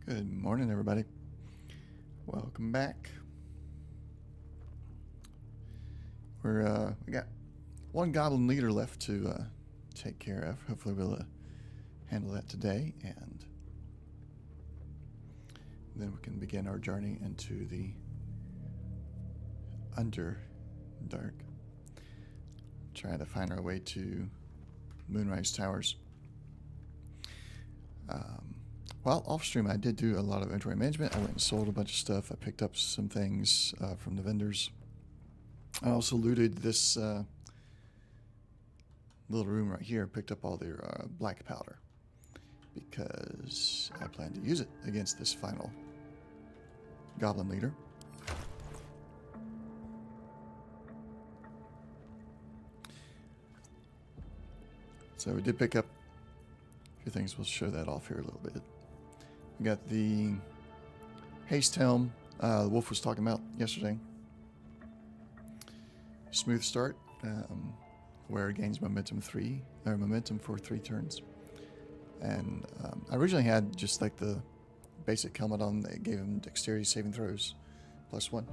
Good morning, everybody. Welcome back. We got one goblin leader left to take care of. Hopefully, we'll handle that today, and then we can begin our journey into the Underdark. Try to find our way to Moonrise Towers. Well, off stream, I did do a lot of inventory management. I went and sold a bunch of stuff. I picked up some things from the vendors. I also looted this little room right here. Picked up all their black powder because I plan to use it against this final goblin leader. So we did pick up a few things. We'll show that off here a little bit. We got the haste helm the wolf was talking about yesterday. Smooth start, where it gains momentum for 3 turns. And I originally had just like the basic helmet on that gave him dexterity saving throws +1.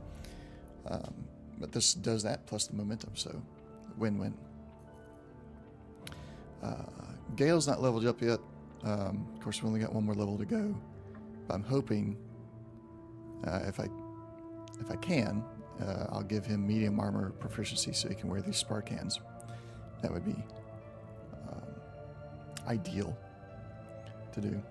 But this does that plus the momentum, so win-win. Gale's not leveled up yet. Of course, we only got one more level to go. But I'm hoping, if I can, I'll give him medium armor proficiency so he can wear these spark hands. That would be ideal to do.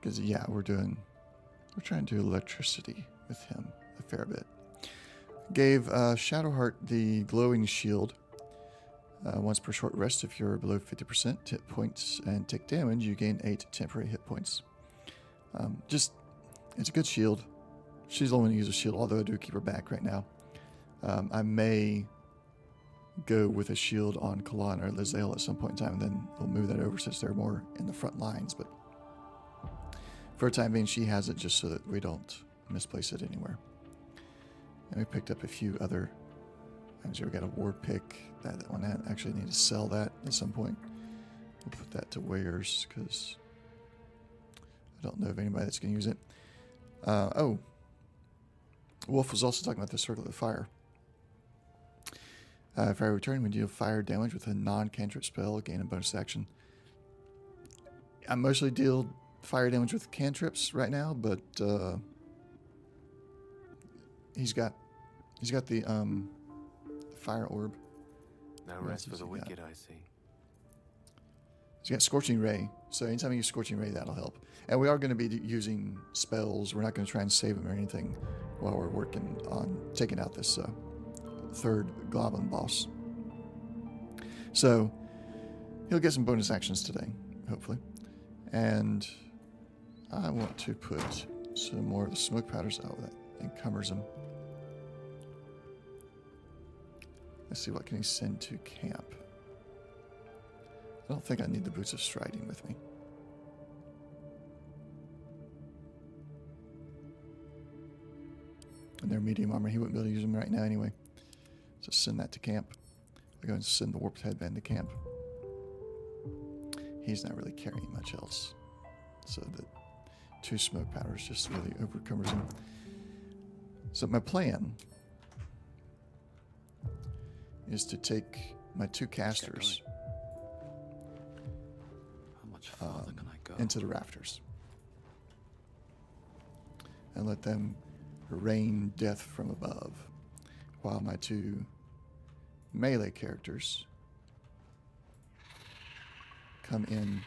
Because yeah, we're trying to do electricity with him a fair bit. Gave Shadowheart the glowing shield. Once per short rest, if you're below 50% hit points and take damage, you gain 8 temporary hit points. It's a good shield. She's the only one who uses a shield, although I do keep her back right now. I may go with a shield on Kalan or Lizelle at some point in time, and then we'll move that over since they're more in the front lines. But for the time being, she has it just so that we don't misplace it anywhere. And we picked up a few other items. We got a war pick. That one I actually need to sell that at some point. We'll put that to wares because I don't know of anybody that's going to use it. Wolf was also talking about the Circle of Fire. If I return, when you deal fire damage with a non-cantrip spell, gain a bonus action. I mostly deal fire damage with cantrips right now, but he's got the fire orb. No rest for the wicked, I see. He's got Scorching Ray, so anytime you use Scorching Ray, that'll help. And we are going to be using spells. We're not going to try and save him or anything while we're working on taking out this third goblin boss. So he'll get some bonus actions today, hopefully. And I want to put some more of the smoke powders out that encumbers him. Let's see, what can he send to camp? I don't think I need the boots of striding with me. And they're medium armor. He wouldn't be able to use them right now anyway. So send that to camp. I'll go and send the warped headband to camp. He's not really carrying much else. So the 2 smoke powders just really overcumbers him. So my plan is to take my 2 casters How much farther can I go? into the rafters and let them rain death from above, while my 2 melee characters come in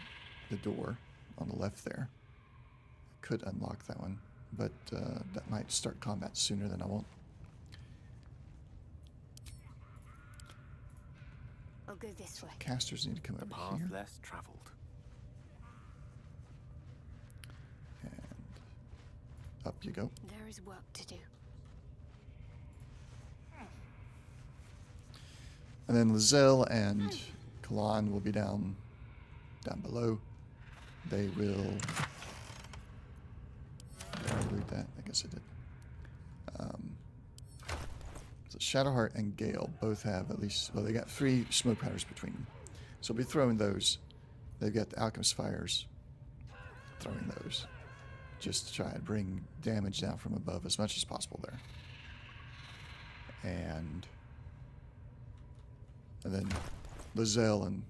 the door on the left there. I could unlock that one, but that might start combat sooner than I want. I'll go this way. Casters need to come The over path here. less traveled. And up you go. There is work to do. And then Lizelle and Kalan will be down below. They will... Did I loot that? I guess I did. So Shadowheart and Gale both have at least, well, they got 3 smoke powders between them. So we'll be throwing those. They've got the Alchemist Fires. Throwing those. Just to try and bring damage down from above as much as possible there. And then Lizelle and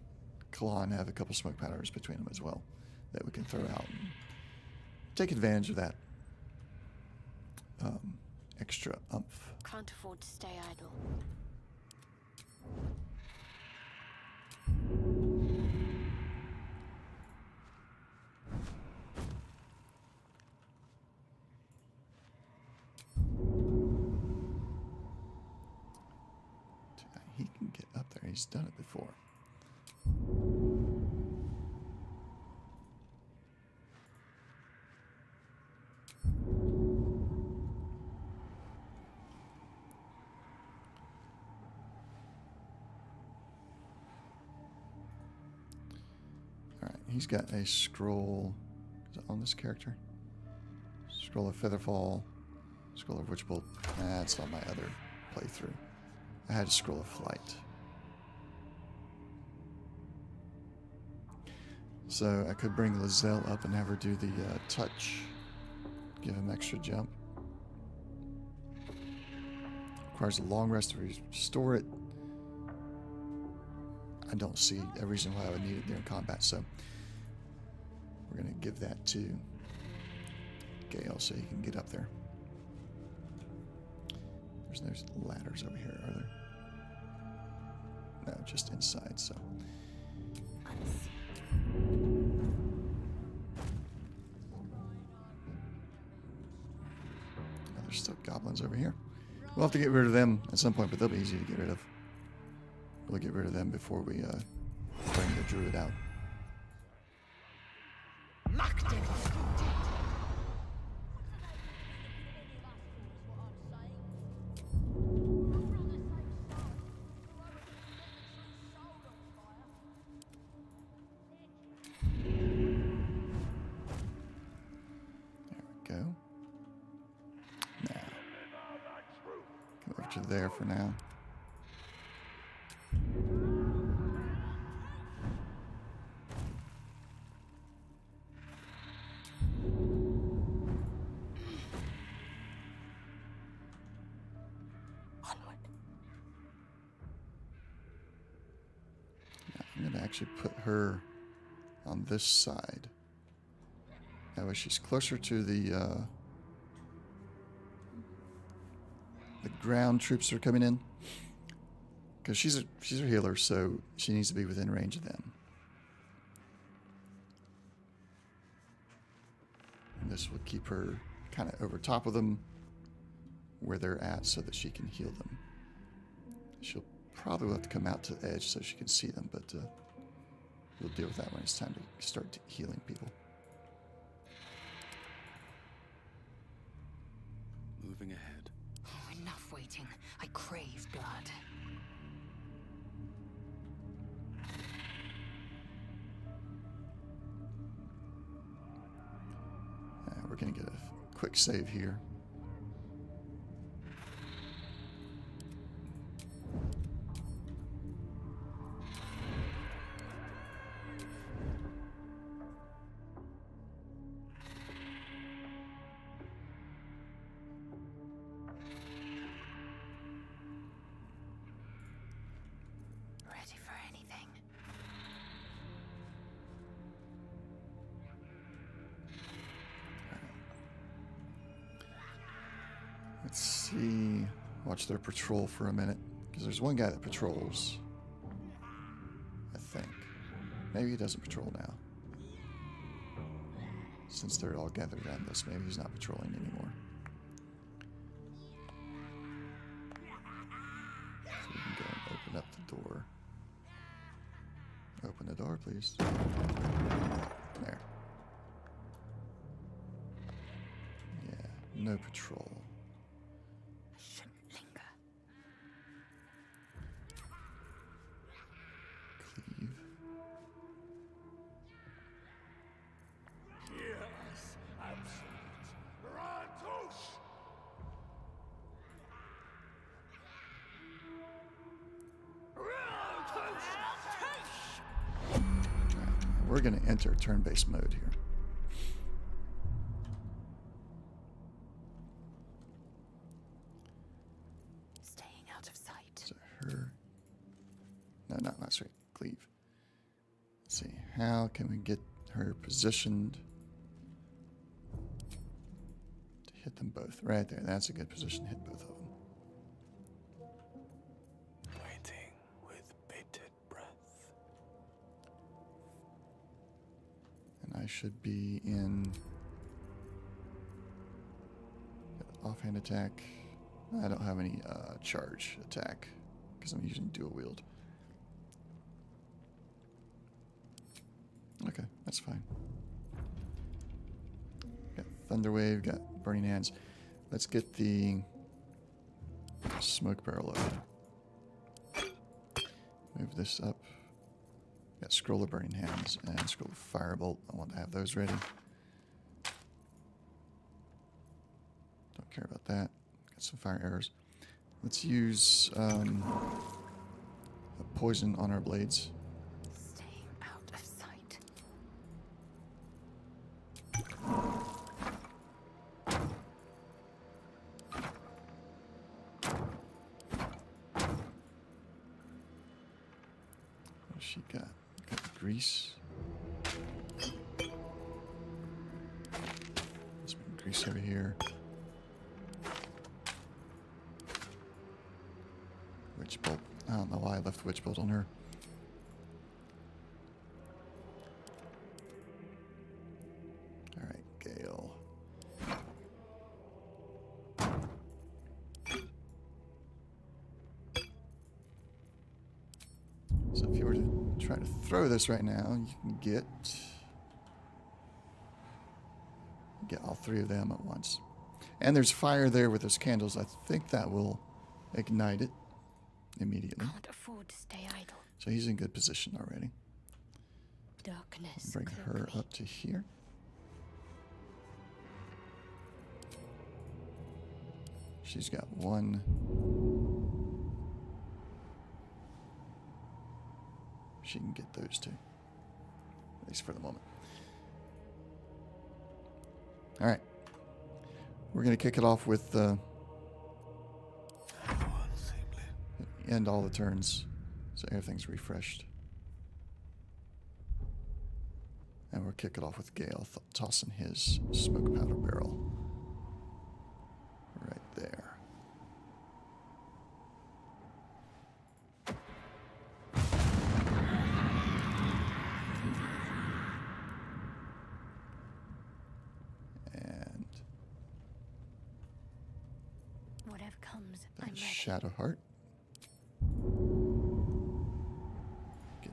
Kalon have a couple smoke powders between them as well that we can throw out and take advantage of that extra umph. Can't afford to stay idle. He can get up there. He's done it before. Alright, he's got a scroll. Is it on this character? Scroll of Featherfall. Scroll of Witchbolt. That's on my other playthrough. I had a Scroll of Flight. So I could bring Lizelle up and have her do the touch. Give him extra jump. Requires a long rest to restore it. I don't see a reason why I would need it during combat, so we're going to give that to Gale so he can get up there. There's no ladders over here, are there? No, just inside, so. There's still goblins over here. We'll have to get rid of them at some point, but they'll be easy to get rid of. We'll get rid of them before we bring the Druid out. There for now. Onward. Now, I'm going to actually put her on this side. That way she's closer to the ground troops that are coming in, because she's a healer, so she needs to be within range of them. And this will keep her kind of over top of them where they're at so that she can heal them. She'll probably have to come out to the edge so she can see them, but we'll deal with that when it's time to start healing people. Moving ahead. Enough waiting. I crave blood. We're going to get a quick save here. Ready for anything. Let's see. Watch their patrol for a minute, because there's one guy that patrols, I think. Maybe he doesn't patrol now. Since they're all gathered around this, maybe he's not patrolling anymore. So we can go and open up the door. Open the door, please. There. Yeah, no patrol. Shouldn't linger. Cleave. Yes, absolute. Ratus! we're going to enter turn-based mode here. Staying out of sight. So her... No, not straight. Cleave. Let's see. How can we get her positioned to hit them both? Right there. That's a good position to hit both of them. Waiting with bated breath. And I should be in offhand attack. I don't have any charge attack because I'm using dual wield. Okay, that's fine. Got Thunder Wave, got Burning Hands. Let's get the Smoke Barrel over. Move this up. Got Scroll of Burning Hands and Scroll of Firebolt. I want to have those ready. Don't care about that. Got some fire arrows. Let's use a poison on our blades. Staying out of sight. What's she got? Got grease. Let's bring grease over here. Witch Bolt. I don't know why I left Witch Bolt on her. Alright, Gale. So if you were to try to throw this right now, you can get all three of them at once. And there's fire there with those candles. I think that will ignite it immediately. Can't afford to stay idle. So he's in good position already. Darkness. Bring her cloak me. up to here. She's got one. She can get those two. At least for the moment. Alright. We're going to kick it off with end all the turns so everything's refreshed. And we'll kick it off with Gale tossing his smoke powder barrel right there. And Whatever comes, I'm ready. Shadow Heart. Get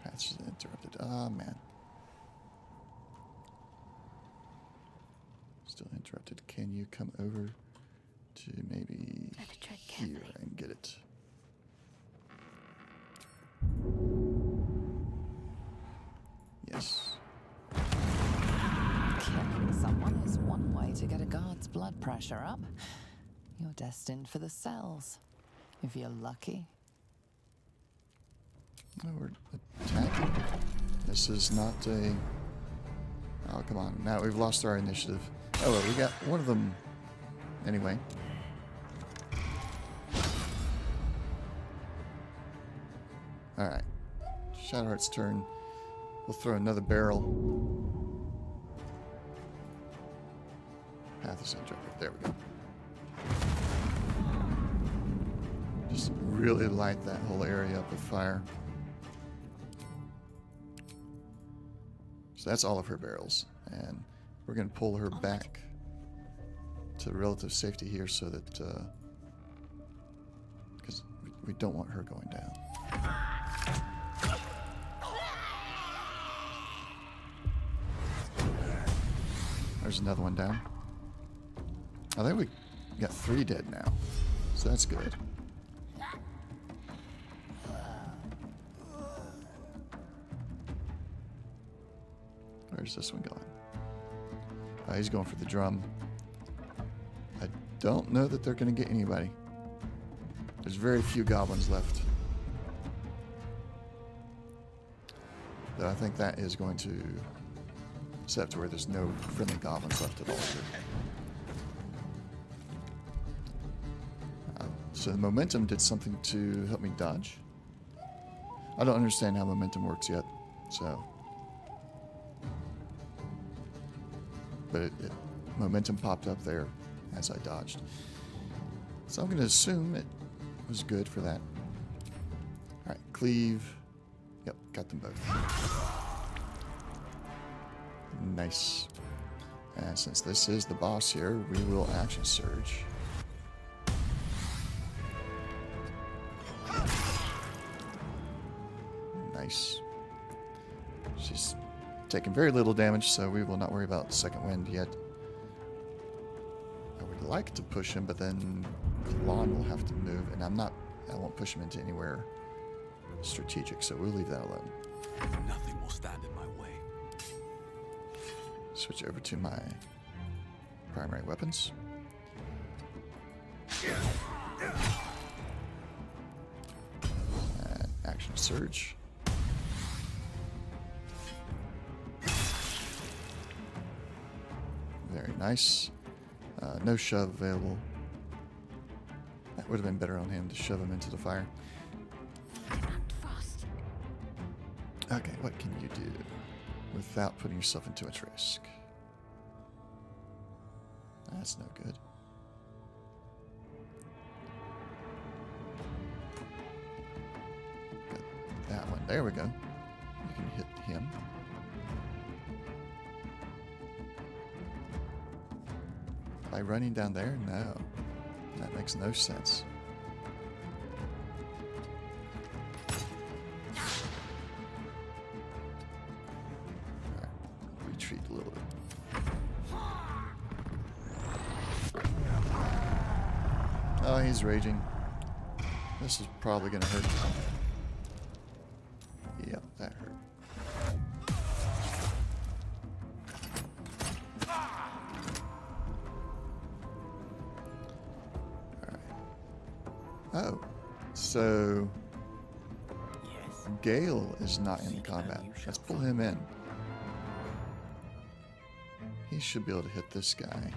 patches interrupted. Ah, man. Still interrupted. Can you come over to maybe Better tread here carefully. and get it? Yes. Killing someone is one way to get a guard's blood pressure up. You're destined for the cells, if you're lucky. Oh, we're attacking. This is not a... Oh, come on. Now we've lost our initiative. Oh, well, we got one of them anyway. Alright. Shadowheart's turn. We'll throw another barrel. Path is interrupted. There we go. Just really light that whole area up with fire. So that's all of her barrels. And we're going to pull her back to relative safety here so that... because we don't want her going down. There's another one down. I think we got 3 dead now. So that's good. Where's this one going? He's going for the drum. I don't know that they're going to get anybody. There's very few goblins left. though. I think that is going to set up to where there's no friendly goblins left at all here. So the momentum did something to help me dodge. I don't understand how momentum works yet, so. But momentum popped up there as I dodged. So I'm going to assume it was good for that. Alright, cleave. Yep, got them both. Nice. And since this is the boss here, we will action surge. Nice. She's taken very little damage, so we will not worry about second wind yet. I would like to push him, but then Kalon will have to move, and I won't push him into anywhere strategic, so we'll leave that alone. Nothing will stand in my way. Switch over to my primary weapons. And action surge. Very nice. No shove available. That would have been better on him to shove him into the fire. Fast. Okay, what can you do without putting yourself into much risk? That's no good. Got that one. There we go. You can hit him. By running down there? No. That makes no sense. Alright. Retreat a little bit. Oh, he's raging. This is probably going to hurt. Yep, that hurt. Oh, so Yes. Gale is not in the combat. Let's pull him in. He should be able to hit this guy.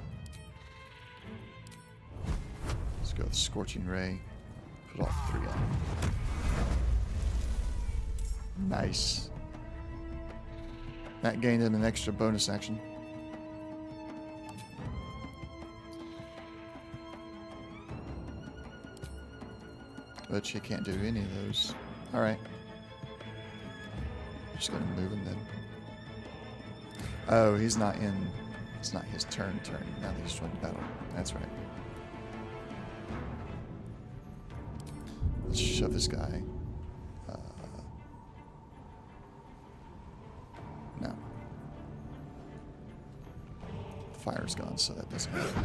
Let's go with Scorching Ray. Put all three on him. Nice. That gained him an extra bonus action. But you can't do any of those. Alright. Just gonna move him then. Oh, he's not in. It's not his turn. Now that he's joined the battle. That's right. Let's shove this guy. No. The fire's gone, so that doesn't matter.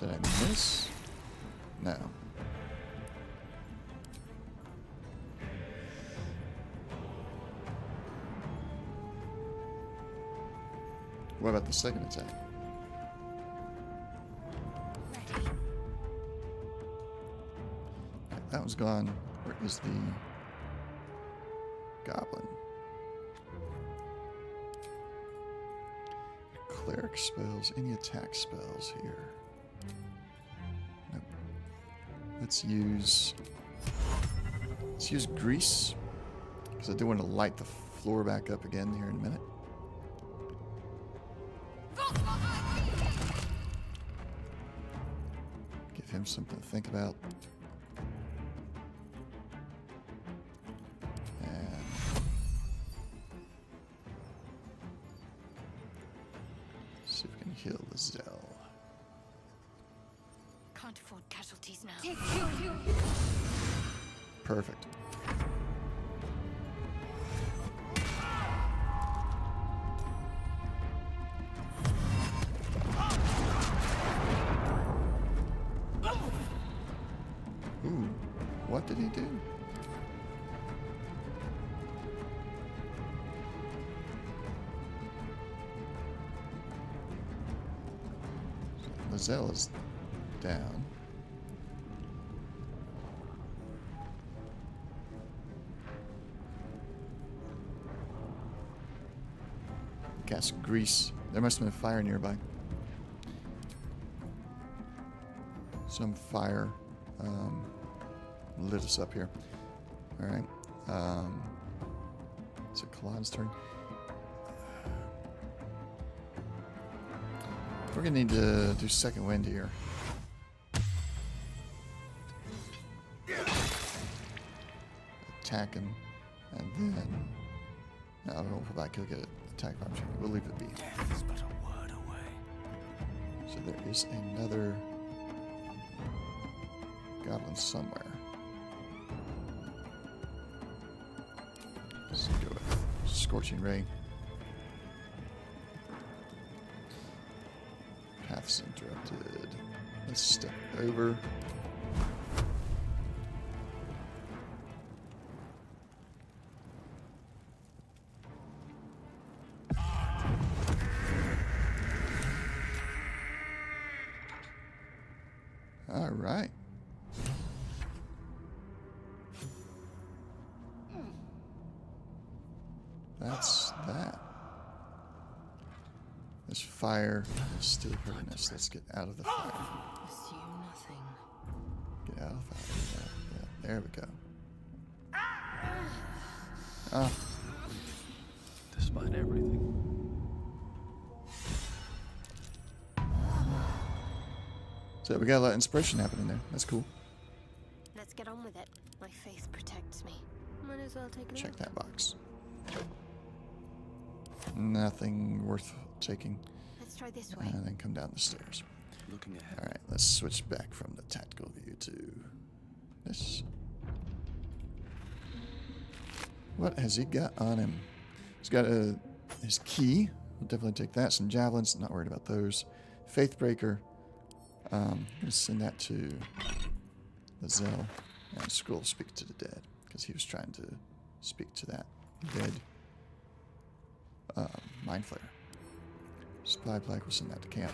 Did I miss? No. What about the second attack? Ready. That one's gone. Where is the goblin? Cleric spells. Any attack spells here? Nope. Let's use grease, because I do want to light the floor back up again here in a minute. Give him something to think about. And see if we can heal the Zell. Can't afford casualties now. Perfect. Ooh, what did he do? Lizelle is down. cast grease. There must have been fire nearby. Some fire lit us up here. Alright. It's a Claude's turn. We're going to need to do second wind here. Attack him. And then... No, we'll pull back. He'll get an attack opportunity. We'll leave it be. Death is but a word away. So there is another goblin somewhere. Let's go with Scorching Ray. Path's interrupted. Let's step over. All right. That's that. This fire is still hurting us. Let's get out of the fire. Assume nothing. Get out of the fire. Yeah, there we go. Ah, Despite everything. so we got a lot of inspiration happening there. That's cool. Let's get on with it. My faith protects me. Might as well take it. Check that box. Nothing worth taking. Let's try this way. And then come down the stairs. Looking ahead. Alright, let's switch back from the tactical view to this. What has he got on him? He's got his key. We'll definitely take that. Some javelins. Not worried about those. Faithbreaker. I'm going to send that to the Zell. And scroll speak to the dead. Because he was trying to speak to that dead Mind Flayer. Supply plaque. We'll send that to camp.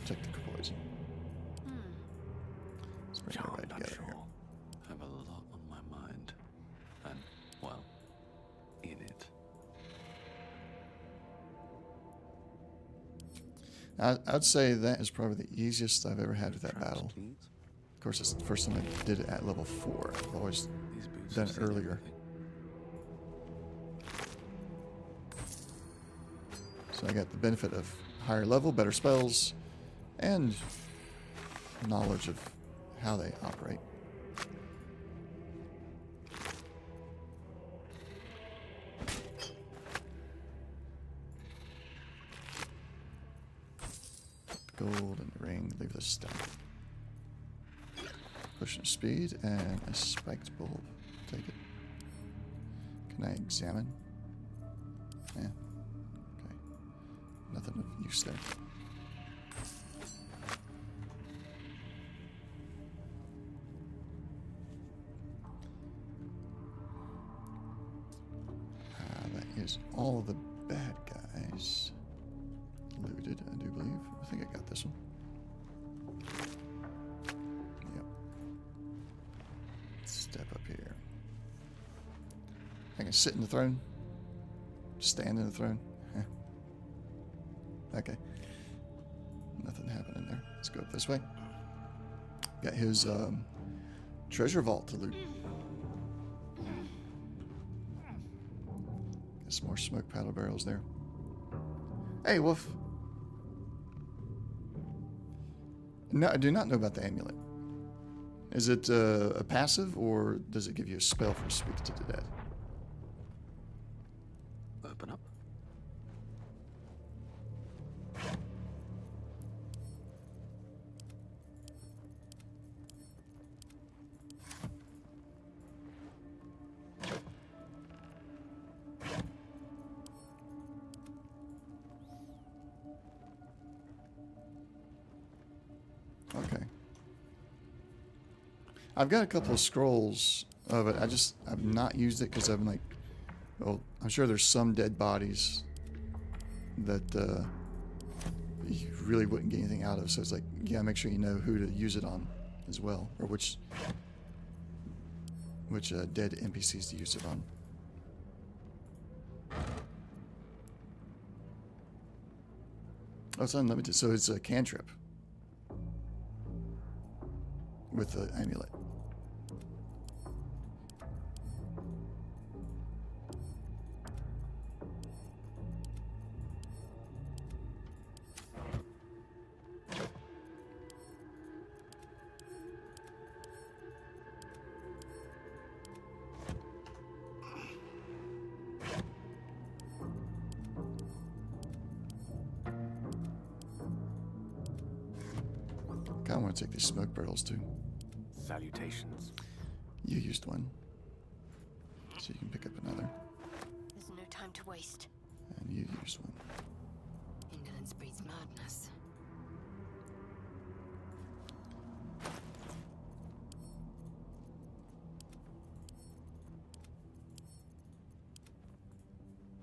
Technical poison. Let's bring John, everybody I'm together here. sure. Have a lot on my mind. And, well, in it. I'd say that is probably the easiest I've ever had with that Traps, battle. please. Of course, it's the first time I did it at level 4. I've always These boots done have it seen earlier. everything. So I got the benefit of higher level, better spells, and knowledge of how they operate. The gold and the ring, leave the stuff. Potion of speed and a spiked bulb. Take it. Can I examine? Yeah. Okay. Nothing of use there. That is all of the bad guys looted, I do believe. I think I got this one. Yep. Step up here. I can sit in the throne. Stand in the throne. Okay. Nothing happening there. Let's go up this way. Got his treasure vault to loot. Got some more smoke paddle barrels there. Hey, Wolf. No, I do not know about the amulet. Is it a passive, or does it give you a spell for Speak to the Dead? Open up. Okay. I've got a couple of scrolls of it. I've not used it because I'm like, well, I'm sure there's some dead bodies that you really wouldn't get anything out of. So it's like, yeah, make sure you know who to use it on as well, or which dead NPCs to use it on. Oh, it's unlimited, so it's a cantrip with the amulet. I want to take these smoke barrels too. Salutations. You used one, so you can pick up another. There's no time to waste. And you used one. Indolence breeds madness.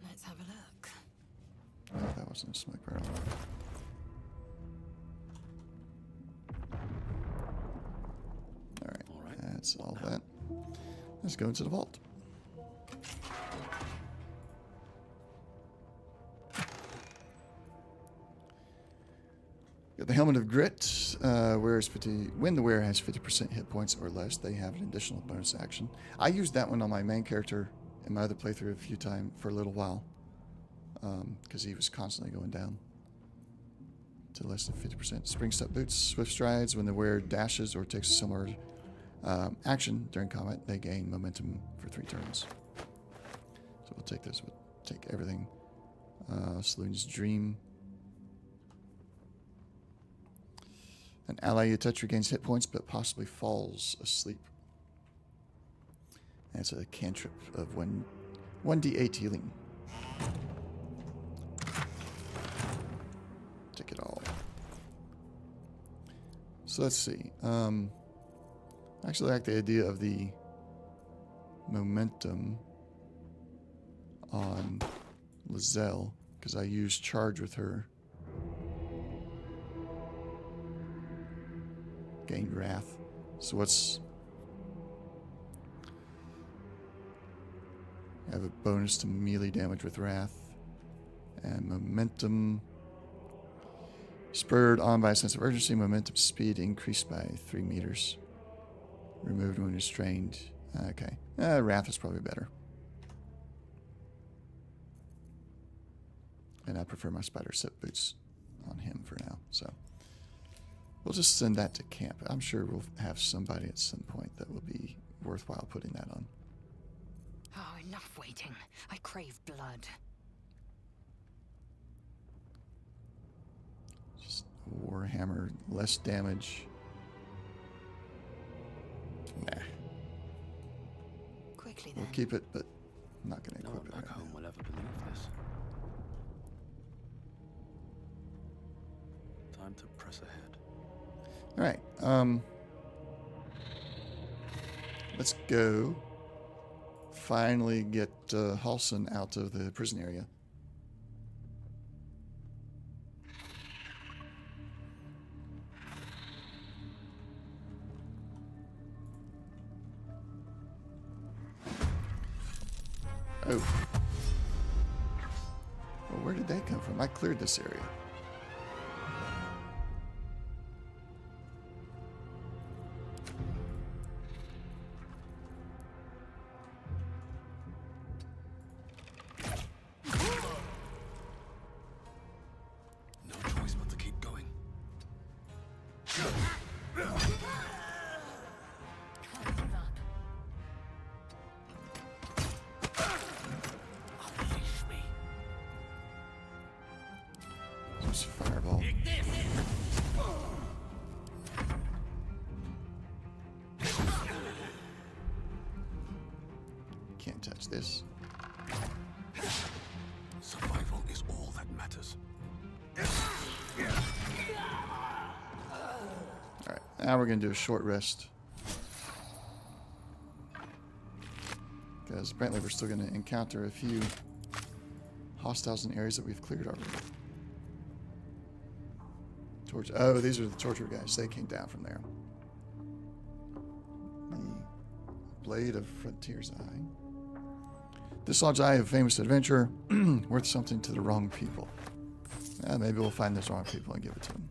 Let's have a look. Oh, that wasn't a smoke barrel. All right. That's all that. Let's go into the vault. Got the Helmet of Grit. When the wearer has 50% hit points or less, they have an additional bonus action. I used that one on my main character in my other playthrough a few times for a little while, because he was constantly going down to less than 50%. Spring Step Boots, Swift Strides. When the wearer dashes or takes a similar action during combat, they gain momentum for 3 turns. So we'll take this. We'll take everything. Saloon's Dream. An ally you touch regains hit points, but possibly falls asleep. And it's a cantrip of 1d8 healing. Take it all. So let's see. I actually like the idea of the momentum on Lizelle, because I used charge with her. Gained Wrath. So what's... I have a bonus to melee damage with Wrath. And momentum... Spurred on by a sense of urgency, momentum speed increased by 3 meters. Removed when restrained. Okay. Wrath is probably better. And I prefer my Spider Set Boots on him for now, so... We'll just send that to camp. I'm sure we'll have somebody at some point that will be worthwhile putting that on. Oh, enough waiting. I crave blood. Just Warhammer, less damage. Nah. Quickly then. We'll keep it, but I'm not going to No equip one it back right home now. will ever believe this. Time to press ahead. All right. Let's go. Finally get Halson out of the prison area. Oh. Well, where did they come from? I cleared this area. No choice but to keep going. Unleash me. There's a fireball. Can't touch this. Survival is all that matters. Alright, now we're going to do a short rest. Because apparently we're still going to encounter a few hostiles in areas that we've cleared already. Oh, these are the torture guys. They came down from there. The Blade of Frontier's Eye. This lodge eye of famous adventure, worth something to the wrong people. Maybe we'll find those wrong people and give it to them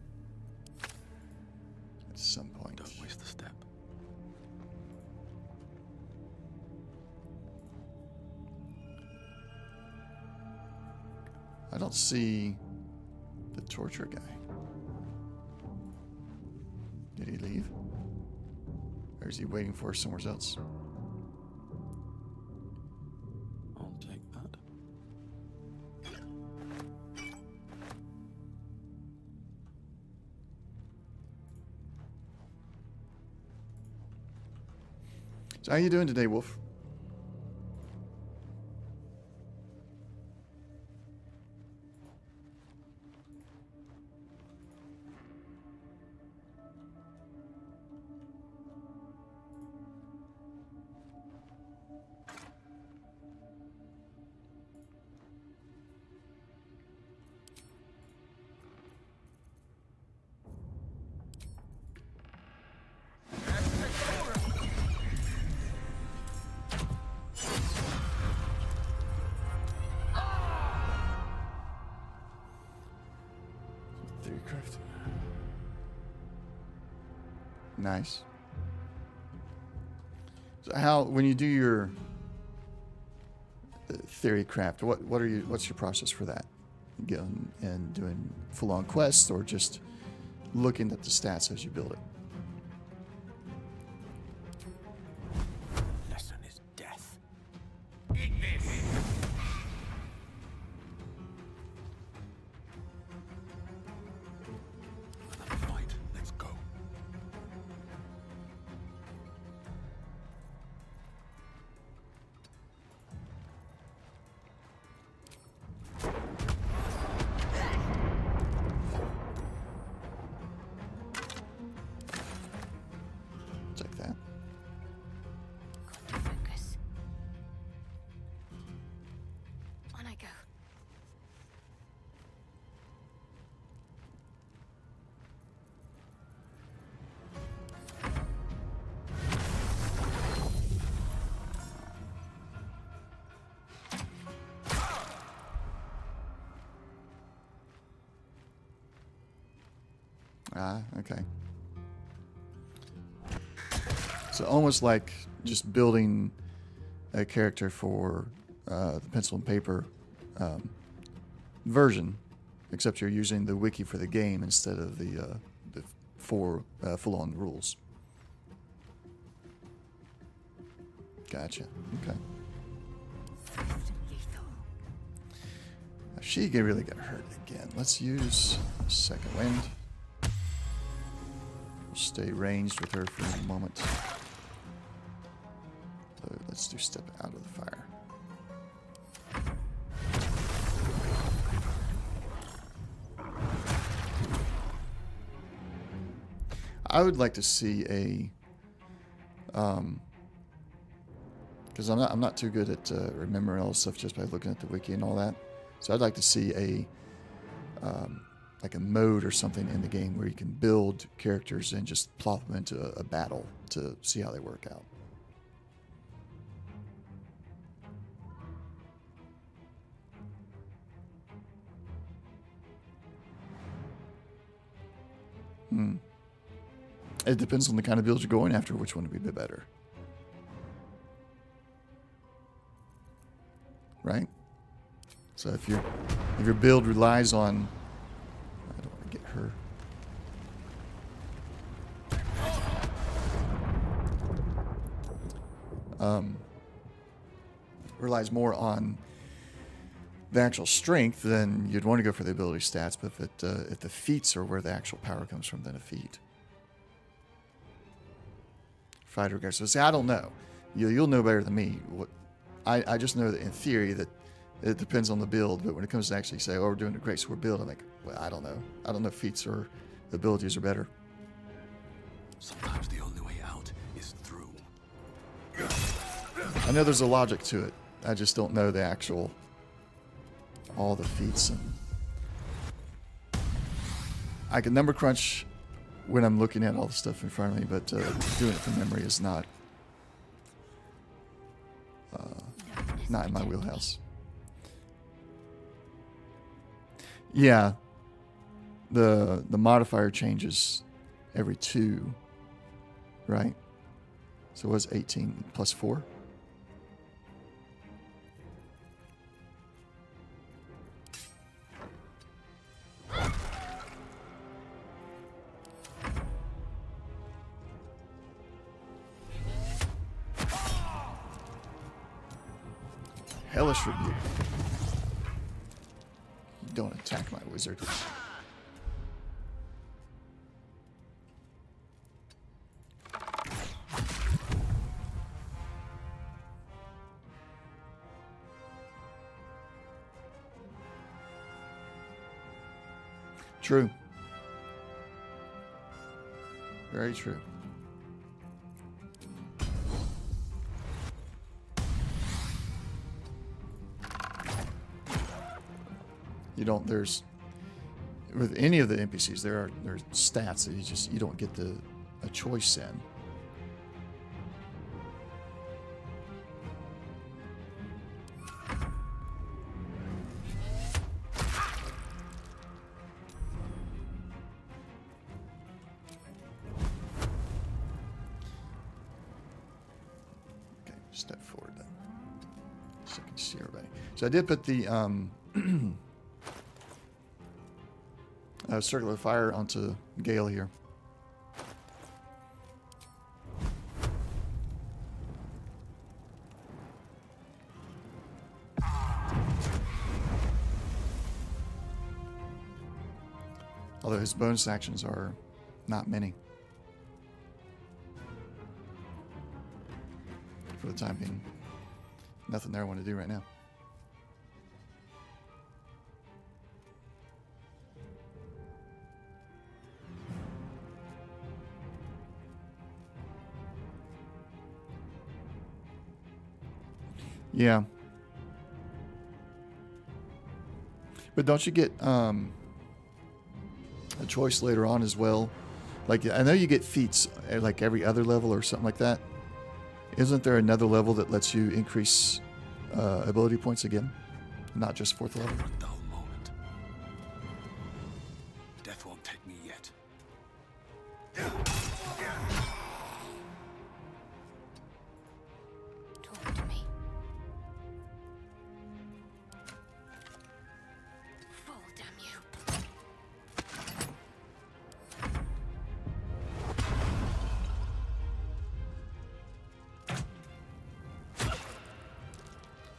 at some point. Don't waste the step. I don't see the torture guy. Did he leave? Or is he waiting for us somewhere else? I'll take that. So how you doing today, Wolf? Theorycraft. Nice. So how, when you do your theorycraft, what's your process for that? Going and doing full-on quests, or just looking at the stats as you build it? Lesson is death. Another fight. Let's go. Like that. Got to focus. On I go. Ah, okay. So almost like just building a character for the pencil and paper version, except you're using the wiki for the game instead of the four full-on rules. Gotcha. Okay. She really got hurt again. Let's use second wind. We'll stay ranged with her for a moment. So let's do step out of the fire. I would like to see a, because I'm not too good at remembering all this stuff just by looking at the wiki and all that. So I'd like to see a like a mode or something in the game where you can build characters and just plop them into a battle to see how they work out. It depends on the kind of build you're going after, which one would be a bit better. Right? So if your build relies on, I don't want to get her. Relies more on the actual strength, then you'd want to go for the ability stats. But if the feats are where the actual power comes from, then a feat. Fighter guys. So see, I don't know. You'll know better than me. I just know that in theory that it depends on the build, but when it comes to actually say, oh, we're doing a great sword build, I'm like, well, I don't know. I don't know if feats or abilities are better. Sometimes the only way out is through. I know there's a logic to it. I just don't know the actual, all the feats. And I can number crunch when I'm looking at all the stuff in front of me, but doing it from memory is not in my wheelhouse. Yeah, the modifier changes every 2, right? So it was 18 plus 4. Hellish Rebuke. Don't attack my wizard. True. Very true. You don't, there's, with any of the NPCs, there's stats that you don't get a choice in. Okay, step forward then. So I can see everybody. So I did put the circular fire onto Gale here. Although his bonus actions are not many. For the time being. Nothing there I want to do right now. Yeah. But don't you get a choice later on as well? Like, I know you get feats like every other level or something like that. Isn't there another level that lets you increase ability points again? Not just 4th level? For a dull moment. Death won't take me yet. Talk to me. Fall, damn you.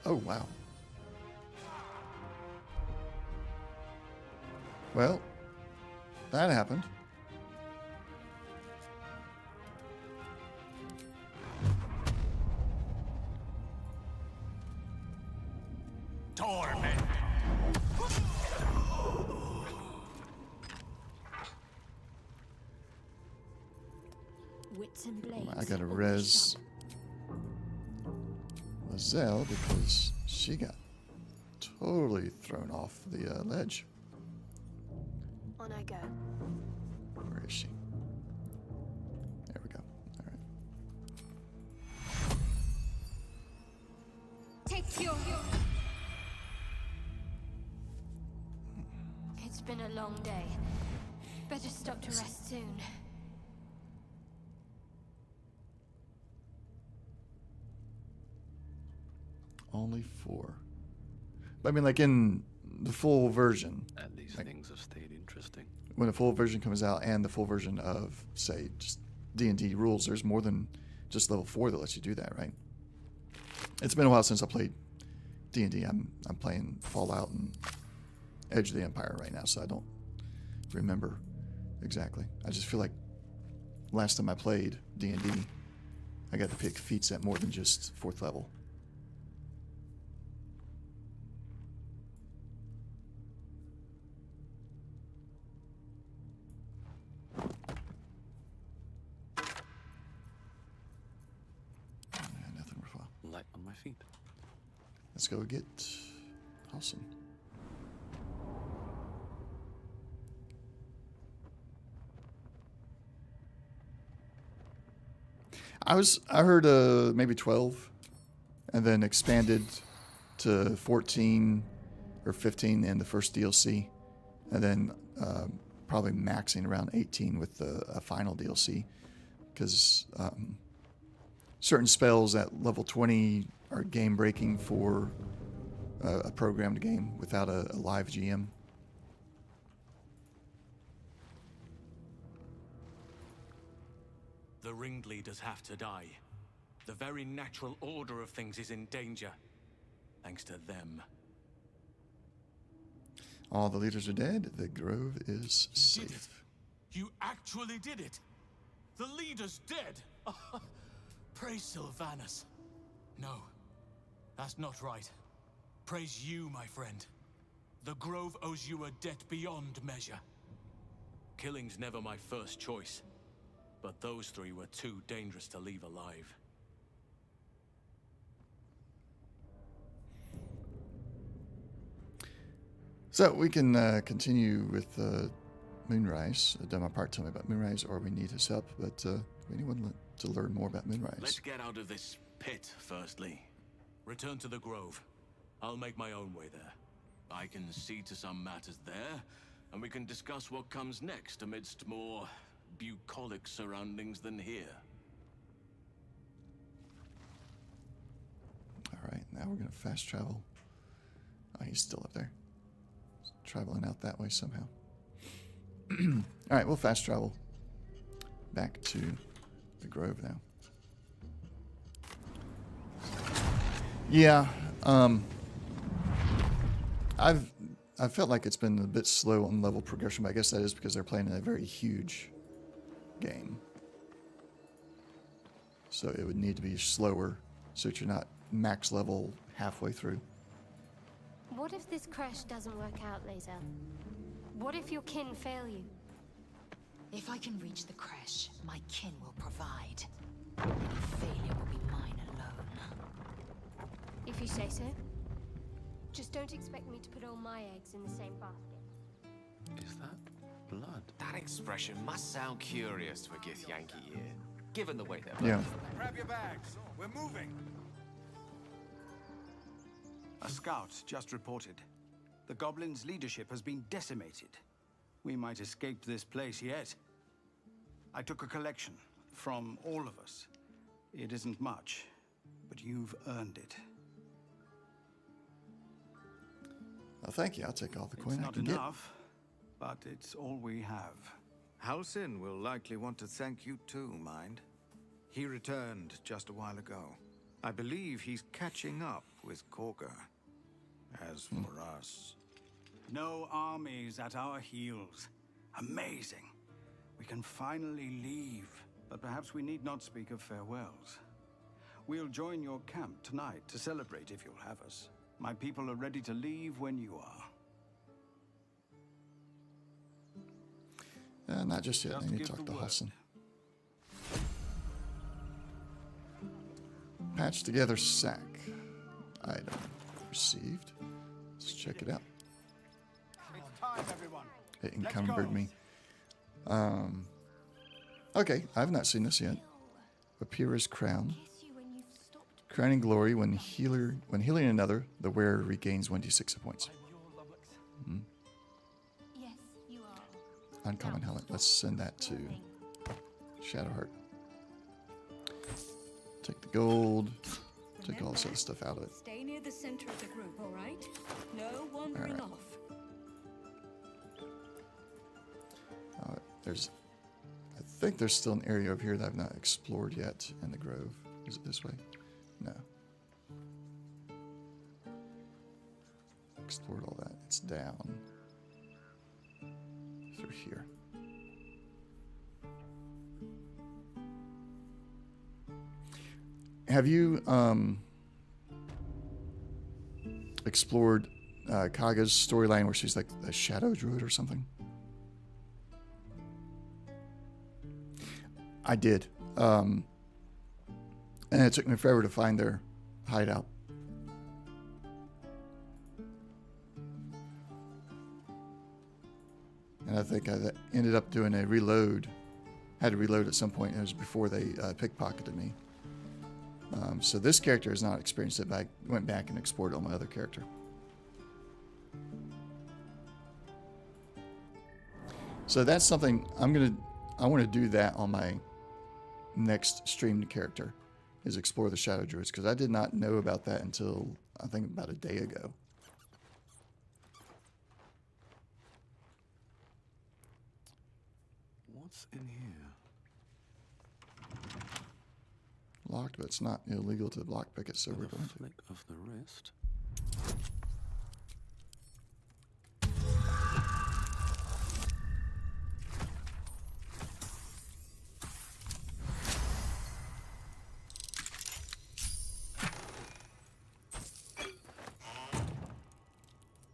Oh, wow. Well, that happened. Torment! Wits and blades. I gotta always res sharp. Lizelle because she got totally thrown off the ledge. On I go. Where is she? There we go. All right. Take your. It's been a long day. Better stop to rest soon. Only 4. But I mean, like in the full version, And these Like- things have stayed interesting. when the full version comes out and the full version of, say, just D&D rules, there's more than just level 4 that lets you do that, right? It's been a while since I played D&D. I'm playing Fallout and Edge of the Empire right now, so I don't remember exactly. I just feel like last time I played D&D, I got to pick feats at more than just 4th level. Nothing worthwhile. Light on my feet. Let's go get Halson. I heard maybe 12 and then expanded to 14 or 15 in the first DLC and then probably maxing around 18 with the final DLC, because certain spells at level 20 are game breaking for a programmed game without a live GM. The ringleaders have to die. The very natural order of things is in danger. Thanks to them. All the leaders are dead. The grove is You did it. safe. You actually did it. The leader's dead. Praise Sylvanus. No, that's not right. Praise you, my friend. The grove owes you a debt beyond measure. Killing's never my first choice, but those three were too dangerous to leave alive. So we can continue with Moonrise. I've done my part. Tell me about Moonrise, or we need his help. But anyone to learn more about Moonrise? Let's get out of this pit, firstly. Return to the grove. I'll make my own way there. I can see to some matters there, and we can discuss what comes next amidst more bucolic surroundings than here. All right, now we're gonna fast travel. Oh, he's still up there. He's traveling out that way somehow. All right, we'll fast travel back to the grove now. Yeah, I've felt like it's been a bit slow on level progression, but I guess that is because they're playing in a very huge game. So it would need to be slower so that you're not max level halfway through. What if this crash doesn't work out, Laser? What if your kin fail you? If I can reach the crash, my kin will provide. Any failure will be mine alone. If you say so. Just don't expect me to put all my eggs in the same basket. Is that blood? That expression must sound curious to a Gith Yankee ear, given the way they're Yeah. Grab your bags. We're moving. A scout just reported. The goblins' leadership has been decimated. We might escape this place yet. I took a collection from all of us. It isn't much, but you've earned it. Well, thank you. I'll take all the It's coin I not can get. enough, but it's all we have. Halsin will likely want to thank you too, Mind. He returned just a while ago. I believe he's catching up with Korga. As for us... No armies at our heels. Amazing. We can finally leave, but perhaps we need not speak of farewells. We'll join your camp tonight to celebrate if you'll have us. My people are ready to leave when you are. Not just yet. I Just need to give talk the to word. Halsin. Patch together sack. Item received. Let's check it out. It's time, everyone. It Let's encumbered go. me. Okay, I've not seen this yet. Appearer's crown. Kiss you when you've stopped. Crowning glory when healing another, the wearer regains 1d6 hit points. Yes, you are. Uncommon helmet. Let's send that to Shadowheart. Take the gold. Take all this other stuff out of it. Stay near the center of the group, all right? No wandering Alright. off. I think there's still an area over here that I've not explored yet in the grove. Is it this way? No. Explored all that. It's down through here. Have you explored Kaga's storyline where she's like a shadow druid or something? I did. And it took me forever to find their hideout. And I think I ended up doing a reload. Had to reload at some point. It was before they pickpocketed me. So this character has not experienced it, but I went back and explored on my other character. So that's something I want to do that on my next streamed character, is explore the Shadow Druids, because I did not know about that until I think about a day ago. What's in here? Locked, but it's not illegal to lockpick it, so we're With a going to. flick of the wrist.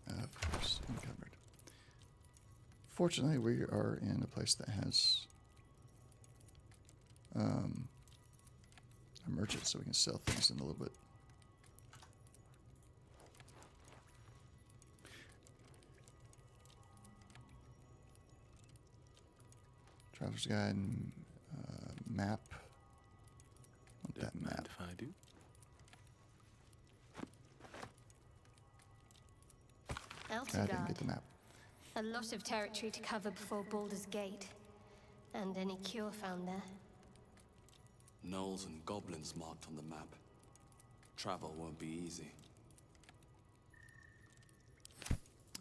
Of course, encumbered. Fortunately, we are in a place that has a merchant, so we can sell things in a little bit. Traveler's Guide, map. Want that Don't map. mind if I do. I didn't get the map. A lot of territory to cover before Baldur's Gate. And any cure found there. Gnolls and goblins marked on the map. Travel won't be easy.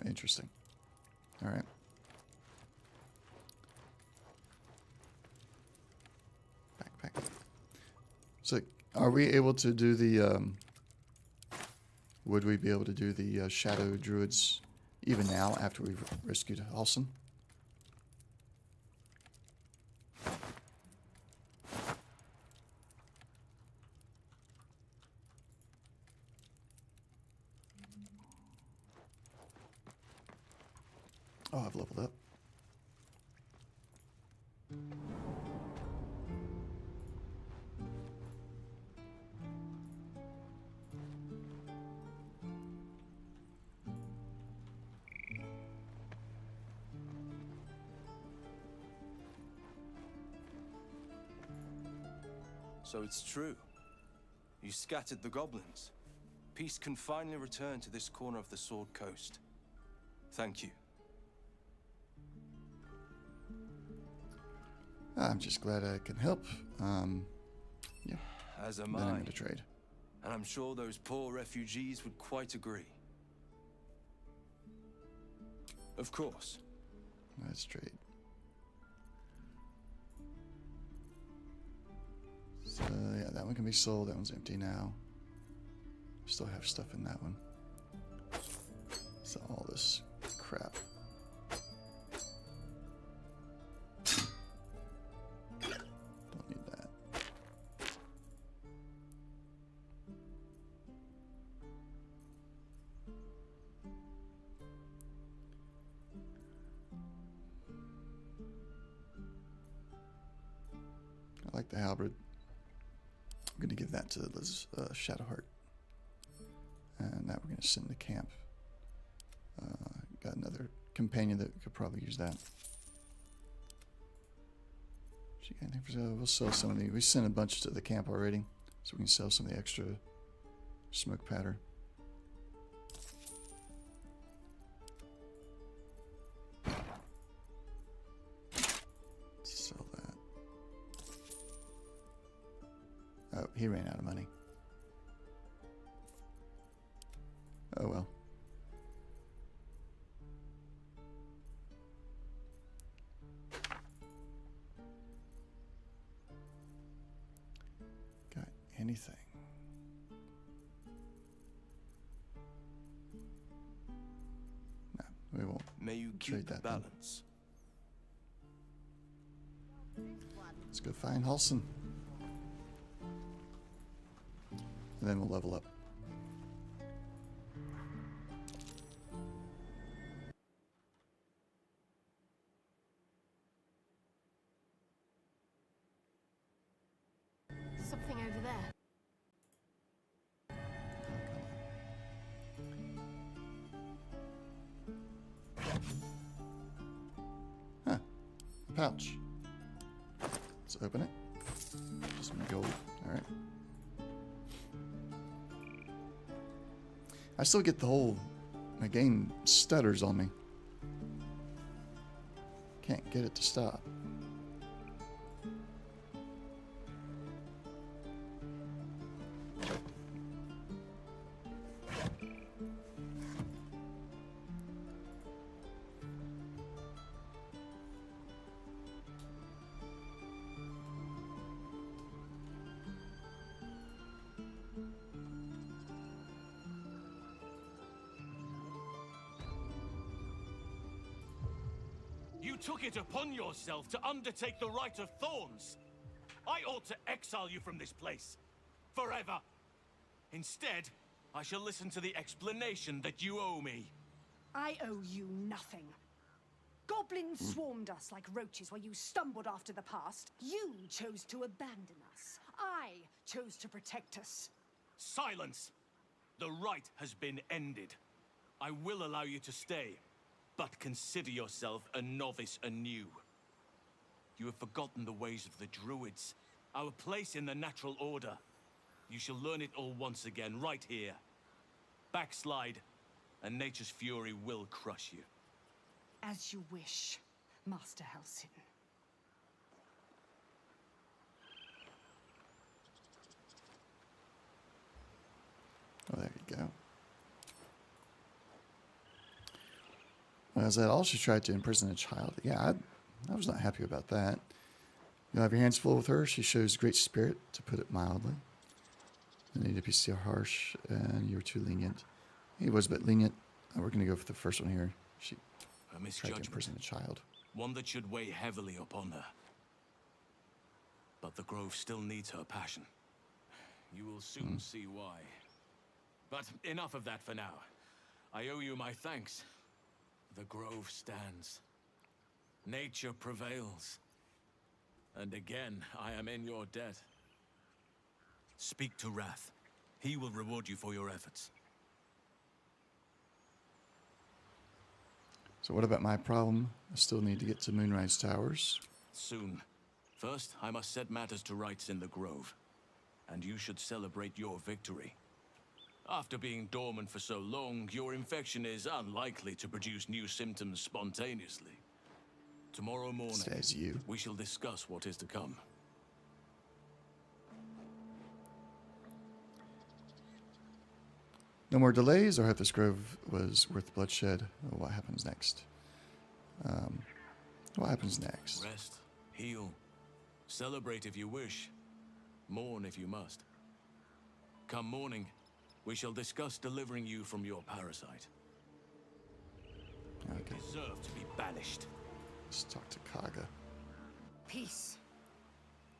Interesting. All right. Backpack. So, are we able to do the? Would we be able to do the Shadow Druids even now after we've rescued Halsin? Oh, I've leveled up. So it's true. You scattered the goblins. Peace can finally return to this corner of the Sword Coast. Thank you. I'm just glad I can help. Yeah. As am Then I'm I. going to trade. And I'm sure those poor refugees would quite agree. Of course. Let's trade. So, yeah, that one can be sold. That one's empty now. Still have stuff in that one. So, all this crap. Don't need that. I like the halberd. I'm going to give that to Liz Shadowheart. And that we're going to send to camp. Got another companion that could probably use that. She got anything for sale? We'll sell some of the. We sent a bunch to the camp already, so we can sell some of the extra smoke powder. Sell that. Oh, he ran out of money. Oh well. Got anything? No, we won't. May you Trade keep the that then. balance. Let's go find Halsin. And then we'll level up. Something over there. Huh. Pouch. Let's open it. Just some gold. Alright. I still get the whole... My game stutters on me. Can't get it to stop. You took it upon yourself to undertake the Rite of Thorns. I ought to exile you from this place. Forever. Instead, I shall listen to the explanation that you owe me. I owe you nothing. Goblins swarmed us like roaches while you stumbled after the past. You chose to abandon us. I chose to protect us. Silence! The rite has been ended. I will allow you to stay, but consider yourself a novice anew. You have forgotten the ways of the Druids, our place in the natural order. You shall learn it all once again, right here. Backslide, and nature's fury will crush you. As you wish, Master Halsin. Oh, there you go. Well, is that all? She tried to imprison a child. Yeah, I was not happy about that. You'll have your hands full with her. She shows great spirit, to put it mildly. The native is so harsh, and you were too lenient. He was a bit lenient. We're going to go for the first one here. She A tried to misjudgment, imprison a child. one that should weigh heavily upon her. But the Grove still needs her passion. You will soon see why. But enough of that for now. I owe you my thanks. The Grove stands. Nature prevails. And again, I am in your debt. Speak to Wrath. He will reward you for your efforts. So what about my problem? I still need to get to Moonrise Towers. Soon. First, I must set matters to rights in the Grove. And you should celebrate your victory. After being dormant for so long, your infection is unlikely to produce new symptoms spontaneously. Tomorrow morning, Says you. we shall discuss what is to come. No more delays. Our hope this grove was worth bloodshed. What happens next? What happens next? Rest, heal, celebrate if you wish, mourn if you must. Come morning, we shall discuss delivering you from your parasite. Okay, You deserve to be banished. let's talk to Kaga. Peace.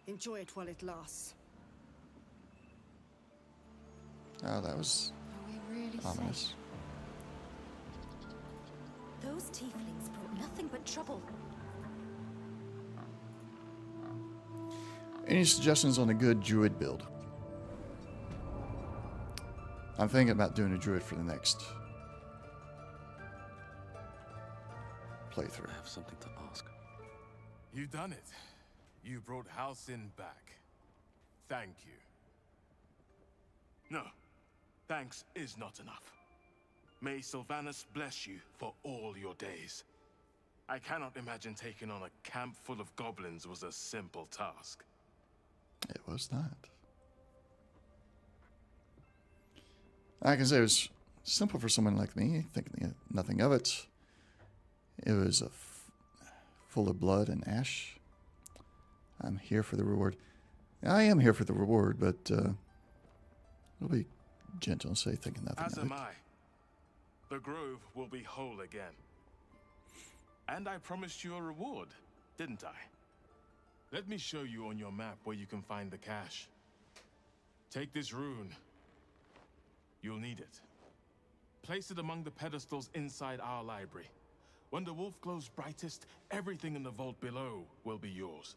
Enjoy it while it lasts. Oh, that was Are we really ominous. safe? Those tieflings brought nothing but trouble. Any suggestions on a good druid build? I'm thinking about doing a druid for the next playthrough. I have something to ask. You done it. You brought Halsin back. Thank you. No, thanks is not enough. May Sylvanas bless you for all your days. I cannot imagine taking on a camp full of goblins was a simple task. It was not. I can say it was simple for someone like me, thinking nothing of it. It was full of blood and ash. I'm here for the reward. I am here for the reward, but it'll be gentle and say thinking nothing As of am it. I. The Grove will be whole again. And I promised you a reward, didn't I? Let me show you on your map where you can find the cache. Take this rune. You'll need it. Place it among the pedestals inside our library. When the wolf glows brightest, everything in the vault below will be yours.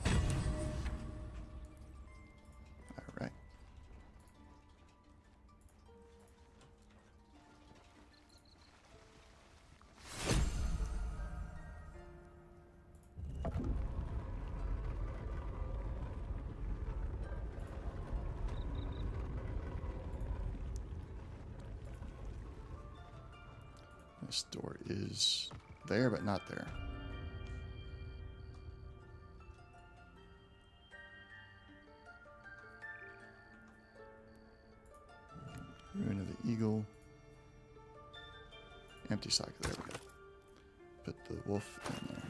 All right. This door is There, but not there. Ruin of the Eagle. Empty socket. There we go. Put the wolf in there.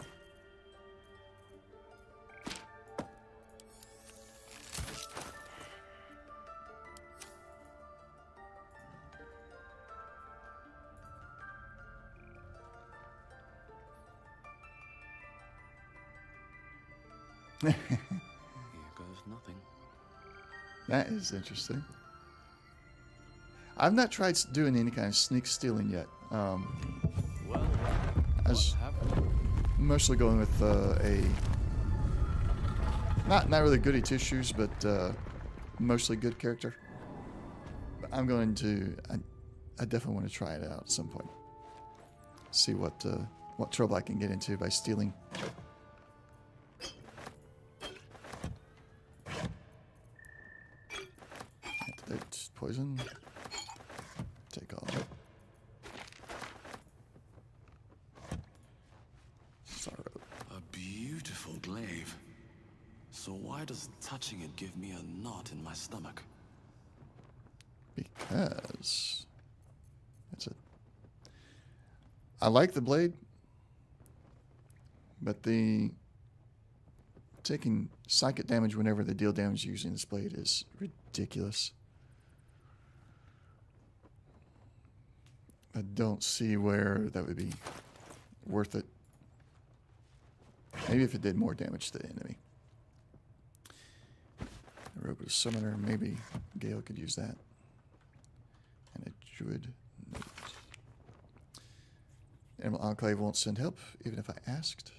Here goes nothing. That is interesting. I've not tried doing any kind of sneak stealing yet. I was mostly going with a not really goody two shoes, but mostly good character. But I'm going to. I definitely want to try it out at some point. See what trouble I can get into by stealing. Antidote, poison. Take all of it. Sorrow. A beautiful glaive. So why does touching it give me a knot in my stomach? Because it's a. I like the blade, but the taking psychic damage whenever they deal damage using this blade is ridiculous. I don't see where that would be worth it. Maybe if it did more damage to the enemy. A rope of summoner, maybe Gale could use that. And a druid note. Animal Enclave won't send help, even if I asked.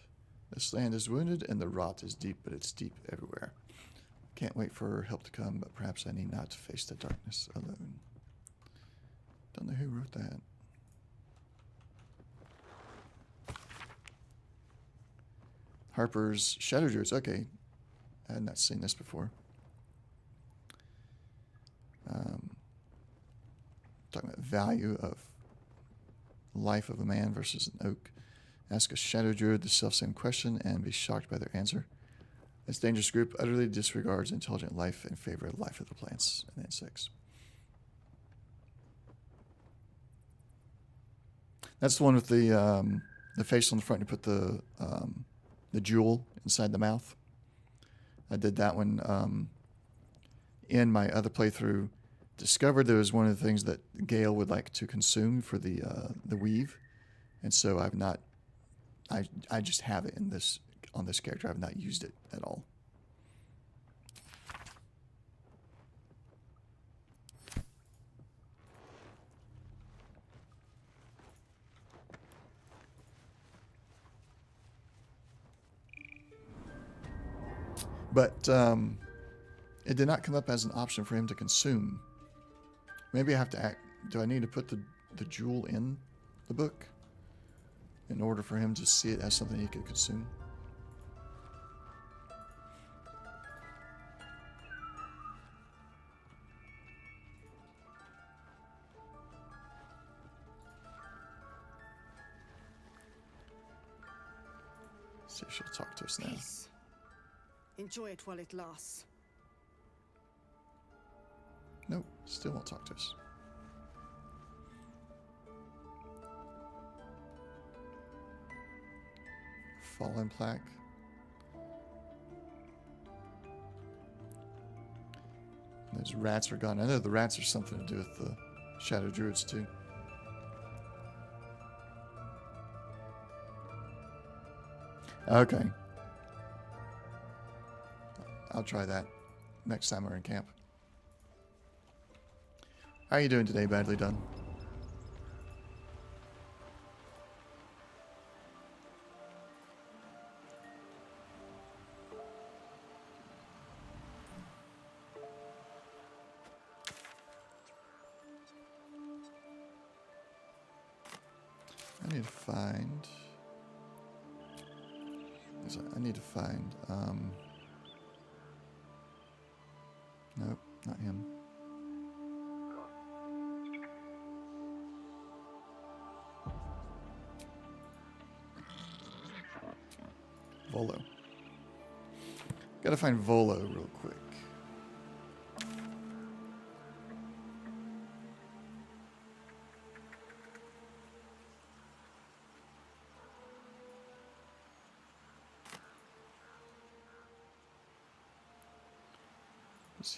This land is wounded and the rot is deep, but it's deep everywhere. Can't wait for help to come, but perhaps I need not to face the darkness alone. Don't know who wrote that. Harper's Shadow Druids. Okay. I had not seen this before. Talking about value of life of a man versus an oak. Ask a Shadow Druid the self-same question and be shocked by their answer. This dangerous group utterly disregards intelligent life in favor of life of the plants and insects. That's the one with the face on the front. You put the jewel inside the mouth. I did that one in my other playthrough. Discovered there was one of the things that Gale would like to consume for the weave, and so I've not. I just have it in this on this character. I've not used it at all. But it did not come up as an option for him to consume. Maybe I have to act. Do I need to put the jewel in the book in order for him to see it as something he could consume? See if she'll talk to us now. Peace. Enjoy it while it lasts. Nope, still won't talk to us. Fallen plaque. Those rats are gone. I know the rats are something to do with the Shadow Druids too. Okay. I'll try that next time we're in camp. How are you doing today, Badly Done? I need to find... Nope, not him. Volo. Gotta find Volo real quick.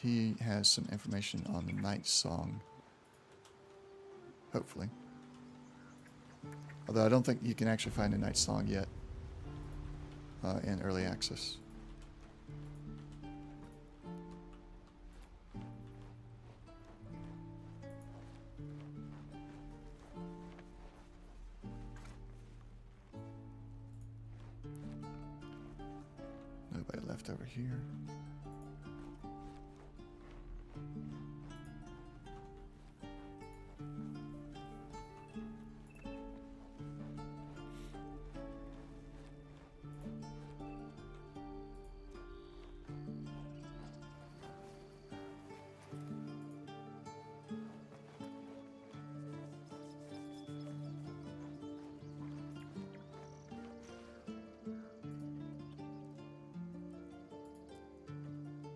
He has some information on the night song. Hopefully. Although I don't think you can actually find a night song yet in early access. Nobody left over here.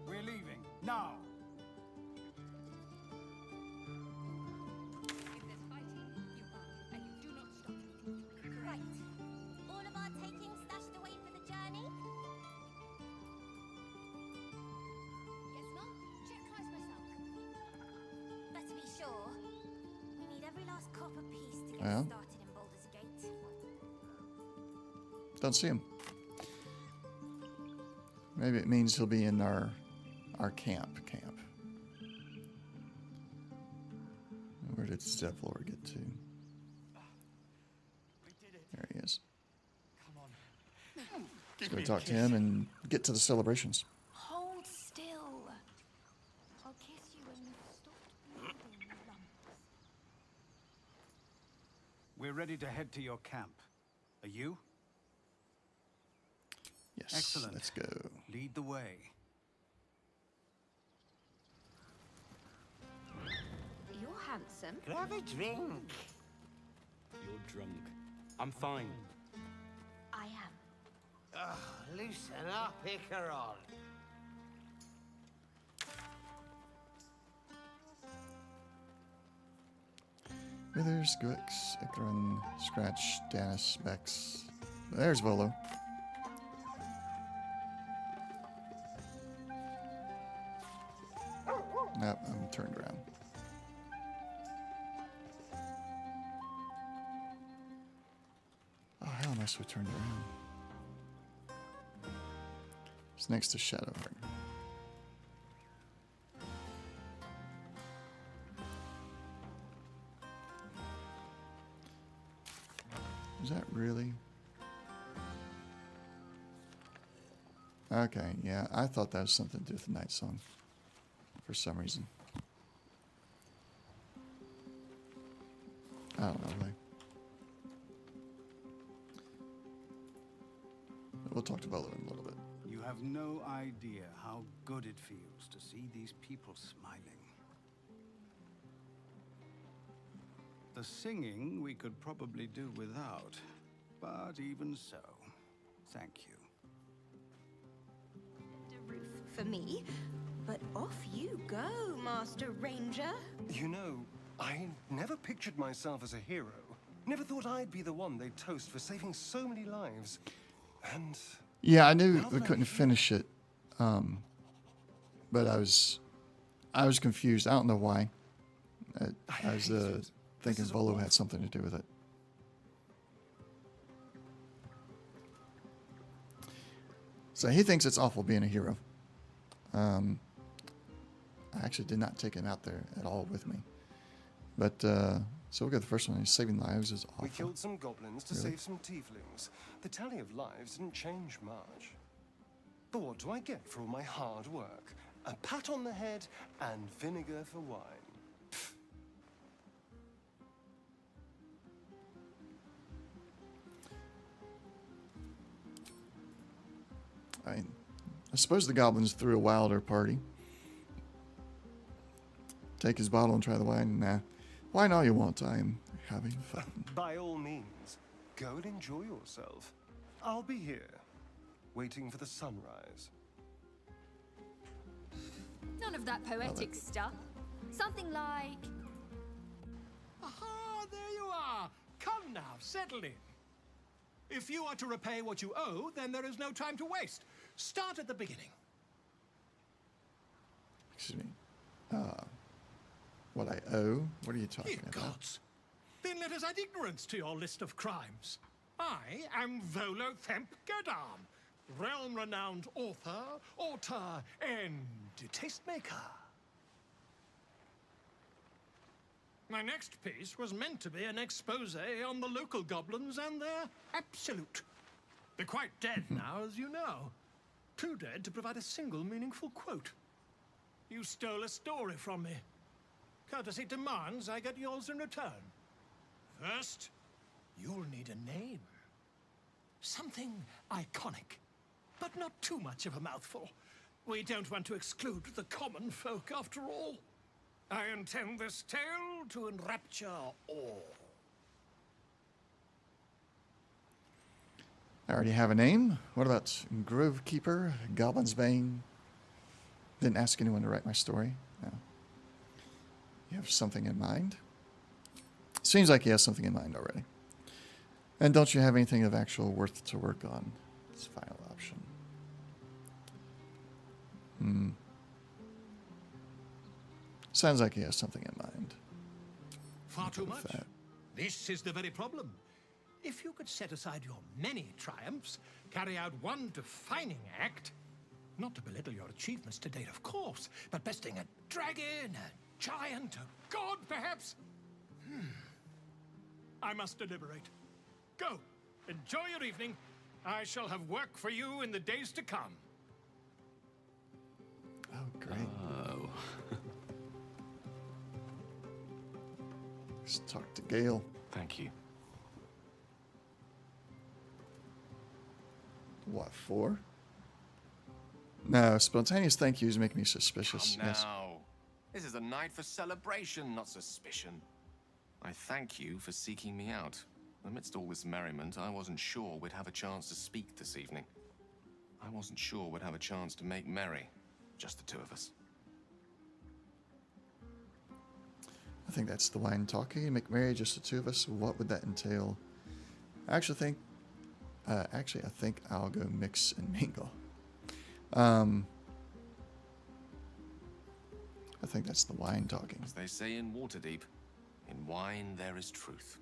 We're leaving. Now! If there's fighting, you are, and you do not stop. Right. All of our taking stashed away for the journey? Yes, Mum? Check twice myself. But to be sure, we need every last copper piece to get Well. started in Baldur's Gate. Don't see him. Maybe it means he'll be in our camp. Where did Zevlor get to? There he is. Let's go talk to him and get to the celebrations. Hold still. I'll kiss you when you've stopped bleeding, lumps. We're ready to head to your camp. Are you? Yes. Excellent. Let's go. Lead the way. You're handsome. Can I have a drink? You're drunk. I'm fine. I am. Ugh, loosen up, Icaron. Withers, Gwix, Ikran, Scratch, Danis, Bex. There's Volo. Nope, I'm turned around. Oh, how am I so turned around? It's next to Shadowheart. Is that really? Okay, yeah, I thought that was something to do with the night song for some reason. I don't know why. But we'll talk to Volo in a little bit. You have no idea how good it feels to see these people smiling. The singing we could probably do without, but even so, thank you. A roof for me, but off you go, Master Ranger. You know, I never pictured myself as a hero. Never thought I'd be the one they'd toast for saving so many lives. And yeah, I knew we couldn't finish it, but I was confused. I don't know why. I was thinking Volo had something to do with it. So he thinks it's awful being a hero. I actually did not take him out there at all with me. But, so we'll go to the first one. Saving lives is awful. we killed some goblins to Really? save some tieflings. The tally of lives didn't change much. But what do I get for all my hard work? A pat on the head and vinegar for wine. I suppose the goblins threw a wilder party. Take his bottle and try the wine. Nah. Wine all you want. I am having fun. By all means, go and enjoy yourself. I'll be here. waiting for the sunrise. None of that poetic stuff. Something like... Aha, there you are. Come now, settle in. If you are to repay what you owe, then there is no time to waste. Start at the beginning. Excuse me. What I owe? What are you talking Ye about? gods. Then let us add ignorance to your list of crimes. I am Volo Themp Gadam, realm-renowned author, and tastemaker. My next piece was meant to be an expose on the local goblins and their absolute. They're quite dead now, as you know. Too dead to provide a single meaningful quote. You stole a story from me. Courtesy demands I get yours in return. First, you'll need a name. Something iconic, but not too much of a mouthful. We don't want to exclude the common folk, after all. I intend this tale to enrapture all. I already have a name. What about Grovekeeper, Goblin's Bane? Didn't ask anyone to write my story. No. You have something in mind? Seems like he has something in mind already. And don't you have anything of actual worth to work on? It's a final option. Sounds like he has something in mind. Far too much. This is the very problem. If you could set aside your many triumphs, carry out one defining act, not to belittle your achievements to date, of course, but besting a dragon, a giant, a god, perhaps. I must deliberate. Go. Enjoy your evening. I shall have work for you in the days to come. Oh, great. Oh. Let's talk to Gale. Thank you. What, 4? No, spontaneous thank yous make me suspicious. Come Yes. now. This is a night for celebration, not suspicion. I thank you for seeking me out. Amidst all this merriment, I wasn't sure we'd have a chance to speak this evening. I wasn't sure we'd have a chance to make merry. Just the two of us. I think that's the wine talking. Make merry, just the two of us. What would that entail? I actually think I think I'll go mix and mingle. I think that's the wine talking. As they say in Waterdeep, in wine there is truth.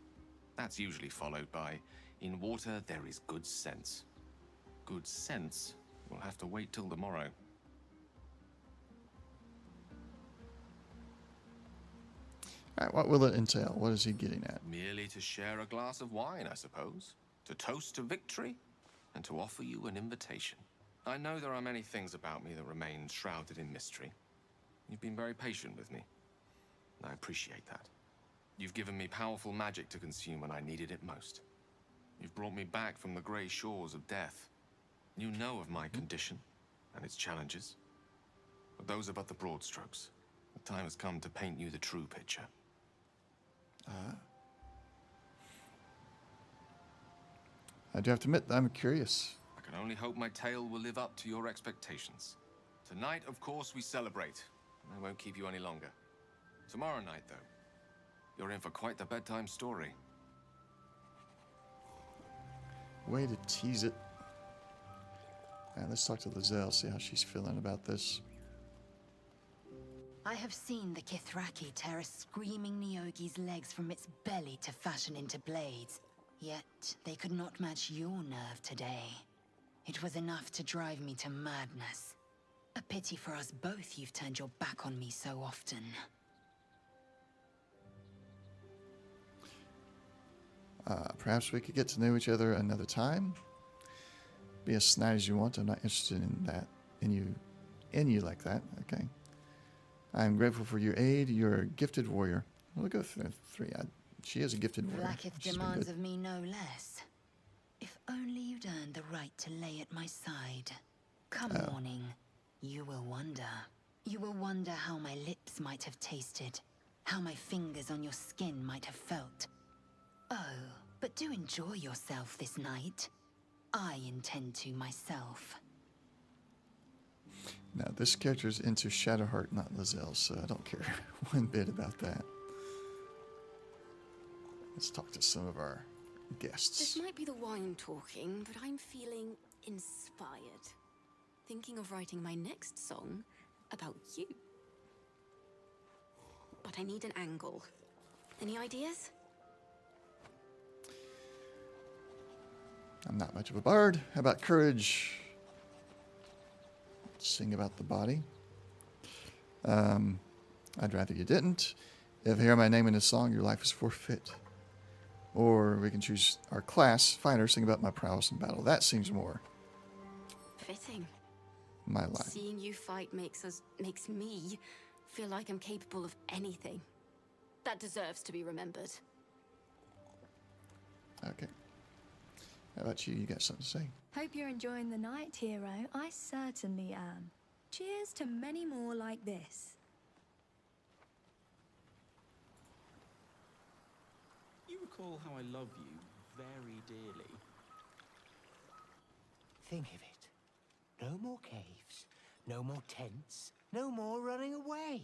That's usually followed by, in water there is good sense. Good sense will have to wait till tomorrow. All right, what will it entail? What is he getting at? Merely to share a glass of wine, I suppose. To toast to victory, and to offer you an invitation. I know there are many things about me that remain shrouded in mystery. You've been very patient with me. I appreciate that. You've given me powerful magic to consume when I needed it most. You've brought me back from the grey shores of death. You know of my condition and its challenges. But those are but the broad strokes. The time has come to paint you the true picture. I do have to admit, I'm curious. I can only hope my tale will live up to your expectations. Tonight, of course, we celebrate. I won't keep you any longer. Tomorrow night, though, you're in for quite the bedtime story. Way to tease it. Let's talk to Lizelle, see how she's feeling about this. I have seen the Kithraki tear a screaming Neogi's legs from its belly to fashion into blades. Yet, they could not match your nerve today. It was enough to drive me to madness. A pity for us both you've turned your back on me so often. Perhaps we could get to know each other another time. Be as snide as you want. I'm not interested in that. In you like that. Okay. I'm grateful for your aid. You're a gifted warrior. We'll go through 3. She is a gifted warrior. Blacketh demands of me no less. If only you'd earned the right to lay at my side. Come morning, you will wonder. You will wonder how my lips might have tasted. How my fingers on your skin might have felt. Oh, but do enjoy yourself this night. I intend to myself. Now, this character's into Shadowheart, not Lizelle, so I don't care one bit about that. Let's talk to some of our guests. This might be the wine talking, but I'm feeling inspired. Thinking of writing my next song about you. But I need an angle. Any ideas? I'm not much of a bard. How about courage? Sing about the body. I'd rather you didn't. If you hear my name in a song, your life is forfeit. Or we can choose our class, fighter, sing about my prowess in battle. That seems more Fitting. my line. Seeing you fight makes me feel like I'm capable of anything. That deserves to be remembered. Okay. How about you? You got something to say? Hope you're enjoying the night, hero. I certainly am. Cheers to many more like this. You recall how I love you very dearly. Think of it. No more caves, no more tents, no more running away.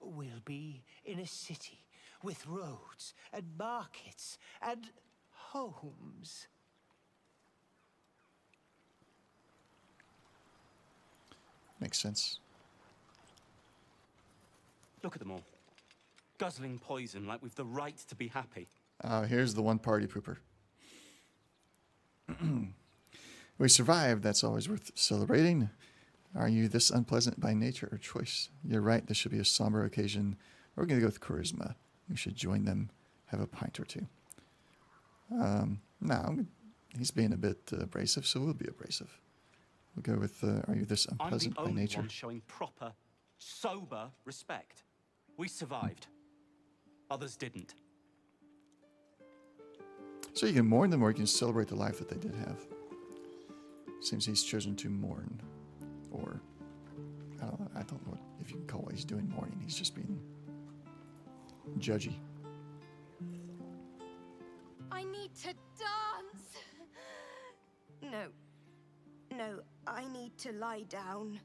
We'll be in a city with roads and markets and homes. Makes sense. Look at them all. Guzzling poison like we've the right to be happy. Here's the one party pooper. We survived. That's always worth celebrating. Are you this unpleasant by nature or choice? You're right. This should be a somber occasion. We're going to go with charisma. You should join them. Have a pint or two. No, he's being a bit abrasive, so we'll be abrasive. We'll go with, are you this unpleasant by I'm the only nature? one showing proper, sober respect. We survived. Others didn't. So you can mourn them or you can celebrate the life that they did have. Seems he's chosen to mourn. Or, I don't know if you can call what he's doing mourning. He's just being judgy. I need to dance. No, I need to lie down.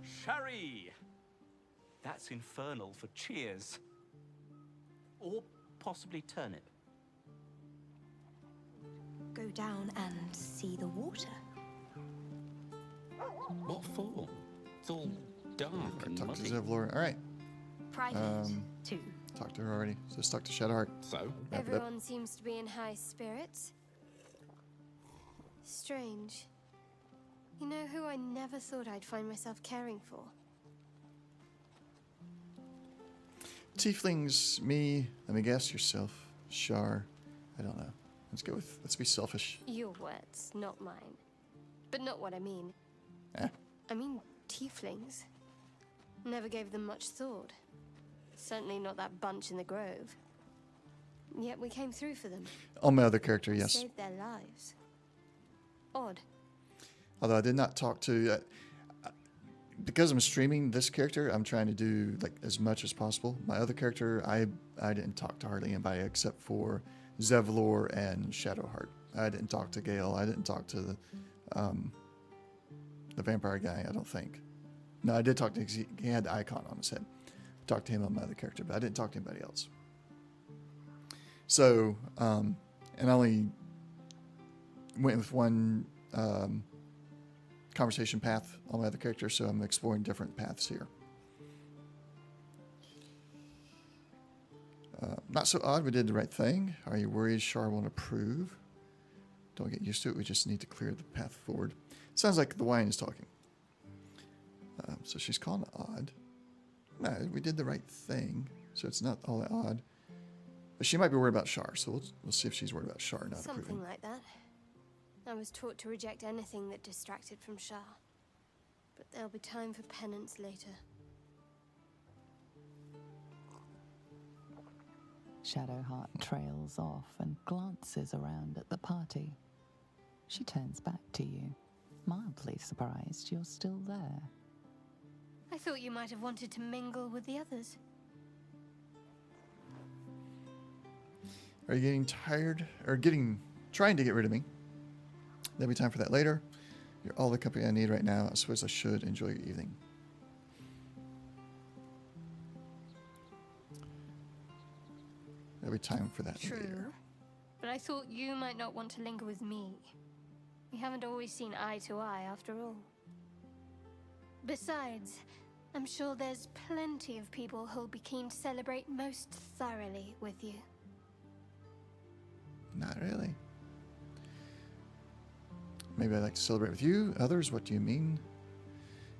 Sherry! That's infernal for cheers. Or possibly turnip. Go down and see the water. What for? It's all dark and Talk to muddy. Zevlor. All right. Private, too. Talked to her already. So let's talk to Shadowheart. So? Wrap it up. Everyone seems to be in high spirits. Strange. You know who I never thought I'd find myself caring for? Tieflings, me, let me guess, yourself, Shar. I don't know. Let's be selfish. Your words, not mine. But not what I mean. Eh? I mean tieflings. Never gave them much thought. Certainly not that bunch in the grove. Yet we came through for them. On my other character, yes. Saved their lives. Odd. Although I did not talk to... because I'm streaming this character, I'm trying to do like as much as possible. My other character, I didn't talk to hardly anybody except for Zevlor and Shadowheart. I didn't talk to Gale. I didn't talk to the vampire guy, I don't think. No, I did talk to... He had the icon on his head. Talked to him on my other character, but I didn't talk to anybody else. So, and I only went with one conversation path on my other character, so I'm exploring different paths here. Not so odd, we did the right thing. Are you worried Shar won't approve? Don't get used to it, we just need to clear the path forward. Sounds like the wine is talking. So she's calling it odd. No, we did the right thing, so it's not all that odd. But she might be worried about Shar, so we'll see if she's worried about Shar not Something approving. like that. I was taught to reject anything that distracted from Shah. But there'll be time for penance later. Shadowheart trails off and glances around at the party. She turns back to you, mildly surprised you're still there. I thought you might have wanted to mingle with the others. Are you getting tired or trying to get rid of me? There'll be time for that later. You're all the company I need right now. I suppose I should enjoy your evening. There'll be time for that True. later. But I thought you might not want to linger with me. We haven't always seen eye to eye after all. Besides, I'm sure there's plenty of people who'll be keen to celebrate most thoroughly with you. Not really. Maybe I'd like to celebrate with you. Others, what do you mean?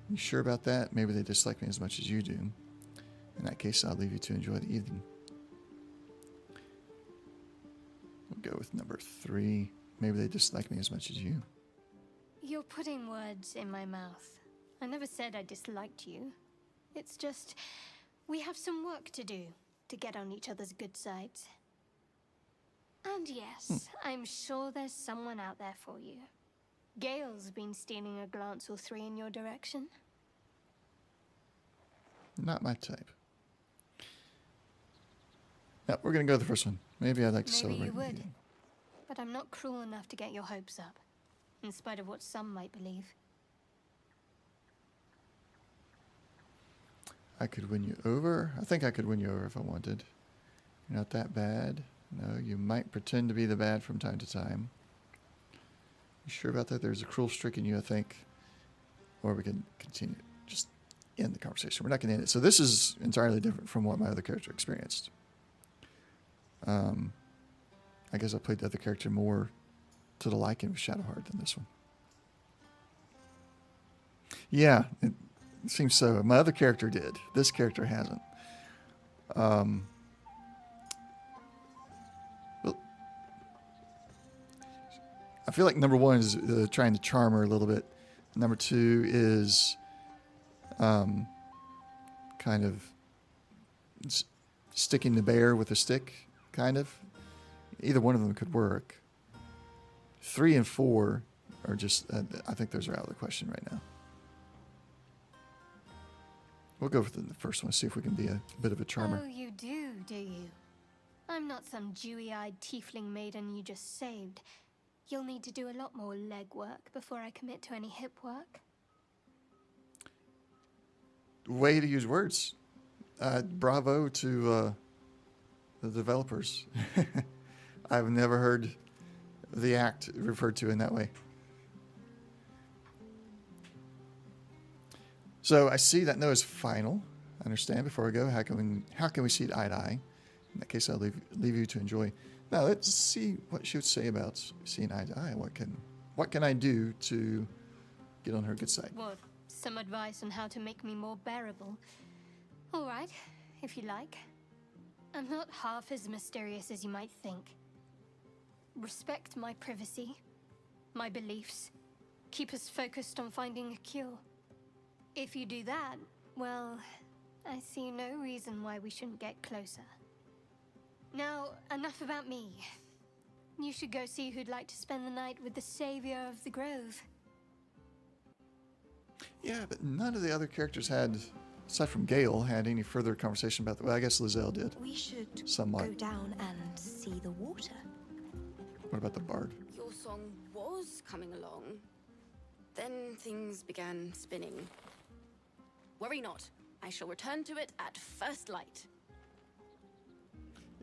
You sure about that? Maybe they dislike me as much as you do. In that case, I'll leave you to enjoy the evening. We'll go with number 3. Maybe they dislike me as much as you. You're putting words in my mouth. I never said I disliked you. It's just, we have some work to do to get on each other's good sides. And yes, I'm sure there's someone out there for you. Gale's been stealing a glance or 3 in your direction. Not my type. No, we're going to go with the first one. Maybe I'd like to Maybe celebrate you with would. you. But I'm not cruel enough to get your hopes up, in spite of what some might believe. I could win you over. I think I could win you over if I wanted. You're not that bad. No, you might pretend to be the bad from time to time. You sure about that? There's a cruel streak in you, I think. Or we can continue. Just end the conversation. We're not going to end it. So this is entirely different from what my other character experienced. I guess I played the other character more to the liking of Shadowheart than this one. Yeah, it seems so. My other character did. This character hasn't. Well, I feel like number 1 is trying to charm her a little bit. Number 2 is kind of sticking the bear with a stick, kind of. Either one of them could work. 3 and 4 are just, I think those are out of the question right now. We'll go for the first one, see if we can be a bit of a charmer. Oh, you do you? I'm not some dewy-eyed tiefling maiden you just saved. You'll need to do a lot more legwork before I commit to any hip work. Way to use words. Bravo to the developers. I've never heard the act referred to in that way. So I see that no is final. I understand. Before I go, how can we see it eye to eye? In that case, I'll leave you to enjoy. Now let's see what she would say about seeing eye to eye. What can I do to get on her good side? What? Some advice on how to make me more bearable? All right, if you like. I'm not half as mysterious as you might think. Respect my privacy, my beliefs. Keep us focused on finding a cure. If you do that, well, I see no reason why we shouldn't get closer. Now, enough about me. You should go see who'd like to spend the night with the savior of the grove. Yeah, but none of the other characters had, aside from Gale, had any further conversation about that. Well, I guess Lizelle did. We should somewhat. go down and see the water. What about the bard? Your song was coming along. Then things began spinning. Worry not. I shall return to it at first light.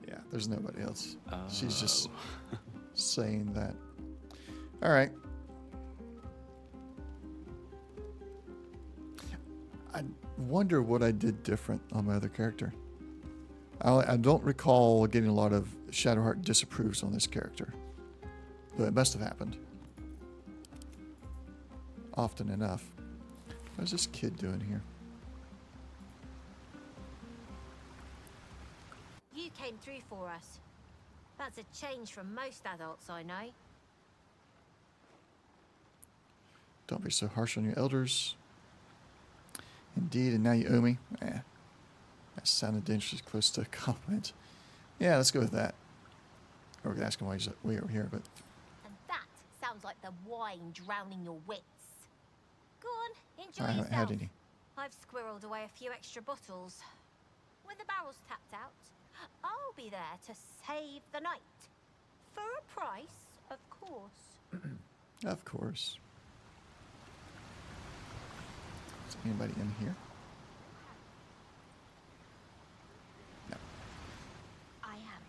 Yeah, there's nobody else. She's just saying that. All right. I wonder what I did different on my other character. I don't recall getting a lot of Shadowheart disapproves on this character. Though it must have happened. Often enough. What's this kid doing here? You came through for us. That's a change from most adults I know. Don't be so harsh on your elders. Indeed, and now you owe me. That sounded dangerously close to a compliment. Yeah, let's go with that. Or we can ask him why he's way over here, but... And that sounds like the wine drowning your wits. Go on, enjoy I haven't yourself. had any. I've squirreled away a few extra bottles. with the barrels tapped out, I'll be there to save the night. For a price, of course. Of course. Is anybody in here? No. I am.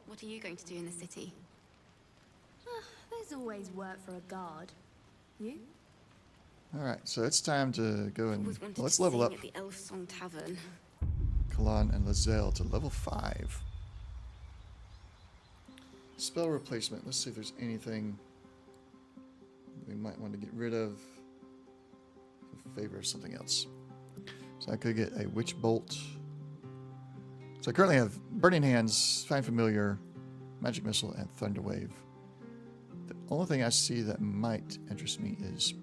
What are you going to do in the city? There's always work for a guard. You? Alright, so it's time to go and Always wanted let's to level sing up at the Elf Song Tavern. Kalan and Lizelle to level 5. Spell replacement. Let's see if there's anything we might want to get rid of in favor of something else. So I could get a Witch Bolt. So I currently have Burning Hands, Find Familiar, Magic Missile, and Thunder Wave. The only thing I see that might interest me is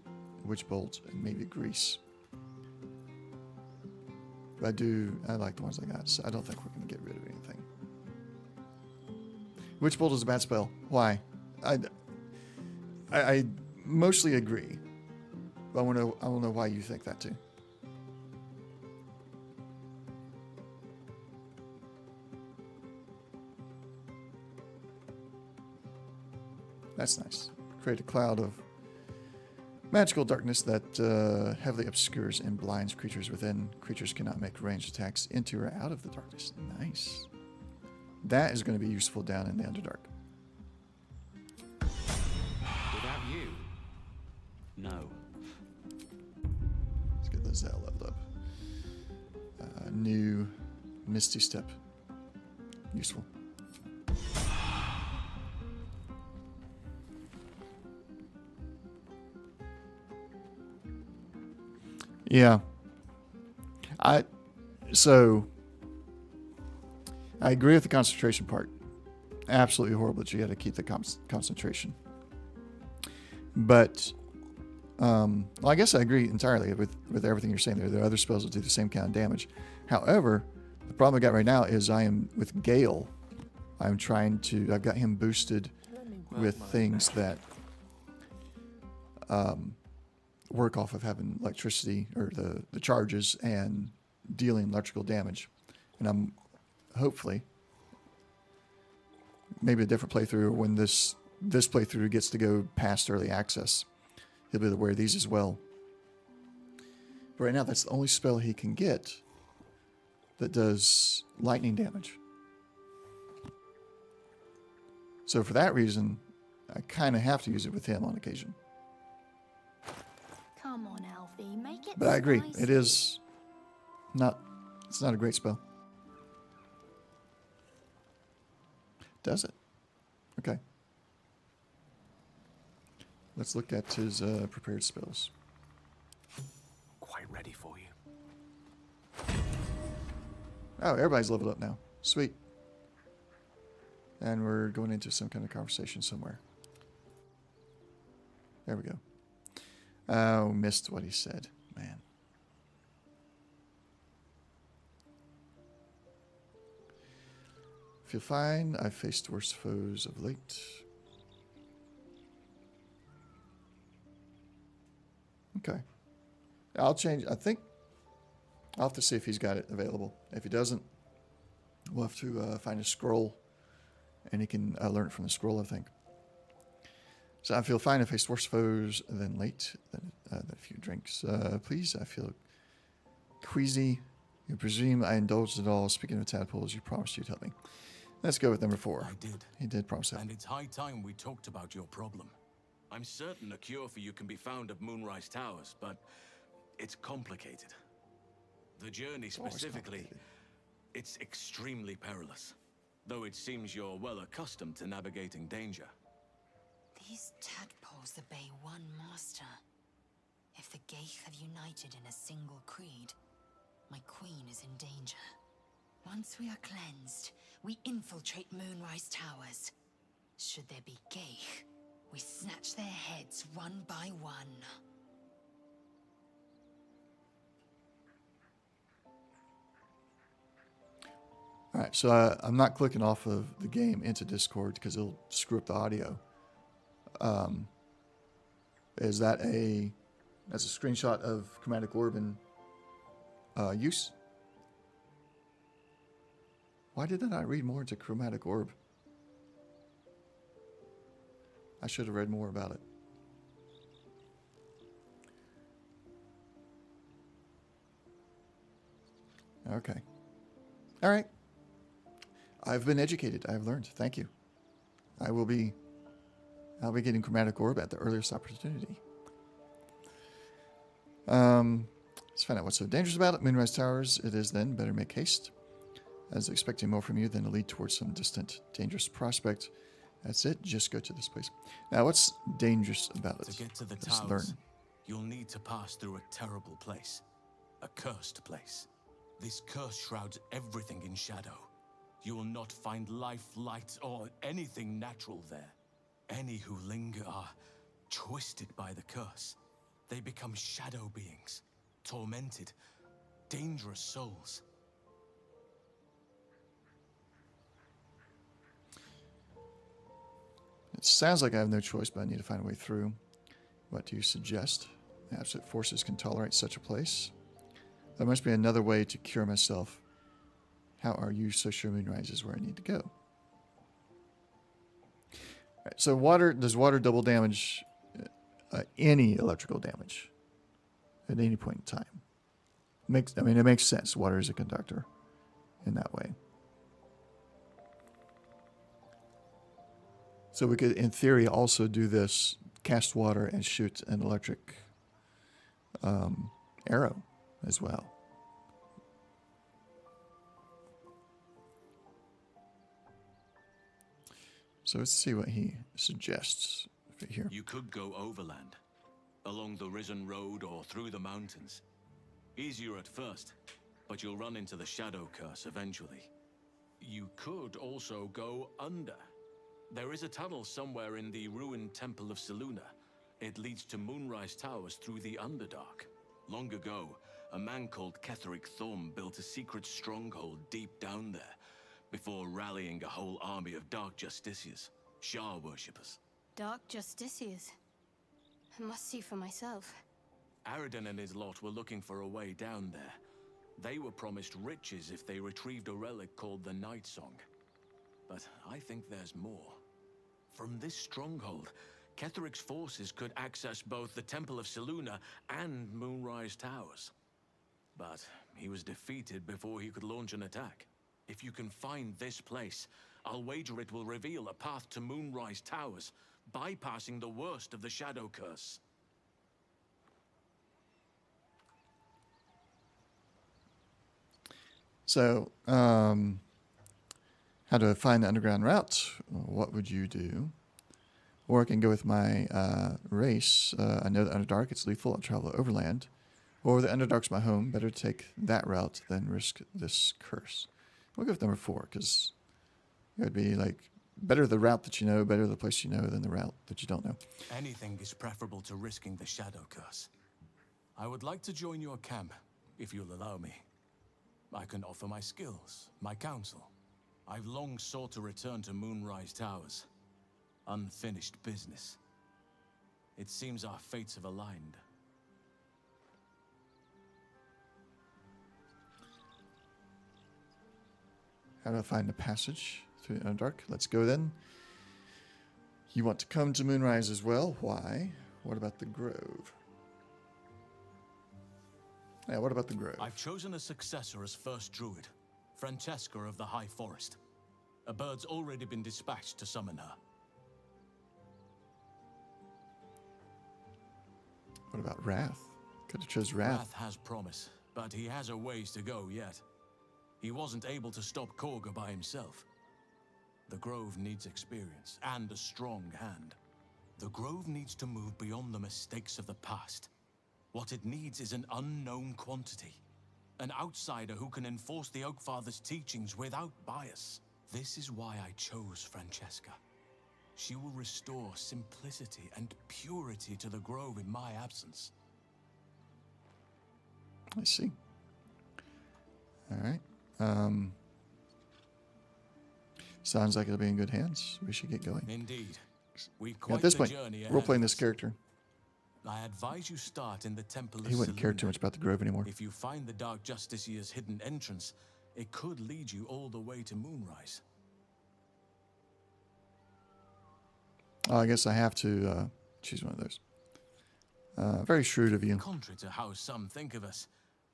Witch Bolt and maybe Grease. But I like the ones I got, so I don't think we're going to get rid of anything. Witch Bolt is a bad spell. Why? I mostly agree. But I want to know why you think that too. That's nice. Create a cloud of magical darkness that heavily obscures and blinds creatures within. Creatures cannot make ranged attacks into or out of the darkness. Nice. That is going to be useful down in the Underdark. Without you? No. Let's get Lizelle leveled up. New Misty Step. Useful. Yeah. I agree with the concentration part. Absolutely horrible that you got to keep the concentration. But, well, I guess I agree entirely with everything you're saying there. There are other spells that do the same kind of damage. However, the problem I got right now is I am with Gale. I've got him boosted with things that work off of having electricity or the charges and dealing electrical damage. And I'm hopefully maybe a different playthrough when this playthrough gets to go past early access. He'll be able to wear these as well. But right now that's the only spell he can get that does lightning damage. So for that reason, I kind of have to use it with him on occasion. Come on, Alfie, make it. But I agree, spicy. it's not a great spell. Does it? Okay. Let's look at his prepared spells. Quite ready for you. Oh, everybody's leveled up now. Sweet. And we're going into some kind of conversation somewhere. There we go. Oh, missed what he said. Man. Feel fine. I've faced worse foes of late. Okay. I'll change. I think I'll have to see if he's got it available. If he doesn't, we'll have to find a scroll. And he can learn it from the scroll, I think. So I feel fine. I faced worse foes than late. Than a few drinks. Please, I feel queasy. You presume I indulged at all. Speaking of tadpoles, you promised you'd help me. Let's go with number 4. I did. He did promise help. And it's high time we talked about your problem. I'm certain a cure for you can be found at Moonrise Towers, but it's complicated. The journey specifically, it's extremely perilous. Though it seems you're well accustomed to navigating danger. These tadpoles obey one master. If the Geich have united in a single creed, my queen is in danger. Once we are cleansed, we infiltrate Moonrise Towers. Should there be Geich, we snatch their heads one by one. All right, so I'm not clicking off of the game into Discord because it'll screw up the audio. Is that a That's a screenshot of Chromatic Orb in use. Why did I not read more into Chromatic Orb? I should have read more about it. Okay. All right. I've been educated. I've learned. Thank you. I'll be getting Chromatic Orb at the earliest opportunity. Let's find out what's so dangerous about it. Moonrise Towers, it is then. Better make haste. As expecting more from you than to lead towards some distant, dangerous prospect. That's it. Just go to this place. Now, what's dangerous about it? To get to the Let's towers, learn. you'll need to pass through a terrible place. A cursed place. This curse shrouds everything in shadow. You will not find life, light, or anything natural there. Any who linger are twisted by the curse. They become shadow beings, tormented, dangerous souls. It sounds like I have no choice, but I need to find a way through. What do you suggest? Absolute forces can tolerate such a place. There must be another way to cure myself. How are you so sure Moonrise is where I need to go? All right, so does water double damage any electrical damage at any point in time? It makes sense. Water is a conductor in that way. So we could, in theory, also do this, cast water and shoot an electric arrow as well. So let's see what he suggests here. You could go overland, along the Risen Road or through the mountains. Easier at first, but you'll run into the Shadow Curse eventually. You could also go under. There is a tunnel somewhere in the ruined Temple of Selûne. It leads to Moonrise Towers through the Underdark. Long ago, a man called Ketheric Thorm built a secret stronghold deep down there, before rallying a whole army of Dark Justiciars, Shah worshippers. Dark Justiciars. I must see for myself. Aradin and his lot were looking for a way down there. They were promised riches if they retrieved a relic called the Night Song. But I think there's more. From this stronghold, Ketheric's forces could access both the Temple of Selûne and Moonrise Towers. But he was defeated before he could launch an attack. If you can find this place, I'll wager it will reveal a path to Moonrise Towers, bypassing the worst of the Shadow Curse. So, how do I find the underground route? What would you do? Or I can go with my race. I know the Underdark, it's lethal. I'll travel overland. Or the Underdark's my home. Better take that route than risk this curse. We'll go with number 4, because it would be like, better the route that you know, better the place you know than the route that you don't know. Anything is preferable to risking the Shadow Curse. I would like to join your camp, if you'll allow me. I can offer my skills, my counsel. I've long sought to return to Moonrise Towers. Unfinished business. It seems our fates have aligned. How do I find a passage through the Underdark? Let's go then. You want to come to Moonrise as well? Why? What about the Grove? Yeah, what about the Grove? I've chosen a successor as first Druid, Francesca of the High Forest. A bird's already been dispatched to summon her. What about Wrath? Could have chose Wrath. Wrath has promise, but he has a ways to go yet. He wasn't able to stop Korga by himself. The Grove needs experience and a strong hand. The Grove needs to move beyond the mistakes of the past. What it needs is an unknown quantity. An outsider who can enforce the Oakfather's teachings without bias. This is why I chose Francesca. She will restore simplicity and purity to the Grove in my absence. I see. All right. Sounds like it'll be in good hands. We should get going. Indeed. We've Yeah, quite at this the point, journey we're ahead playing of this us. character. I advise you start in the Temple of He wouldn't care too Selûne. much about the grove anymore. If you find the Dark Justiciar's hidden entrance, it could lead you all the way to Moonrise. Oh, I guess I have to choose one of those. Very shrewd of you. Contrary to how some think of us,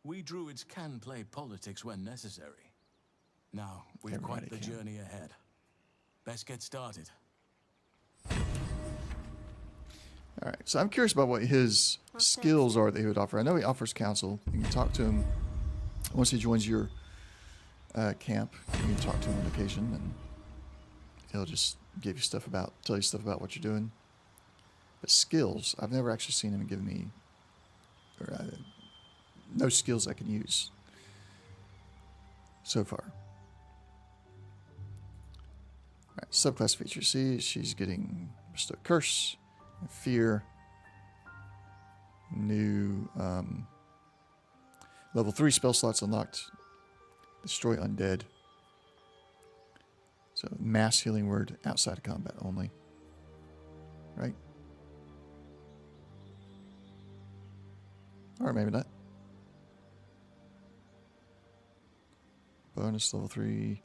we druids can play politics when necessary. Now, we've quite the journey ahead. Best get started. All right, so I'm curious about what his skills are that he would offer. I know he offers counsel. You can talk to him once he joins your camp. You can talk to him on occasion, and he'll just give you stuff about, tell you stuff about what you're doing. But skills, I've never actually seen him give me, or no skills I can use so far. All right, subclass features. See, she's getting Bestow Curse, Fear, new level 3 spell slots unlocked, Destroy Undead. So mass healing word outside of combat only. Right? Or maybe not. Bonus level 3.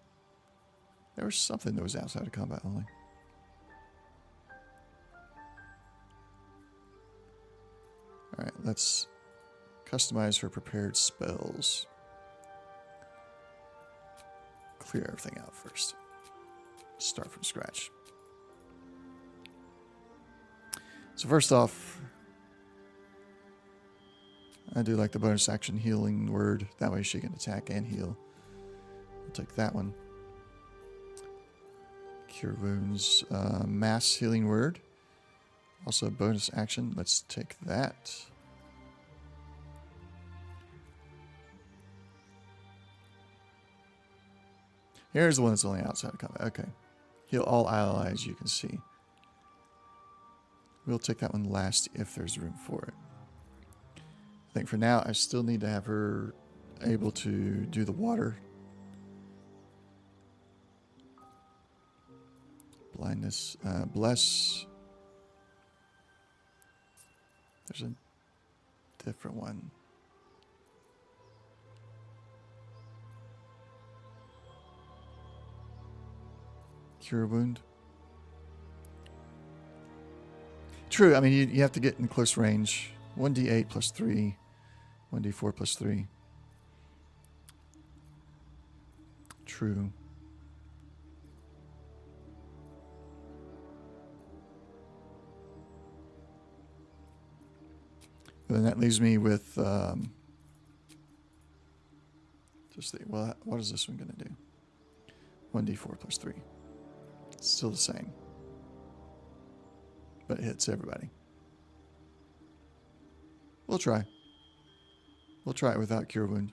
There was something that was outside of combat only. Alright, let's customize her prepared spells. Clear everything out first. Start from scratch. So first off, I do like the bonus action healing word. That way she can attack and heal. I'll take that one. Cure wounds. Mass healing word. Also a bonus action. Let's take that. Here's the one that's only outside of combat. Okay. Heal all allies you can see. We'll take that one last if there's room for it. I think for now I still need to have her able to do the water. Blindness. Bless. There's a different one. Cure wound. True, I mean, you have to get in close range. 1d8 plus 3. 1d4 plus 3. True. And then that leaves me with just the, well, what is this one going to do? 1d4 plus 3. It's still the same. But it hits everybody. We'll try. We'll try it without Cure Wound.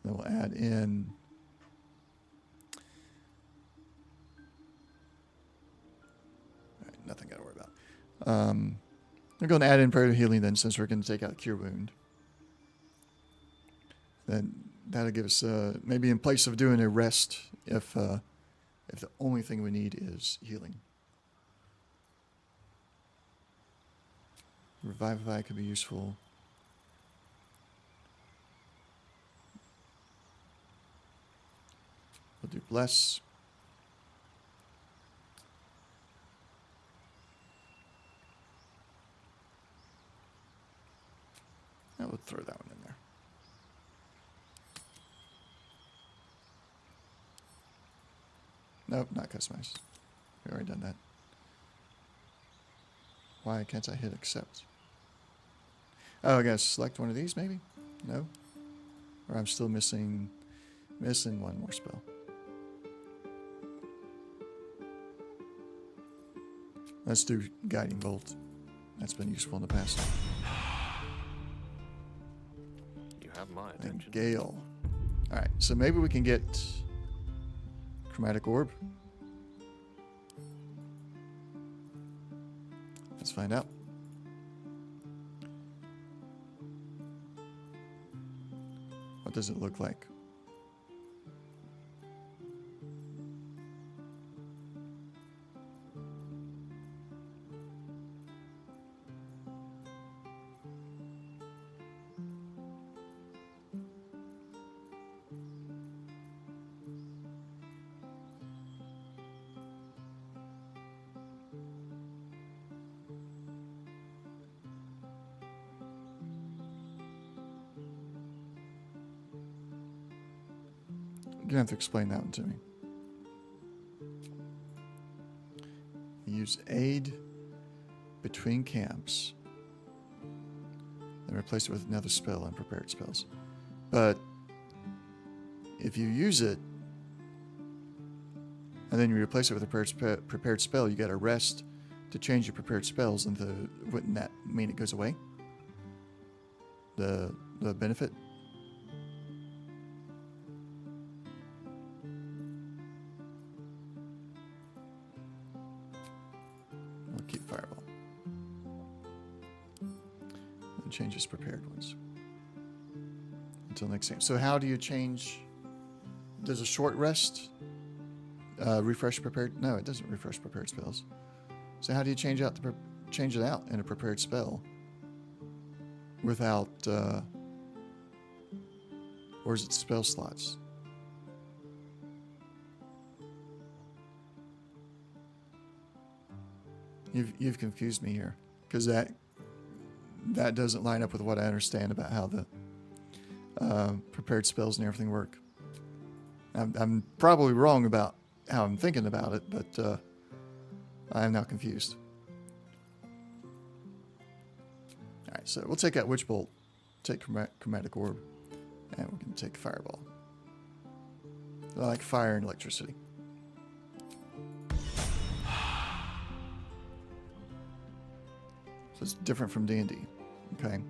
Then we'll add in alright, nothing got to worry about. We're going to add in Prayer to Healing then, since we're going to take out Cure Wound. Then that'll give us maybe in place of doing a rest if the only thing we need is healing. Revivify could be useful. We'll do Bless. I would throw that one in there. Nope, not customized. We already done that. Why can't I hit accept? Oh, I gotta select one of these maybe? No? Or I'm still missing one more spell. Let's do Guiding Bolt. That's been useful in the past. You have my attention. And Gale. Alright, so maybe we can get Chromatic Orb. Let's find out. What does it look like? gonna have to explain that one to me. Use aid between camps. Then replace it with another spell and prepared spells. But if you use it and then you replace it with a prepared spell, you got to rest to change your prepared spells, and wouldn't that mean it goes away? The benefit? We'll keep Fireball. And change his prepared ones. Until next time. So how do you change? Does a short rest refresh prepared? No, it doesn't refresh prepared spells. So how do you change it out in a prepared spell without, or is it spell slots? You've confused me here, because that doesn't line up with what I understand about how the prepared spells and everything work. I'm probably wrong about how I'm thinking about it, but I am now confused. Alright, so we'll take out Witch Bolt, take Chromatic Orb, and we're going to take Fireball. I like fire and electricity. So it's different from D&D. Okay.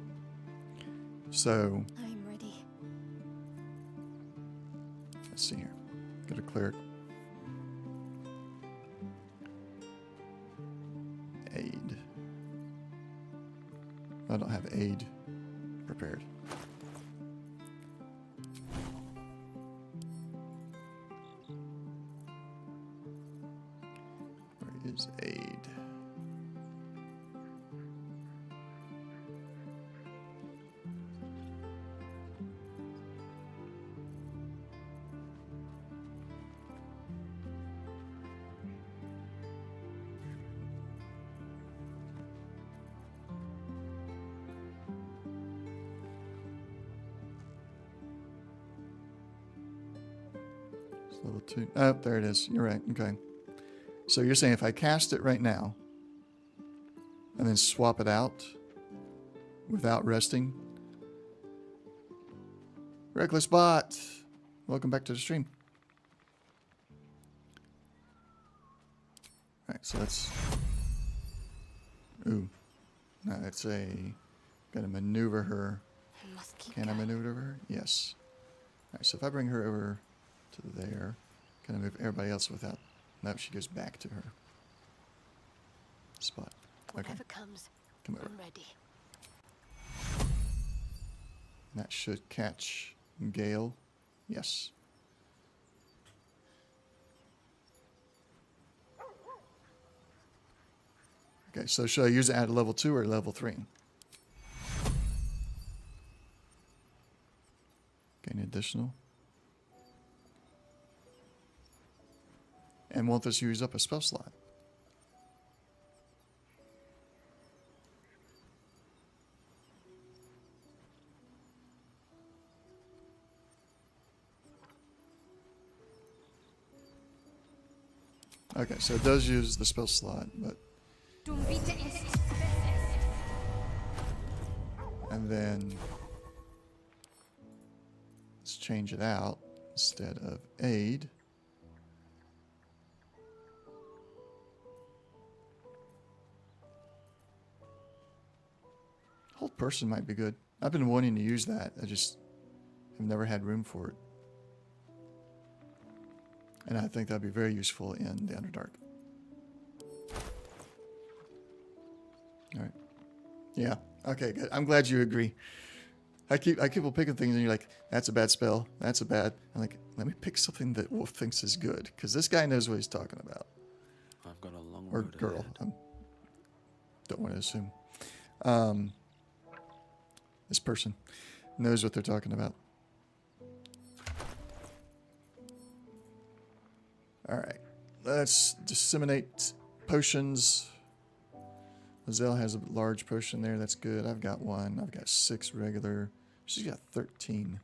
So I'm ready. Let's see here. Go to Cleric. Aid. I don't have aid prepared. Where is aid? Level 2. Oh, there it is. You're right. Okay. So you're saying if I cast it right now and then swap it out without resting? Reckless Bot! Welcome back to the stream. Alright, so let's... Ooh. No, it's a... Gotta maneuver her. Can I maneuver her? Yes. Alright, so if I bring her over to there, can I move everybody else without... No, she goes back to her spot. Okay. Whatever comes, Come over. I'm ready. That should catch Gale. Yes. Okay, so should I use it at level 2 or level 3? Gain additional. And won't this use up a spell slot? Okay, so it does use the spell slot, but... And then... let's change it out instead of aid. Hold person might be good. I've been wanting to use that. I just have never had room for it. And I think that'd be very useful in the Underdark. Alright. Yeah. Okay, good. I'm glad you agree. I keep on picking things and you're like, that's a bad spell. That's a bad... I'm like, let me pick something that Wolf thinks is good. Because this guy knows what he's talking about. I've got a long Or road girl. ahead. Don't want to assume. This person knows what they're talking about. Alright. Let's disseminate potions. Lizelle has a large potion there. That's good. I've got one. I've got 6 regular. She's got 13.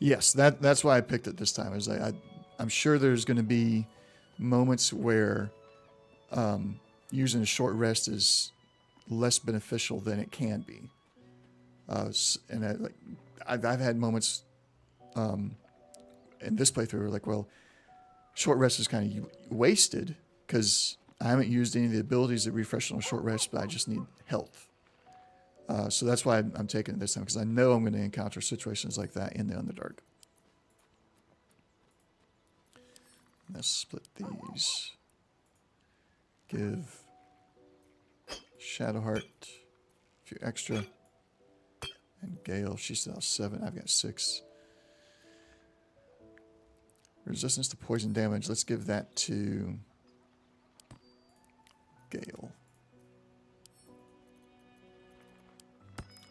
Yes, that's why I picked it this time. Is I'm sure there's going to be moments where using a short rest is less beneficial than it can be. And I've had moments in this playthrough where like, well, short rest is kind of wasted because I haven't used any of the abilities that refresh on a short rest, but I just need health. So that's why I'm taking it this time, because I know I'm going to encounter situations like that in the Underdark. Let's split these. Give Shadowheart a few extra. And Gale, she still has 7. I've got 6. Resistance to poison damage. Let's give that to Gale.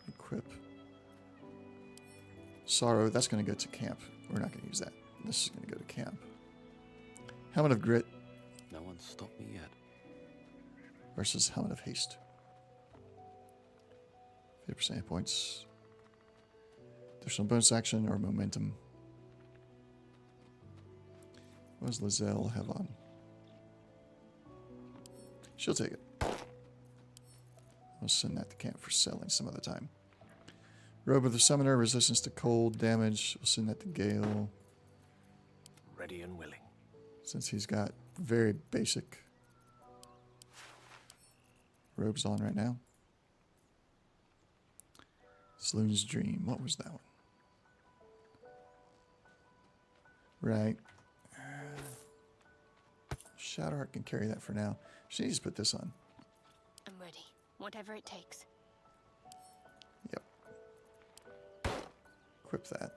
Equip. Sorrow, that's going to go to camp. We're not going to use that. This is going to go to camp. Helmet of Grit. No one stopped me yet. Versus Helmet of Haste. 50% hit points. Additional bonus action or momentum. What does Lizelle have on? She'll take it. We'll send that to camp for selling some other time. Robe of the Summoner, resistance to cold damage. We'll send that to Gale. Ready and willing. Since he's got very basic robes on right now. Sloan's Dream. What was that one? Right. Shadowheart can carry that for now. She needs to put this on. I'm ready. Whatever it takes. Yep. Equip that.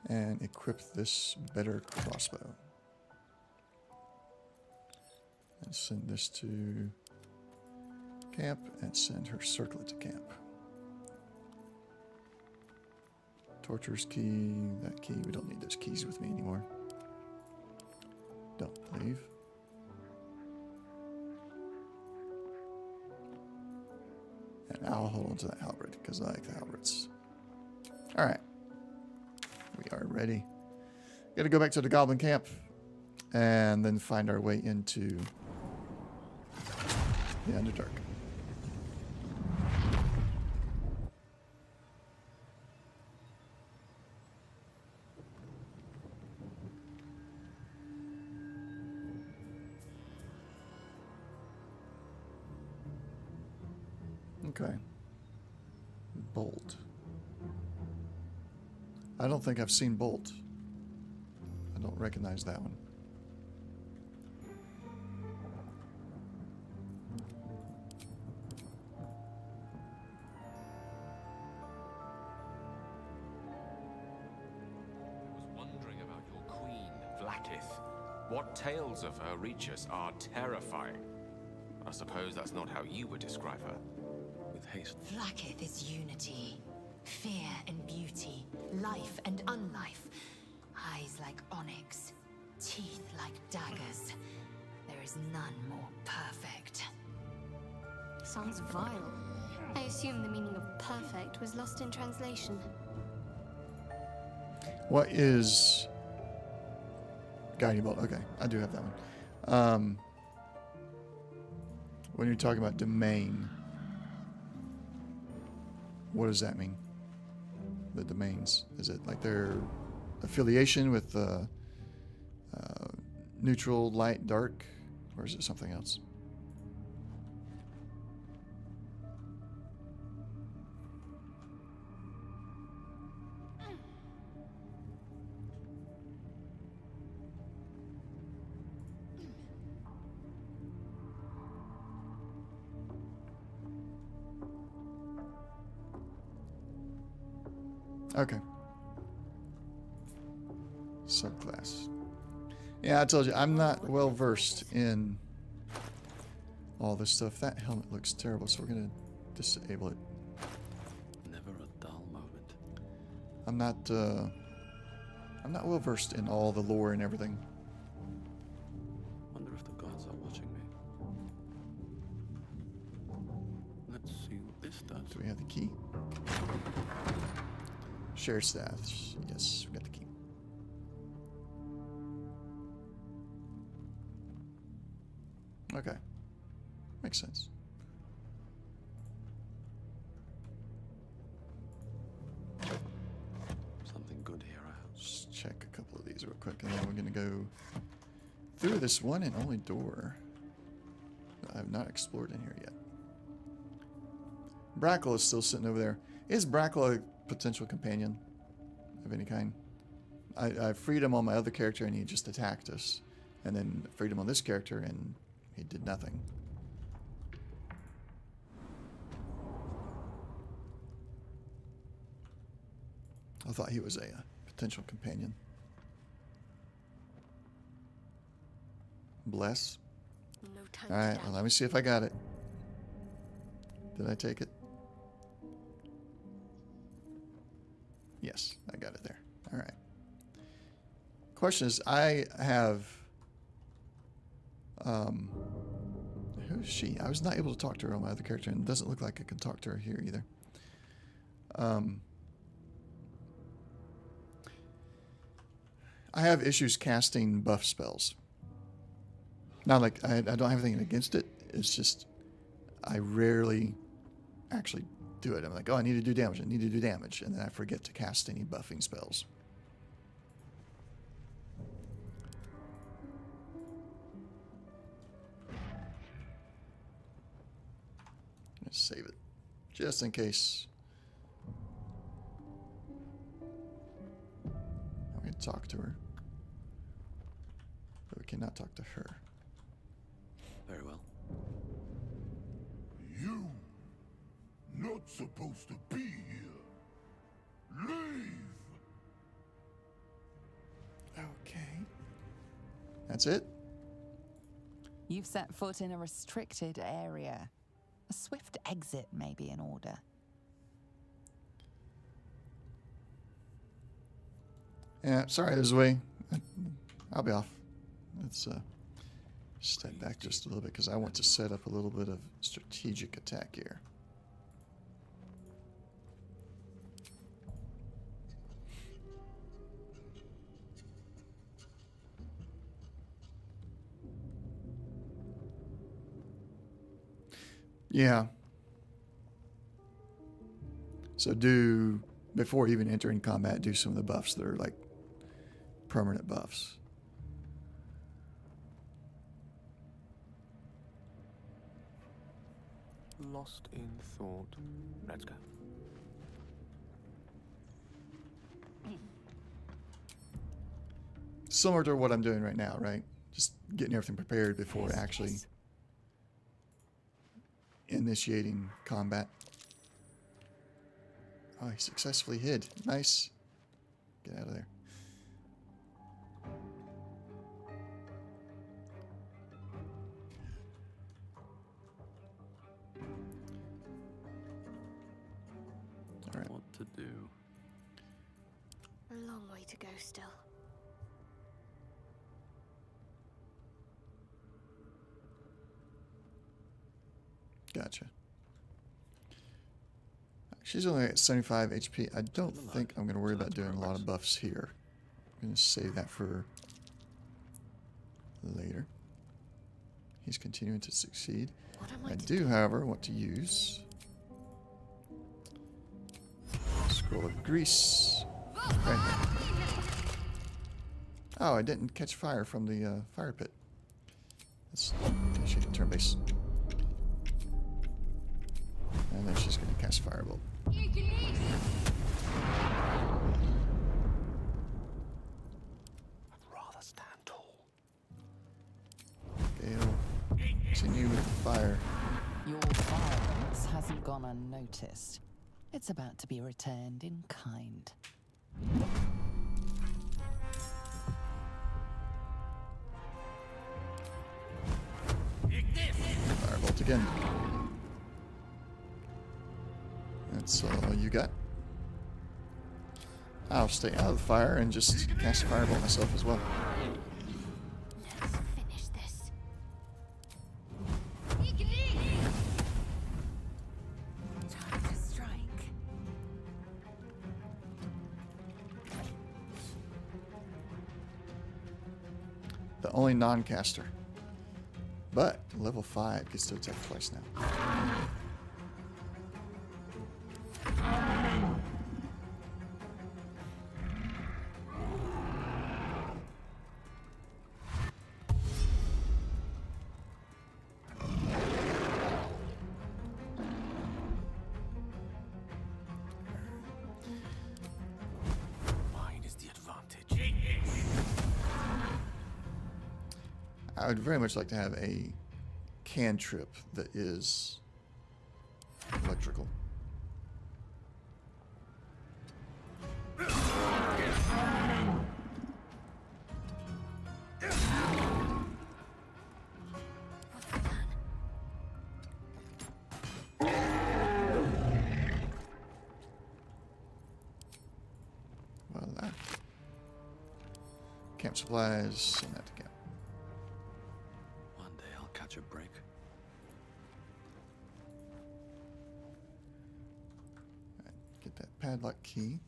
And equip this better crossbow. And send this to camp and send her circlet to camp. Torturer's key, that key, we don't need those keys with me anymore. Don't leave. And I'll hold on to that halberd because I like the halberds. Alright. We are ready. Gotta go back to the goblin camp and then find our way into the Underdark. Okay. Bolt. I don't think I've seen Bolt. I don't recognize that one. I was wondering about your queen, Vlaakith. What tales of her reach us are terrifying. I suppose that's not how you would describe her. With haste. Vlaakith is unity, fear and beauty, life and unlife. Eyes like onyx, teeth like daggers. There is none more perfect. Sounds vile. I assume the meaning of perfect was lost in translation. What is Guiding Bolt? Okay, I do have that one. When you're talking about domain, what does that mean? The domains? Is it like their affiliation with neutral, light, dark, or is it something else? Okay. Subclass. Yeah, I told you, I'm not well versed in all this stuff. That helmet looks terrible, so we're gonna disable it. Never a dull moment. I'm not well versed in all the lore and everything. Wonder if the gods are watching me. Let's see what this does. Do we have the key? Share staff. Yes, we got the key. Okay. Makes sense. Something good here, I hope. Just check a couple of these real quick, and then we're going to go through this one and only door that I have not explored in here yet. Brackle is still sitting over there. Is Brackle a potential companion of any kind? I freed him on my other character and he just attacked us. And then freed him on this character and he did nothing. I thought he was a potential companion. Bless. No time Alright, well, let me see if I got it. Did I take it? Yes, I got it there. Alright. Question is, I have... who's she? I was not able to talk to her on my other character, and it doesn't look like I can talk to her here either. I have issues casting buff spells. Not like I don't have anything against it. It's just I rarely actually do it. I'm like, oh, I need to do damage. I need to do damage. And then I forget to cast any buffing spells. Let's save it. Just in case. We can talk to her. But we cannot talk to her. Very well. You not supposed to be here. Leave. Okay. That's it? You've set foot in a restricted area. A swift exit may be in order. Yeah, sorry, there's a way. I'll be off. Let's step back just a little bit because I want to set up a little bit of strategic attack here. Yeah. So before even entering combat, do some of the buffs that are like permanent buffs. Lost in thought. Let's go. Similar to what I'm doing right now, right? Just getting everything prepared before actually initiating combat. Oh, he successfully hid. Nice. Get out of there. All right. What to do? A long way to go still. Gotcha. She's only at 75 HP. I don't think I'm going to worry about doing a lot of buffs here. I'm going to save that for later. He's continuing to succeed. I do, however, want to use Scroll of Grease. Right here. Oh, I didn't catch fire from the fire pit. Let's initiate turn base. And then she's going to cast Firebolt. I'd rather stand tall. Gale, continue with the fire. Your violence hasn't gone unnoticed. It's about to be returned in kind. Firebolt again. That's all you got. I'll stay out of the fire and just cast Firebolt myself as well. Let's finish this. Time to strike. The only non-caster. But level 5 gets to attack twice now. Mine is the advantage. I would very much like to have a cantrip that is electrical. Voila. Camp supplies, send that to camp. One day I'll catch a break. Get that padlock key.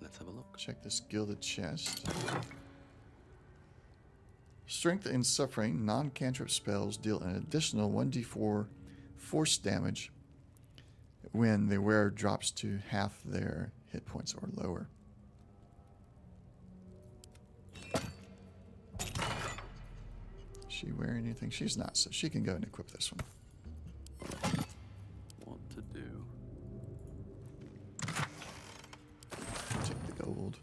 Let's have a look. Check this gilded chest. Strength and Suffering non-cantrip spells deal an additional 1d4 force damage when the wearer drops to half their hit points or lower. Is she wearing anything? She's not, so she can go and equip this one. What to do? Take the gold.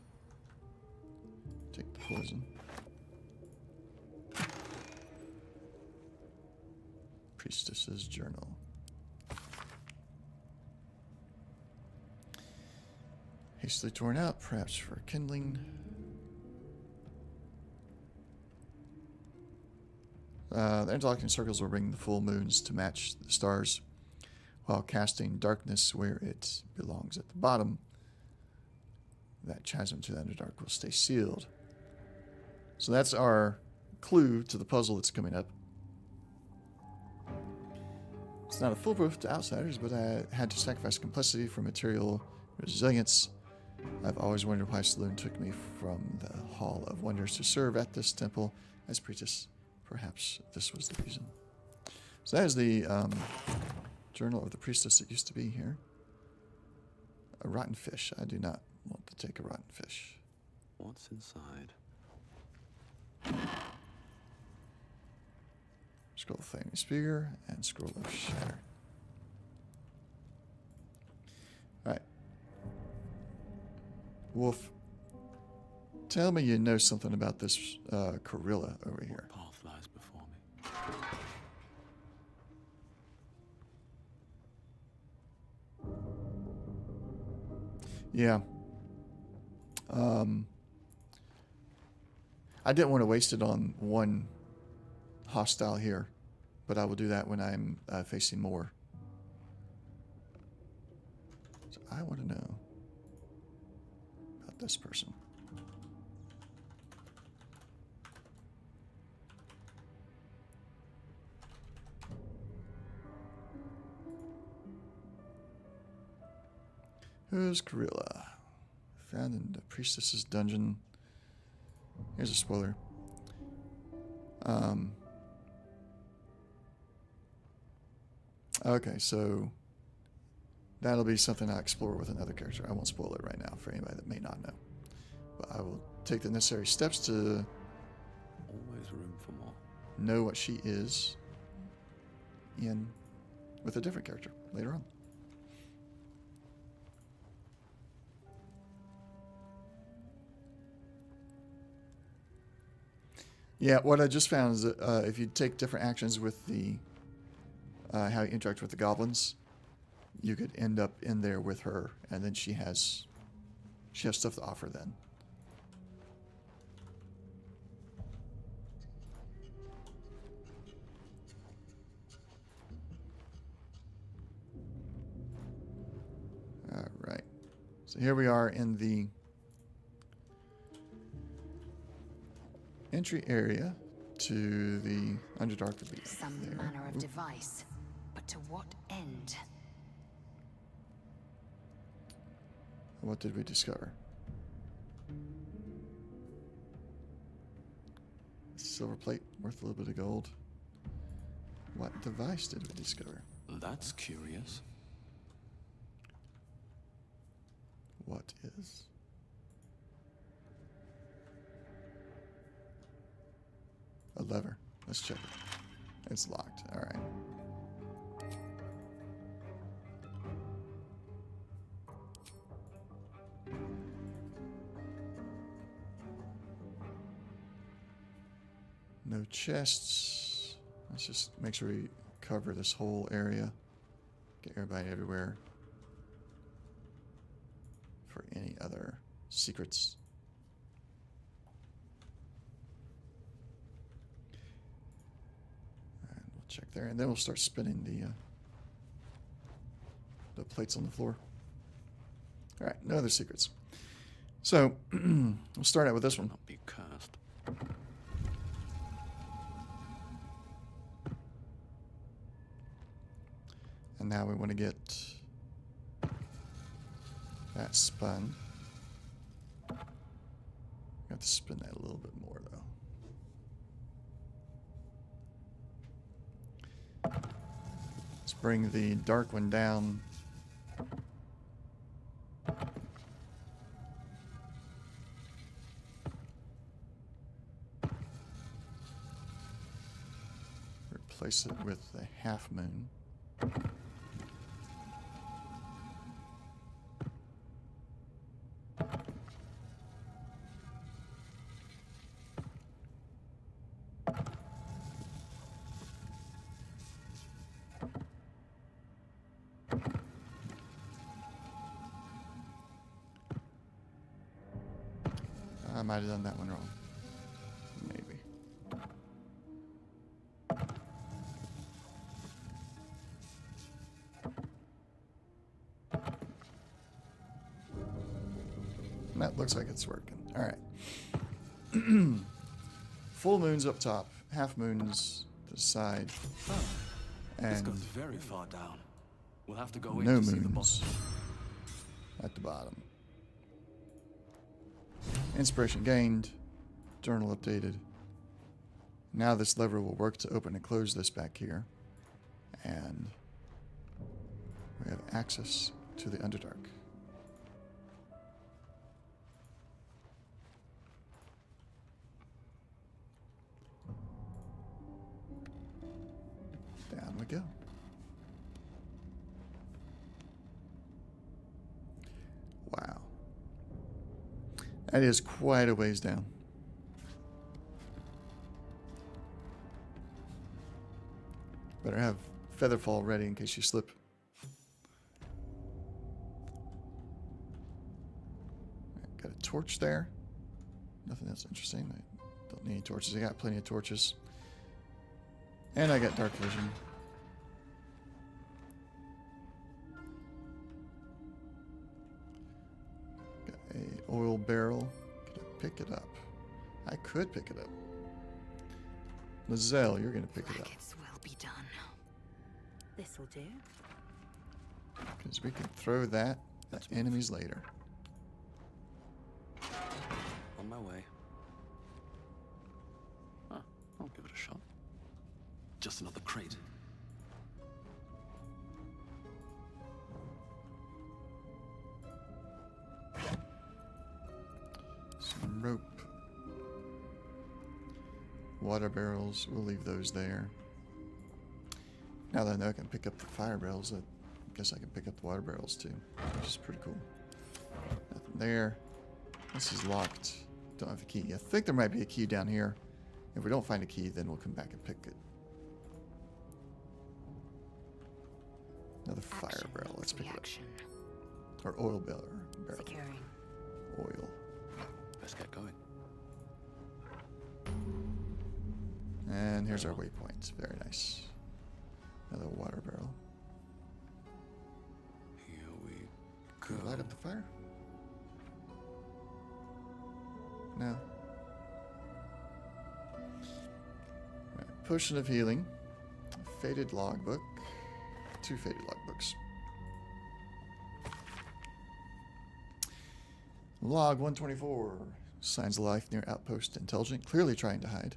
Take the poison. Priestess's Journal. Hastily torn out, perhaps for kindling. The interlocking circles will bring the full moons to match the stars, while casting darkness where it belongs at the bottom. That chasm to the Underdark will stay sealed. So that's our clue to the puzzle that's coming up. It's not a foolproof to outsiders, but I had to sacrifice complexity for material resilience. I've always wondered why Saloon took me from the Hall of Wonders to serve at this temple as priestess. Perhaps this was the reason. So that is the journal of the priestess that used to be here. A rotten fish. I do not want to take a rotten fish. What's inside? Scroll of Flaming Spear and Scroll of Shatter. Alright. Wolf, tell me you know something about this gorilla over here. What path lies before me? Yeah. I didn't want to waste it on one hostile here, but I will do that when I'm facing more. So I want to know about this person. Who's Gorilla? Found in the priestess's dungeon. Here's a spoiler. Okay, so that'll be something I explore with another character. I won't spoil it right now for anybody that may not know. But I will take the necessary steps to Always room for more. know what she is in with a different character later on. Yeah, what I just found is that if you take different actions with the how you interact with the goblins, you could end up in there with her, and then she has stuff to offer then. All right, so here we are in the entry area to the Underdark. Some manner of device, but to what end? What did we discover? Silver plate worth a little bit of gold. What device did we discover? That's curious. What is? A lever. Let's check it. It's locked. All right. No chests. Let's just make sure we cover this whole area. Get everybody everywhere. For any other secrets. And we'll check there, and then we'll start spinning the plates on the floor. All right, no other secrets. So we'll start out with this one. Not be cursed. And now we want to get that spun. Got to spin that a little bit more though. Let's bring the dark one down. Replace it with the half moon. I might have done that one wrong. Maybe. That looks like it's working. All right. Full moon's up top. Half moon's to the side. Oh, this And goes very far down. We'll have to go no in to see the moons boss. at the bottom. Inspiration gained. Journal updated. Now this lever will work to open and close this back here. And we have access to the Underdark. Down we go. Wow. That is quite a ways down. Better have Featherfall ready in case you slip. Got a torch there. Nothing else interesting. I don't need any torches. I got plenty of torches. And I got dark vision. Got a oil barrel. Could I pick it up? I could pick it up. Lizelle, you're gonna pick it up. Will be done. This'll do. Because we can throw that at enemies later. On my way. Huh, I'll give it a shot. Just another crate. Some rope. Water barrels, we'll leave those there. Now that I know I can pick up the fire barrels, I guess I can pick up the water barrels too, which is pretty cool. Nothing there. This is locked. Don't have a key. I think there might be a key down here. If we don't find a key, then we'll come back and pick it. Another fire barrel. Let's pick it up. Or oil barrel. Securing. Oil. Let's get going. And here's our waypoint. Very nice. Another water barrel. Here we Can go. we light up the fire? No. Right. Potion of healing. A faded logbook. 2 faded logbooks. Log 124. Signs of life near outpost intelligent. Clearly trying to hide.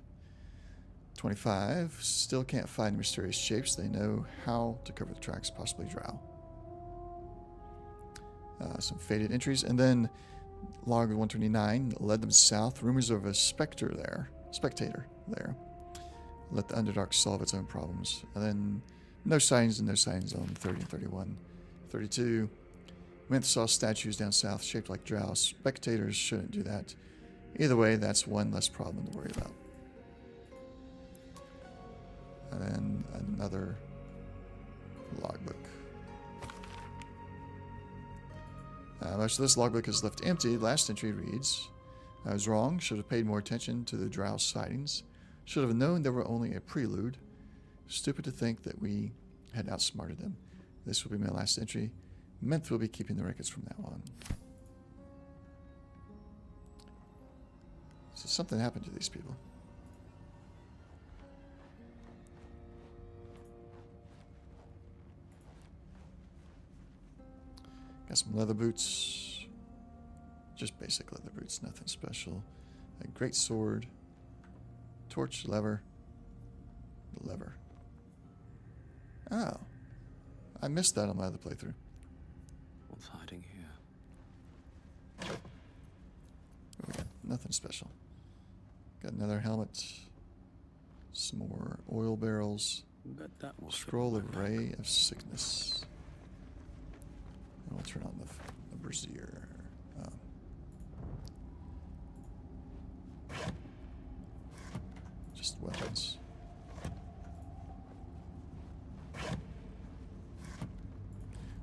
25. Still can't find mysterious shapes. They know how to cover the tracks, possibly drow. Some faded entries. And then log 129 led them south. Rumors of a spectator there. Let the Underdark solve its own problems. And then no signs on 30 and 31. 32. Myth saw statues down south shaped like drow. Spectators shouldn't do that. Either way, that's one less problem to worry about. And then another logbook. Most of this logbook is left empty. Last entry reads, I was wrong. Should have paid more attention to the drow sightings. Should have known they were only a prelude. Stupid to think that we had outsmarted them. This will be my last entry. Menth will be keeping the records from now on. So something happened to these people. Got some leather boots. Just basic leather boots, nothing special. A great sword. Torch, lever. Lever. Oh. I missed that on my other playthrough. What's hiding here? What we got? Nothing special. Got another helmet. Some more oil barrels. Bet that will Scroll of Ray of Sickness. And we'll turn on the brazier. Just weapons.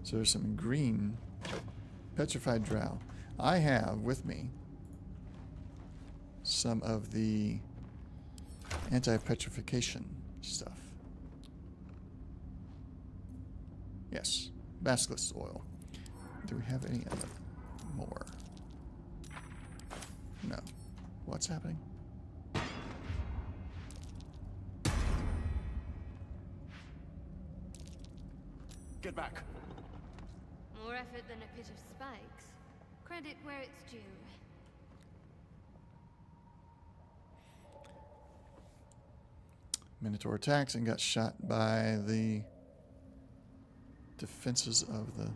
So there's some green petrified drow. I have with me some of the anti-petrification stuff. Yes, basilisk oil. Do we have any other more? No. What's happening? Get back. More effort than a pit of spikes. Credit where it's due. Minotaur attacks and got shot by the defenses of the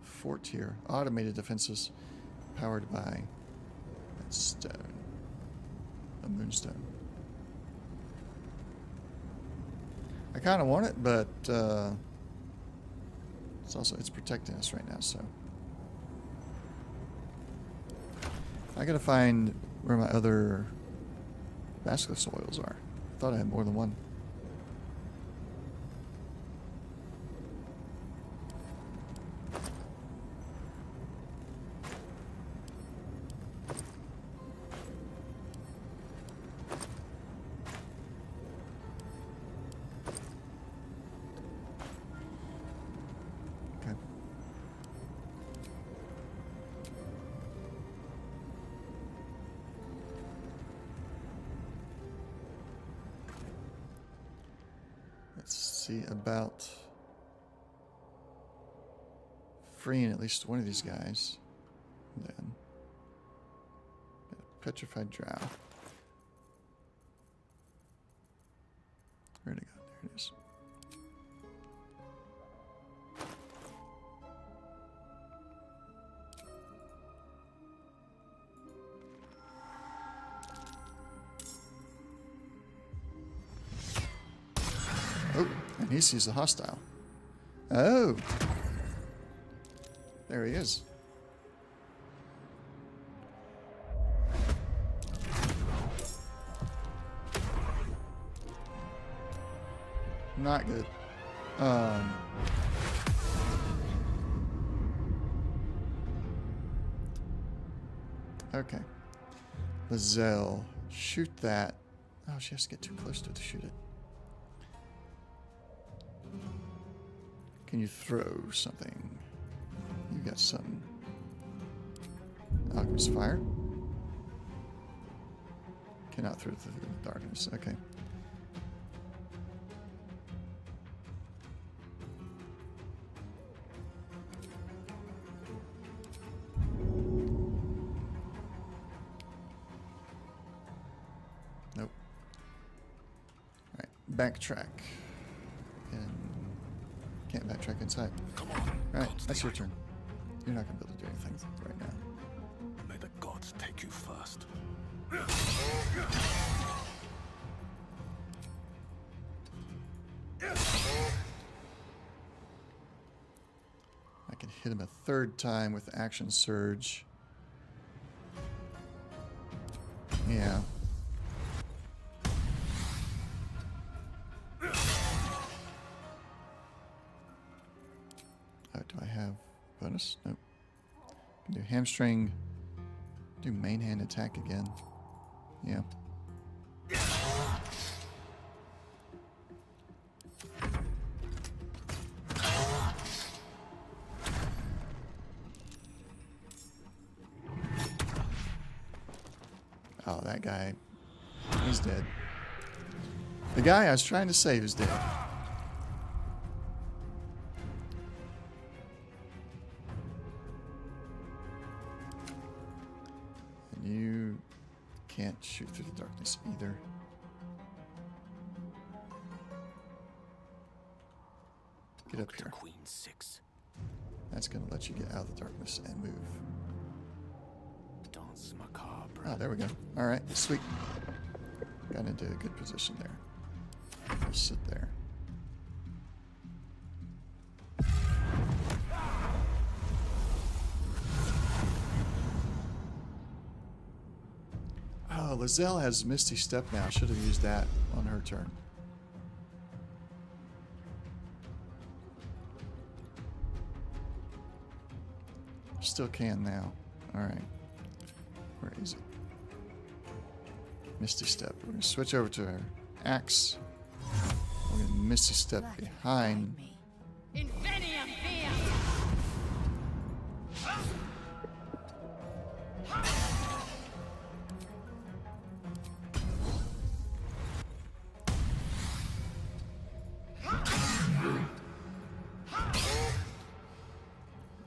fort here. Automated defenses powered by that stone. A moonstone. I kind of want it, but it's protecting us right now, so. I gotta find where my other basilisk oils are. I thought I had more than one. About freeing at least one of these guys. Then petrified drow. Where'd it go? There it is. Oh, and he sees a hostile. Oh. There he is. Not good. Okay. Lizelle. Shoot that. Oh, she has to get too close to it to shoot it. Can you throw something? You got something. Alchemist fire. Cannot throw through the darkness. Okay. Nope. backtrack. And can't backtrack inside. Come on. Alright, that's your turn. You're not going to be able to do anything right now. May the gods take you first. I can hit him a third time with Action Surge. Yeah. Do I have bonus? Nope. Can do hamstring. Do main hand attack again. Yeah. Oh, that guy. He's dead. The guy I was trying to save is dead. And you can't shoot through the darkness either. Get up here. Queen 6. That's going to let you get out of the darkness and move. Dance macabre. Oh, there we go. All right, sweet. Got into a good position there. I'll sit there. Oh, Lizelle has Misty Step now. Should have used that on her turn. Still can now. All right. Where is it? Misty Step. We're going to switch over to our axe. We're going to Misty Step behind. Invenium Fiat!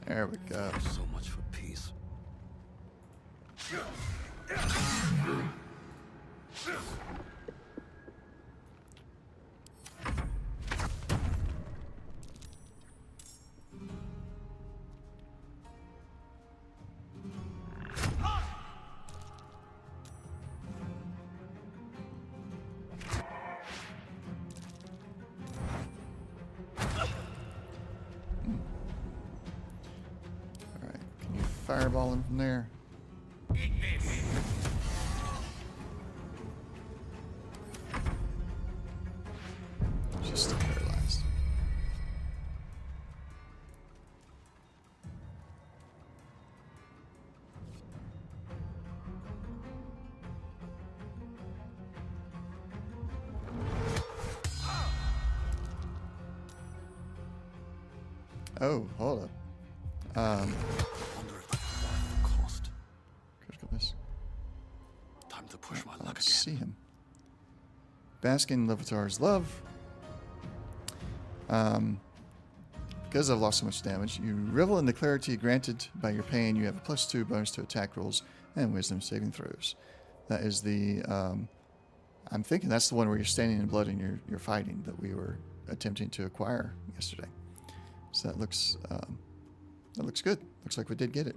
There we go. So much for peace. Alright, can you fireball him from there? She's still paralyzed. Oh, hold up. Critical miss. Time to push my luck Let's again. see him. Bask in Levitar's love. Because I've lost so much damage, you revel in the clarity granted by your pain. You have a +2 bonus to attack rolls and wisdom saving throws. That is the. I'm thinking that's the one where you're standing in blood and you're fighting that we were attempting to acquire yesterday. So that looks good. Looks like we did get it.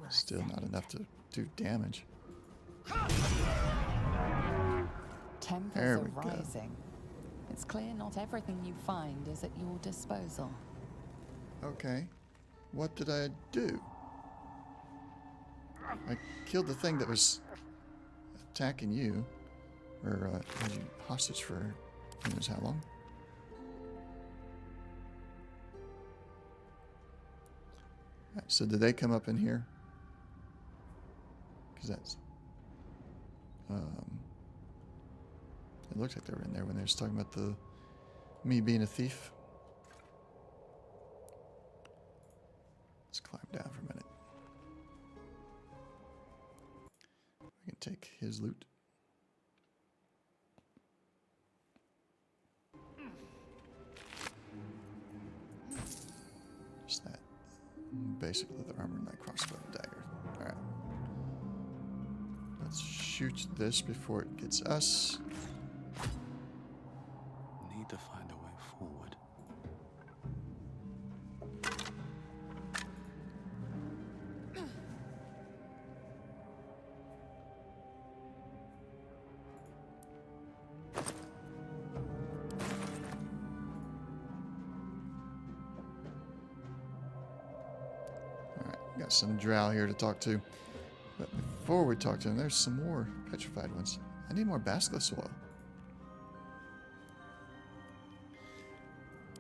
Still not enough to do damage. Tempers There are we go. rising. It's clear not everything you find is at your disposal. Okay. What did I do? I killed the thing that was attacking you. Or had you hostage for who knows how long. Right, so did they come up in here? Because that's... it looks like they were in there when they were talking about me being a thief. Let's climb down for a minute. We can take his loot. Just that basic leather armor and that crossbow and dagger. Alright. shoot this before it gets us. Need to find a way forward. Alright, got some drow here to talk to. But before we talk to them, there's some more petrified ones. I need more basilisk oil.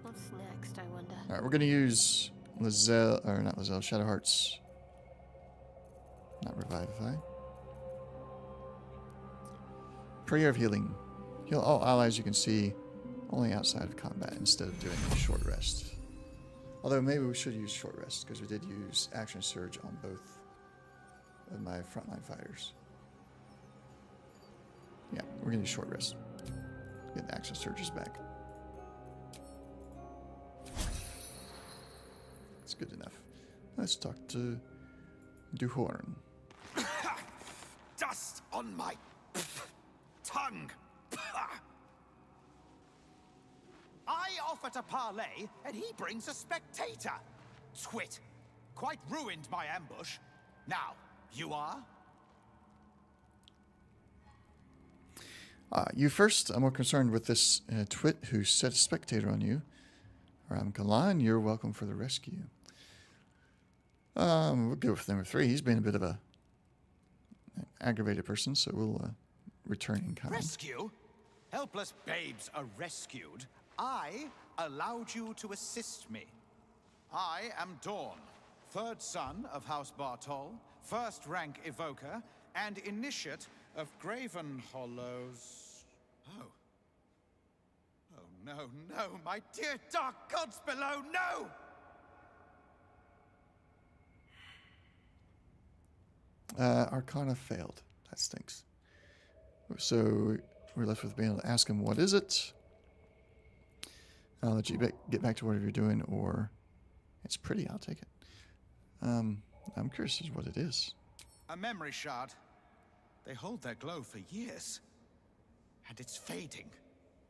What's next, I wonder? Alright, we're going to use Lizelle, or not Lizelle, Shadowheart's. Not Revivify. Prayer of Healing. Heal all allies you can see only outside of combat instead of doing a short rest. Although maybe we should use short rest because we did use Action Surge on both of my frontline fighters. Yeah, we're going to use short rest. Get the Action Surges back. It's good enough. Let's talk to Duhorn. Dust on my tongue. I offer to parley, and he brings a spectator. Twit. Quite ruined my ambush. Now, you are? You first. I'm more concerned with this twit who set a spectator on you. Ram Kalan, you're welcome for the rescue. We'll go with number 3. He's been a bit of an aggravated person, so we'll return in kind. Rescue? Helpless babes are rescued. I allowed you to assist me. I am Dawn, 3rd son of House Bartol, 1st rank evoker, and initiate of Graven Hollows. Oh. Oh, no, no, my dear dark gods below, no! Arcana failed. That stinks. So we're left with being able to ask him, what is it? I'll let you get back to whatever you're doing, or it's pretty, I'll take it. I'm curious as to what it is. A memory shard. They hold their glow for years. And it's fading.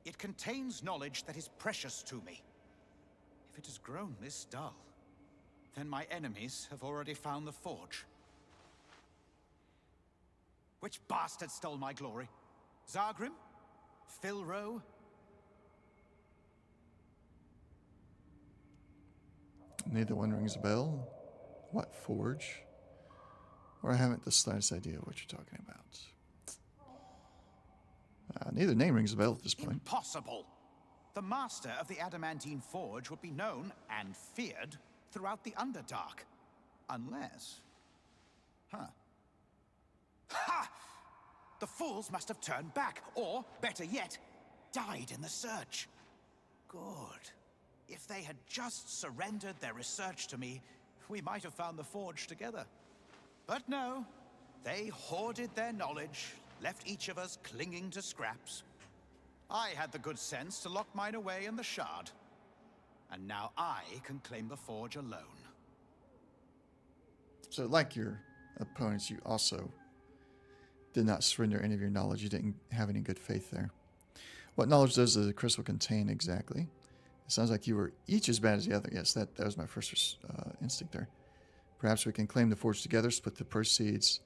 It contains knowledge that is precious to me. If it has grown this dull, then my enemies have already found the forge. Which bastard stole my glory? Zargrim? Philro? Neither one rings a bell. What forge? Or I haven't the slightest idea what you're talking about. Neither name rings a bell at this point. Impossible! The master of the adamantine forge would be known and feared throughout the Underdark. Unless... Huh. Ha! The fools must have turned back, or, better yet, died in the search. Good. If they had just surrendered their research to me, we might have found the forge together. But no, they hoarded their knowledge, left each of us clinging to scraps. I had the good sense to lock mine away in the shard. And now I can claim the forge alone. So like your opponents, you also did not surrender any of your knowledge. You didn't have any good faith there. What knowledge does the crystal contain exactly? It sounds like you were each as bad as the other. Yes, that was my first instinct there. Perhaps we can claim the forge together, split the proceeds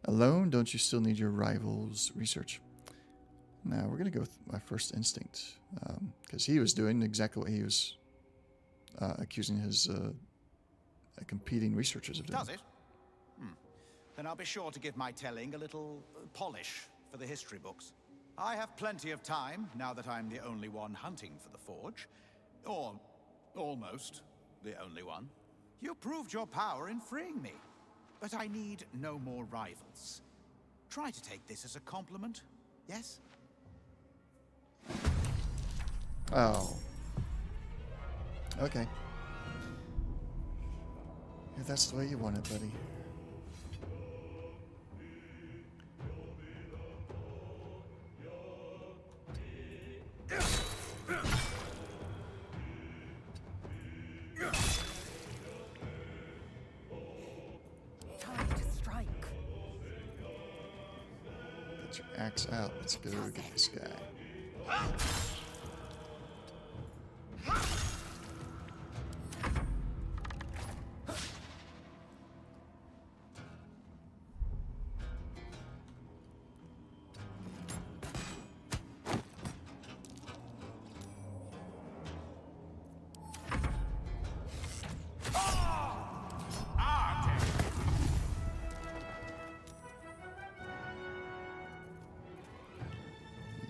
alone. Don't you still need your rival's research? Now, we're going to go with my first instinct, because he was doing exactly what he was accusing his competing researchers of doing. Does it? Then I'll be sure to give my telling a little polish for the history books. I have plenty of time, now that I'm the only one hunting for the forge. Or almost the only one. You proved your power in freeing me. But I need no more rivals. Try to take this as a compliment, yes? Oh. Okay. If that's the way you want it, buddy. Time to strike. Get your axe out. Let's go get this guy.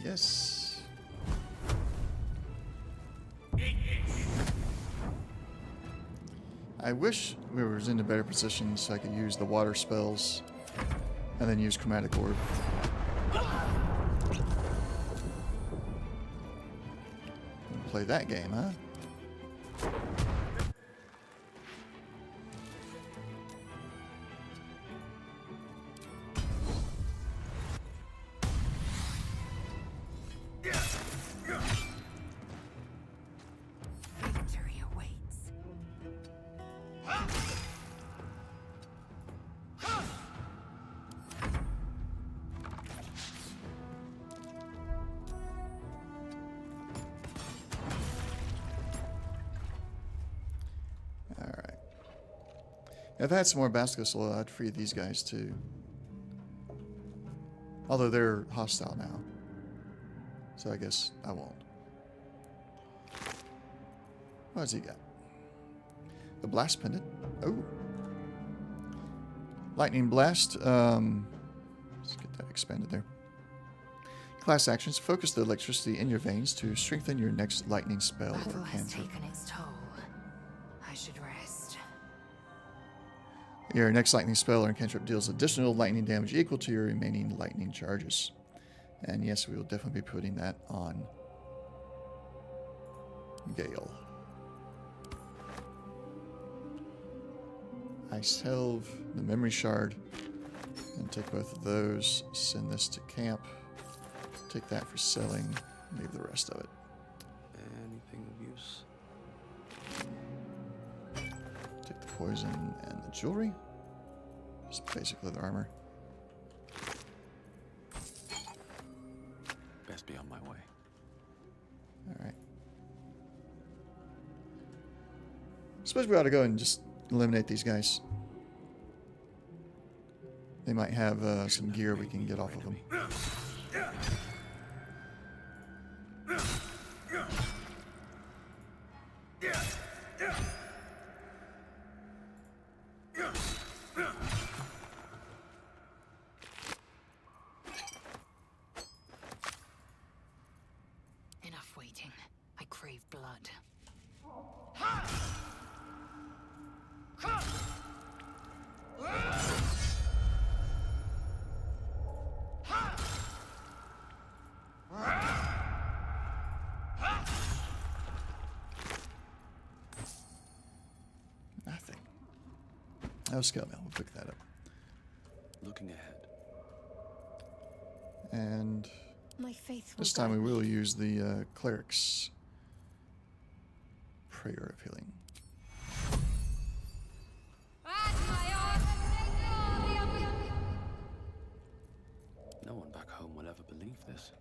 Yes. I wish we were in a better position so I could use the water spells and then use Chromatic Orb. Play that game, huh? Victory awaits. Alright. If I had some more Basilisk Oil, I'd free these guys too. Although they're hostile now. So I guess I won't. What has he got? The Blast Pendant. Oh. Lightning Blast. Let's get that expanded there. Class actions. Focus the electricity in your veins to strengthen your next lightning spell Battle or has cantrip. taken its toll. I should rest. Your next lightning spell or cantrip deals additional lightning damage equal to your remaining lightning charges. And yes, we will definitely be putting that on Gale. I salve the memory shard and take both of those. Send this to camp. Take that for selling. Leave the rest of it. Anything of use? Take the poison and the jewelry. Just basic leather armor. Best be on my way. Alright. Suppose we ought to go and just eliminate these guys. They might have some gear we can get off of them. Enough waiting. I crave blood. Nothing. Oh, Scout Mail. We'll pick that up. Looking ahead. And My faith will this time guide we me. will use the Cleric's Prayer of Healing. No one back home will ever believe this.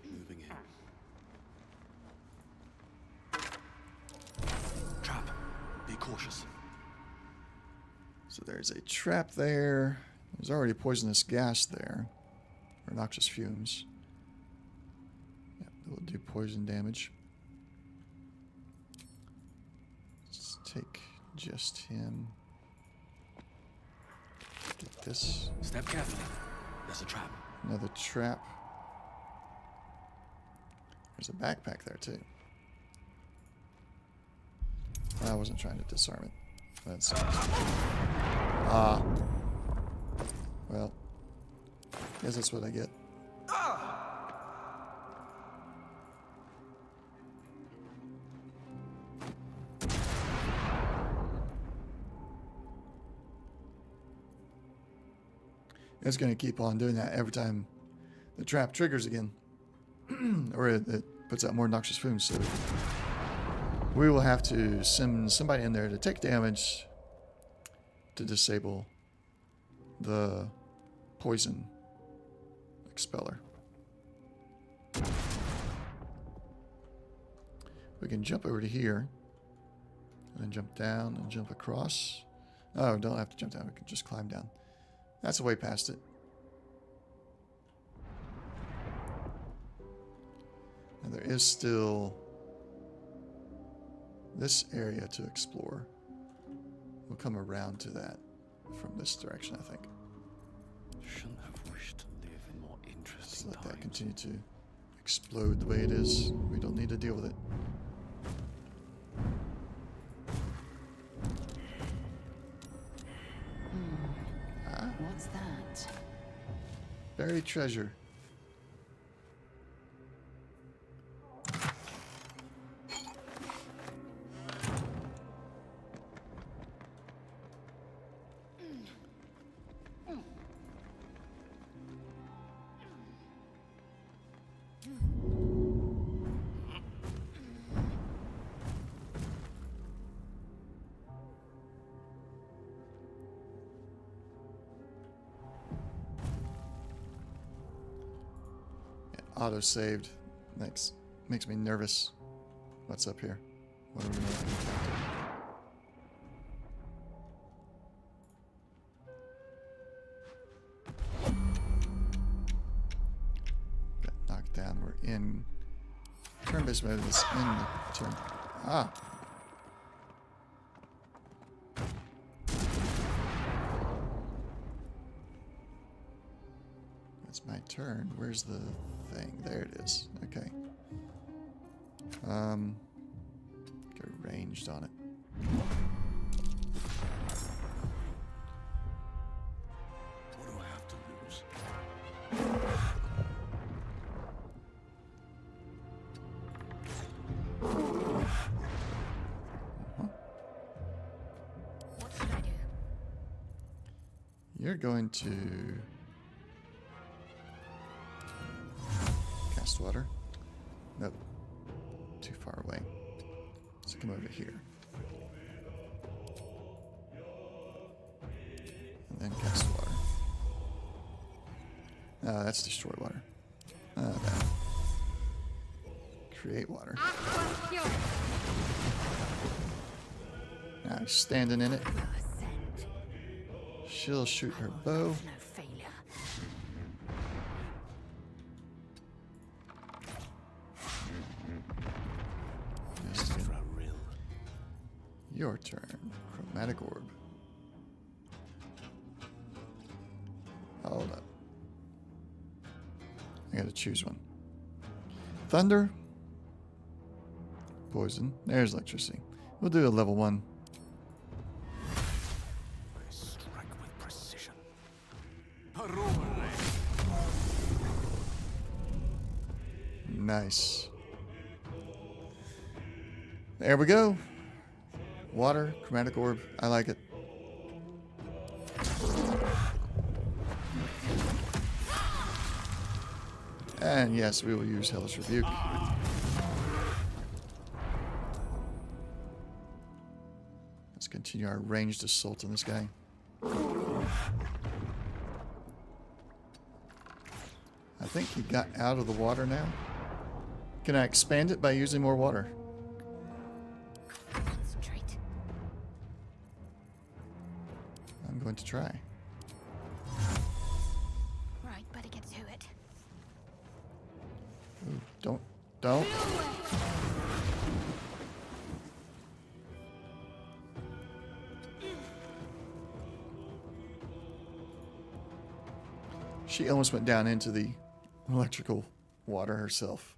Moving in. Trap. Be cautious. So there's a trap there. There's already poisonous gas there. Or noxious fumes. Yeah, that will do poison damage. Let's take just him. Get this. Step carefully. There's a trap. Another trap. There's a backpack there too. I wasn't trying to disarm it. That's well, guess that's what I get. It's going to keep on doing that every time the trap triggers again. or it puts out more noxious fumes. So we will have to send somebody in there to take damage to disable the poison expeller. We can jump over to here and then jump down and jump across. Oh, don't have to jump down. We can just climb down. That's the way past it. And there is still this area to explore. We'll come around to that from this direction, I think. Shouldn't have wished to live in more interesting Just let that continue to explode the way it is. We don't need to deal with it. What's that? Buried treasure. Auto-saved. Makes me nervous. What's up here? What are we going to encounter? Got knocked down. We're in turn-based mode. It's in the turn. Ah! It's my turn. Where's the thing? There it is. Okay. Get ranged on it. What do I have to lose? What should I do? You're going to cast water. Nope. Too far away. So come over here. And then cast water. That's destroy water. That. Create water. Now he's standing in it. She'll shoot her bow. Your turn. Chromatic orb. Hold up. I gotta choose one. Thunder. Poison. There's electricity. We'll do a level 1. I strike with precision. Nice. There we go. Water, chromatic orb. I like it. And yes, we will use Hellish Rebuke. Let's continue our ranged assault on this guy. I think he got out of the water now. Can I expand it by using more water? Concentrate. I'm going to try. Right, better get to it. Ooh, don't. She almost went down into the electrical water herself.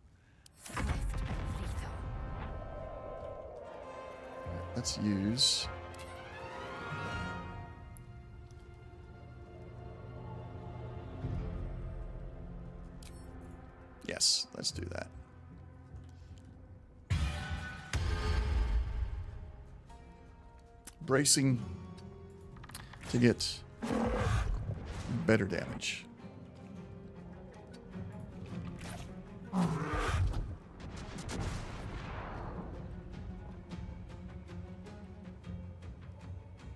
Let's use... Yes, let's do that. Bracing to get better damage.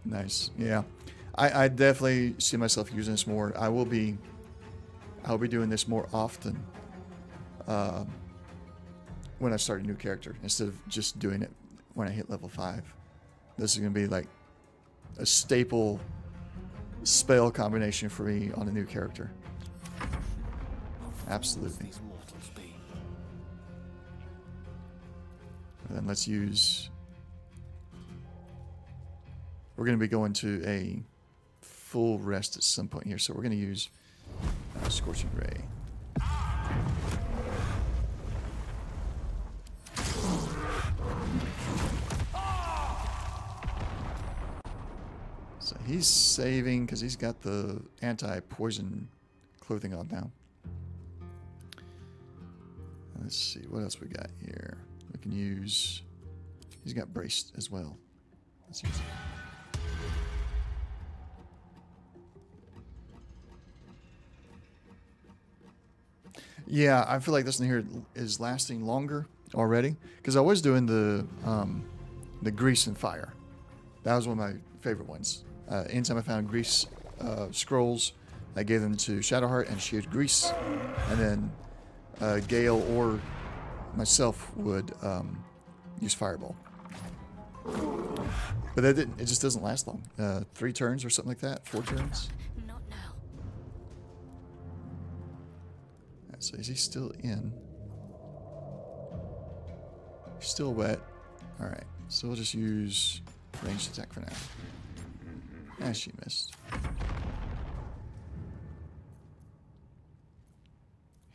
Nice. Yeah. I definitely see myself using this more. I'll be doing this more often when I start a new character instead of just doing it when I hit level 5. This is going to be like a staple spell combination for me on a new character. Absolutely. And then let's use... We're going to be going to a full rest at some point here, so we're going to use Scorching Ray. So he's saving because he's got the anti-poison clothing on now. Let's see, what else we got here? We can use... He's got braced as well. Let's use it. Yeah, I feel like this one here is lasting longer already because I was doing the grease and fire. That was one of my favorite ones. Anytime I found grease scrolls, I gave them to Shadowheart and she had grease, and then Gale or myself would use fireball. But that didn't. It just doesn't last long. 3 turns or something like that. 4 turns. Not now. So is he still in? He's still wet. Alright, so we'll just use ranged attack for now. And she missed.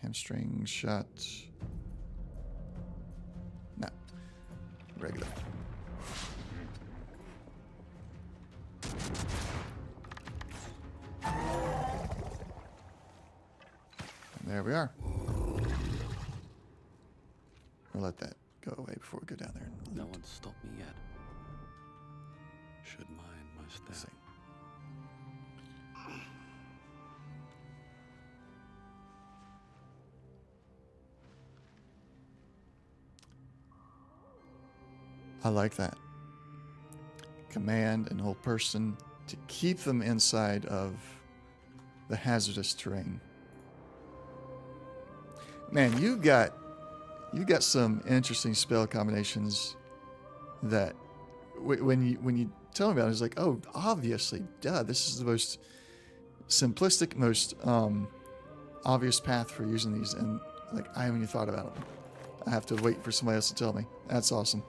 Hamstring shot. No. Regular. There we are. We'll let that go away before we go down there and loot. No one stopped me yet. Should mind my step. I like that. Command and hold person to keep them inside of the hazardous terrain. Man, you got some interesting spell combinations that when you tell me about it, it's like, oh, obviously, duh, this is the most simplistic, most obvious path for using these, and like I haven't even thought about them. I have to wait for somebody else to tell me. That's awesome.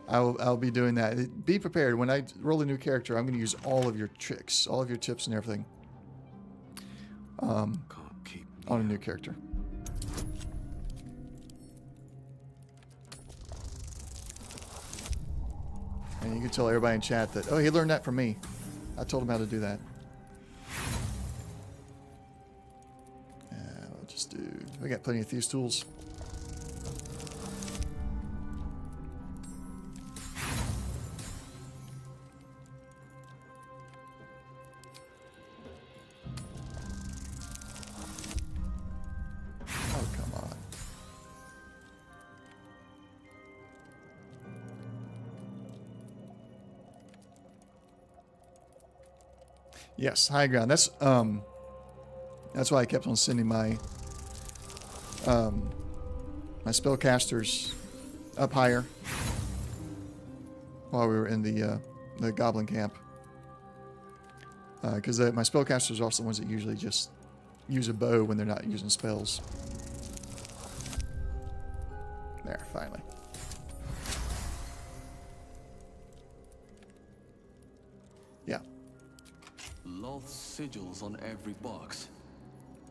I'll be doing that. Be prepared. When I roll a new character, I'm going to use all of your tricks, all of your tips and everything on a new character. And you can tell everybody in chat that, oh, he learned that from me. I told him how to do that. We'll just do... We got plenty of thieves' tools. Oh, come on. Yes, high ground. That's why I kept on sending my my spellcasters up higher while we were in the goblin camp. Because my spellcasters are also the ones that usually just use a bow when they're not using spells. There, finally. Yeah. Loth sigils on every box.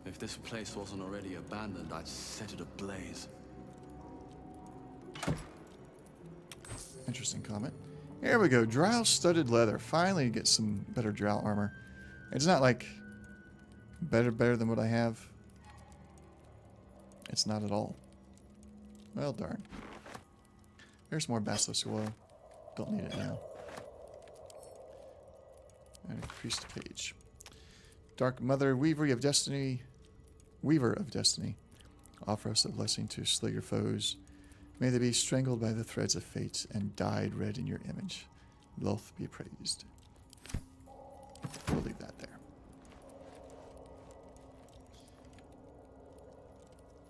If this place wasn't already abandoned, I'd set it ablaze. Interesting comment. Here we go. Drow studded leather. Finally get some better drow armor. It's not like better than what I have. It's not at all. Well, darn. There's more basilisk oil. Don't need it now. And increase the page. Dark Mother, Weaver of Destiny. Offer us a blessing to slay your foes. May they be strangled by the threads of fate and dyed red in your image. Lolth be praised. We'll leave that there.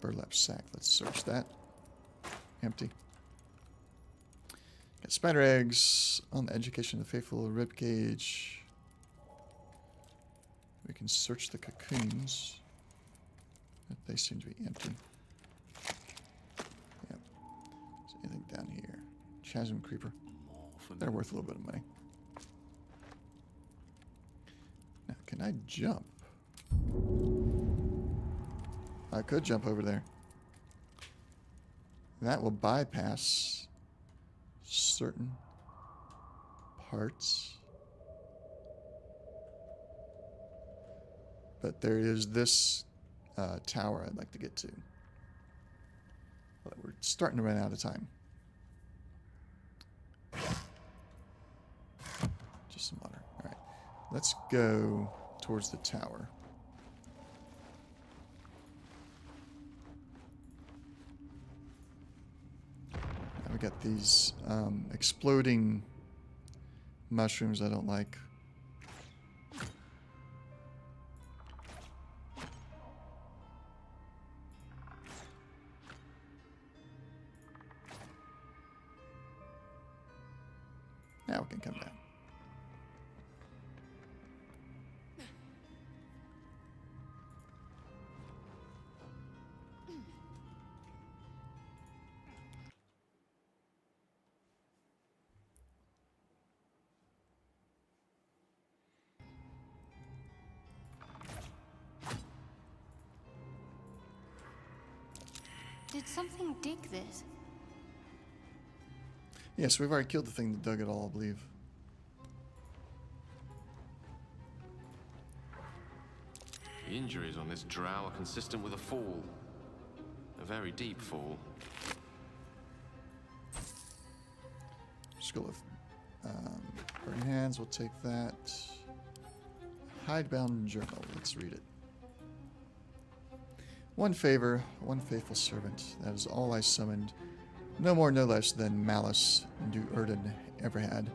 Burlap sack. Let's search that. Empty. Got spider eggs on the education of the faithful rib cage. We can search the cocoons. But they seem to be empty. Yep. Is there anything down here? Chasm creeper. They're worth a little bit of money. Now, can I jump? I could jump over there. That will bypass certain parts. But there is this tower I'd like to get to. But we're starting to run out of time. Just some water. All right. Let's go towards the tower. Now we got these exploding mushrooms I don't like. Now we can come down. Did something dig this? Yes, we've already killed the thing that dug it all, I believe. The injuries on this drow are consistent with a fall. A very deep fall. Skull of burning hands, we'll take that. Hidebound journal, let's read it. One favor, one faithful servant. That is all I summoned. No more, no less than malice do Erden ever had,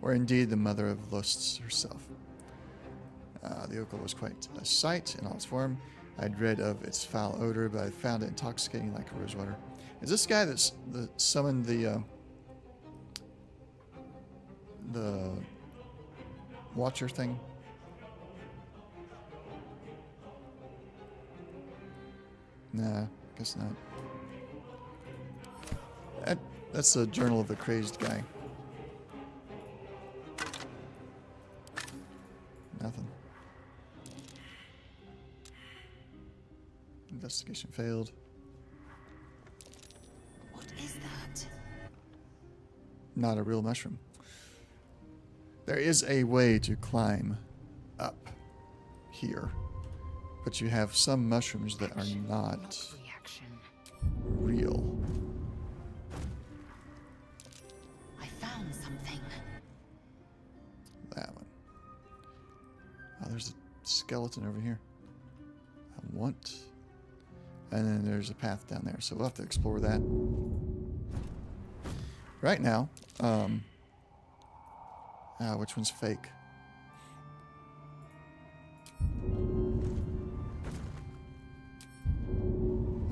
or indeed the mother of lusts herself. The Oka was quite a sight in all its form. I'd read of its foul odor, but I found it intoxicating like rosewater. Is this guy that summoned the Watcher thing? Nah, guess not. That's the Journal of the Crazed Guy. Nothing. Investigation failed. What is that? Not a real mushroom. There is a way to climb up here, but you have some mushrooms that are not real. I found something. That one. Oh, there's a skeleton over here. I want. And then there's a path down there, so we'll have to explore that. Right now, which one's fake?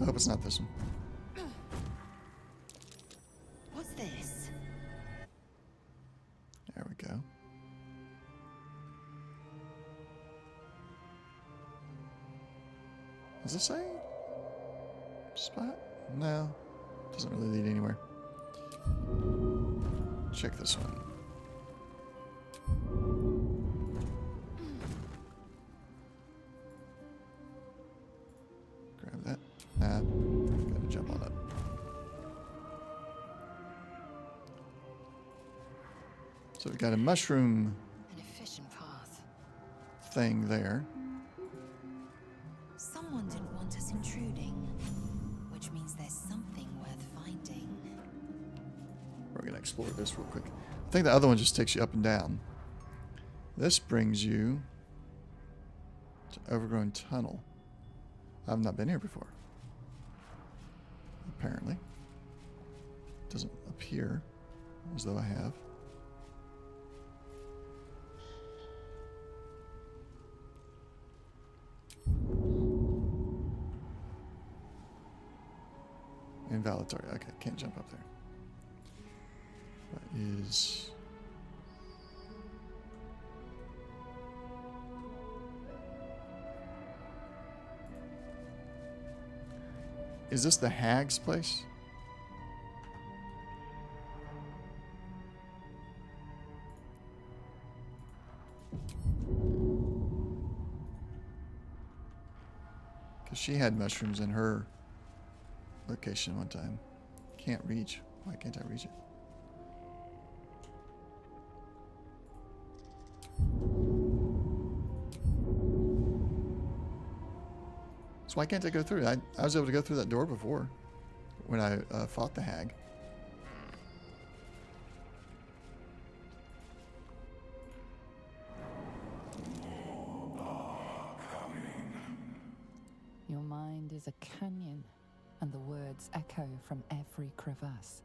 I hope it's not this one. What's this? There we go. Does it say spot? No. Doesn't really lead anywhere. Check this one. Grab that. Gotta jump on up. So we've got a mushroom An efficient path. thing there. Someone didn't want us intruding, which means there's something worth finding. We're going to explore this real quick. I think the other one just takes you up and down. This brings you to Overgrown Tunnel. I've not been here before. apparently. Doesn't appear as though I have. Invalidatory. Okay, can't jump up there. That is... Is this the hag's place? Because she had mushrooms in her location one time. Can't reach. Why can't I reach it? So why can't I go through? I was able to go through that door before when I fought the hag. Your mind is a canyon, and the words echo from every crevasse.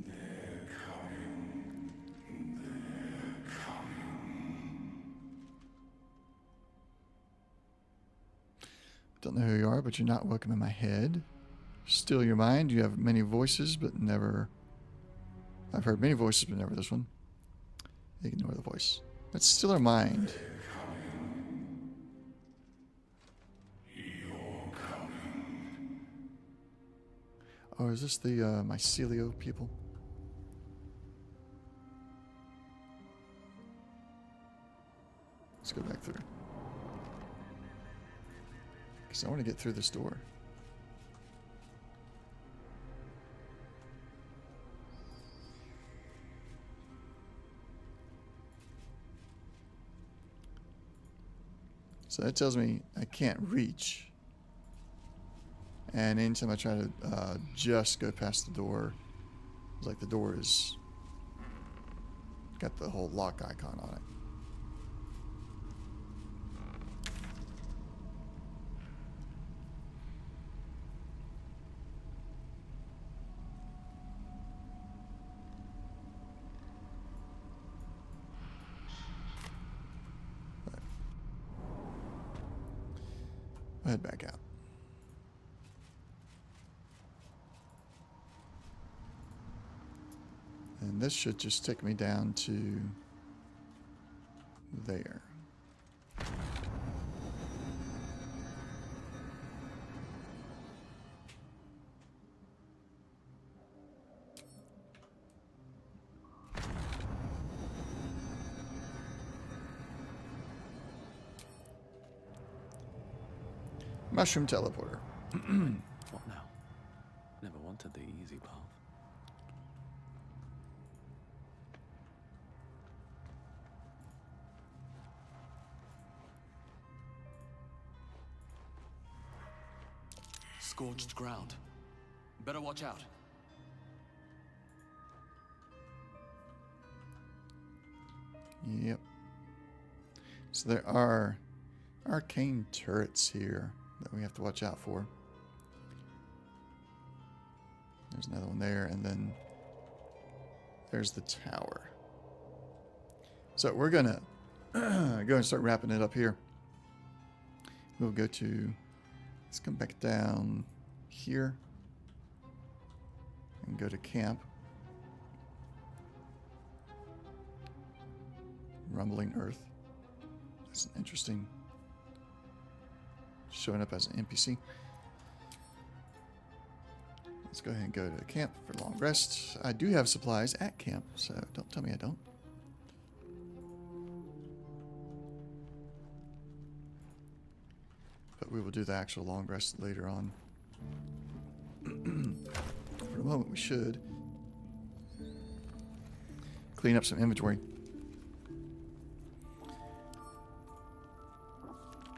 They're coming. They're coming. Don't know who you are, but you're not welcome in my head. Still your mind. You have many voices, but never... I've heard many voices, but never this one. Ignore the voice. It's still our mind. Oh, is this the mycelio people? Let's go back through. Because I want to get through this door. So that tells me I can't reach. And anytime I try to just go past the door, it's like the door is got the whole lock icon on it. I'll head back out. And this should just take me down to there. Mushroom teleporter. What now? Never wanted the easy path. Scorched ground. Better watch out. Yep. So there are arcane turrets here that we have to watch out for. There's another one there, and then there's the tower. So we're gonna go and start wrapping it up here. We'll go to, let's come back down here and go to camp. Rumbling Earth. That's interesting. Showing up as an NPC. Let's go ahead and go to camp for long rest. I do have supplies at camp, so don't tell me I don't. But we will do the actual long rest later on. For the moment, we should clean up some inventory.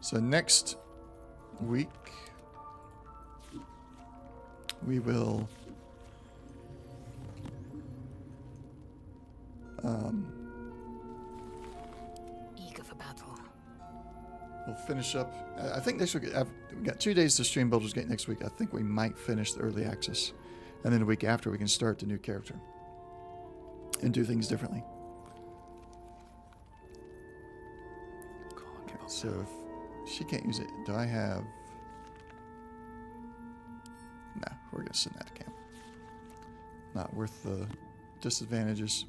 So next week, we will eager for battle. We'll finish up. I think next week, we got 2 days to stream Baldur's Gate next week. I think we might finish the early access. And then the week after, we can start the new character and do things differently. So if she can't use it, do I have... Nah, we're going to send that to camp. Not worth the disadvantages.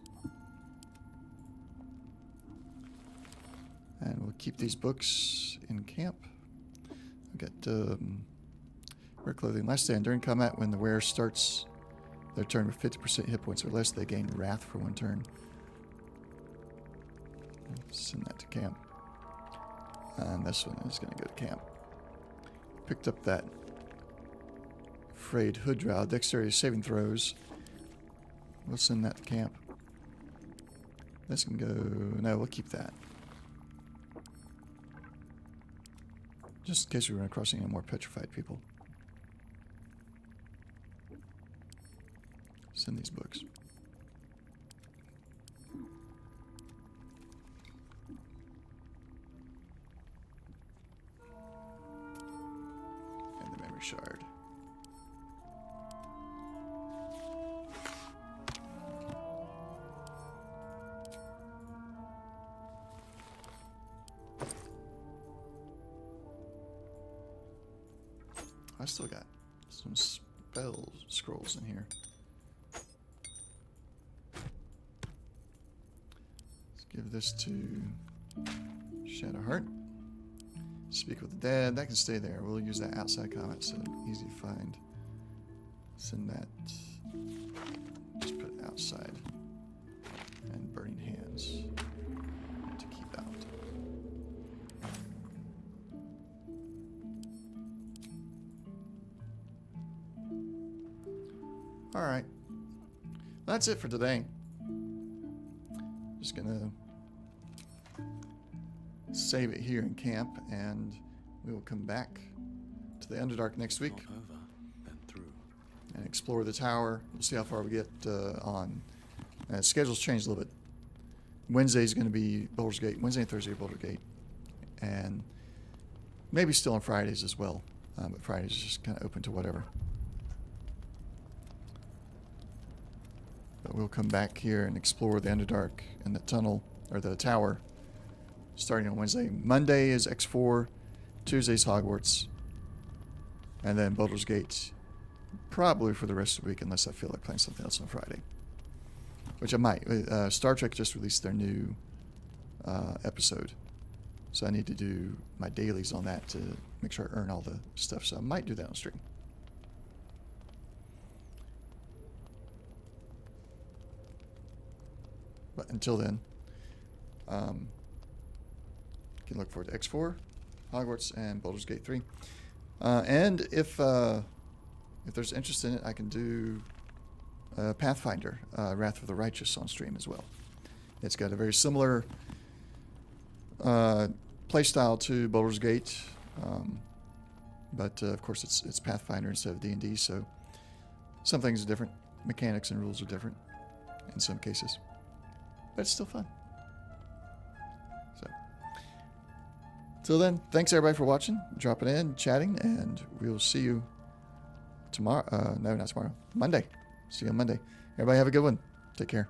And we'll keep these books in camp. We've got wear clothing. Last stand during combat, when the wearer starts their turn with 50% hit points or less, they gain wrath for 1 turn. Send that to camp. And this one is going to go to camp. Picked up that frayed hood drow. Dexterity saving throws. We'll send that to camp. This can go... No, we'll keep that. Just in case we run across any more petrified people. Send these books. And the memory shard. I still got some spell scrolls in here. Let's give this to Shadowheart. Speak with the dead. That can stay there. We'll use that outside comment so easy to find. Send that. Just put it outside. And burning hands to keep out. Alright. That's it for today. Just gonna save it here in camp, and we will come back to the Underdark next week. Over, then through. And explore the tower. We'll see how far we get on. Schedule's changed a little bit. Wednesday's going to be Baldur's Gate. Wednesday and Thursday are Baldur's Gate. And maybe still on Fridays as well. But Fridays is just kind of open to whatever. But we'll come back here and explore the Underdark and the tunnel, or the tower, starting on Wednesday. Monday is X4, Tuesday's Hogwarts, and then Baldur's Gate probably for the rest of the week, unless I feel like playing something else on Friday. Which I might. Star Trek just released their new episode, so I need to do my dailies on that to make sure I earn all the stuff, so I might do that on stream. But until then, you can look forward to X4, Hogwarts, and Baldur's Gate 3. And if there's interest in it, I can do Pathfinder, Wrath of the Righteous on stream as well. It's got a very similar playstyle to Baldur's Gate, but of course it's Pathfinder instead of D&D, so some things are different. Mechanics and rules are different in some cases. But it's still fun. So, till then, thanks everybody for watching, dropping in, chatting, and we'll see you tomorrow. No, not tomorrow. Monday. See you on Monday. Everybody have a good one. Take care.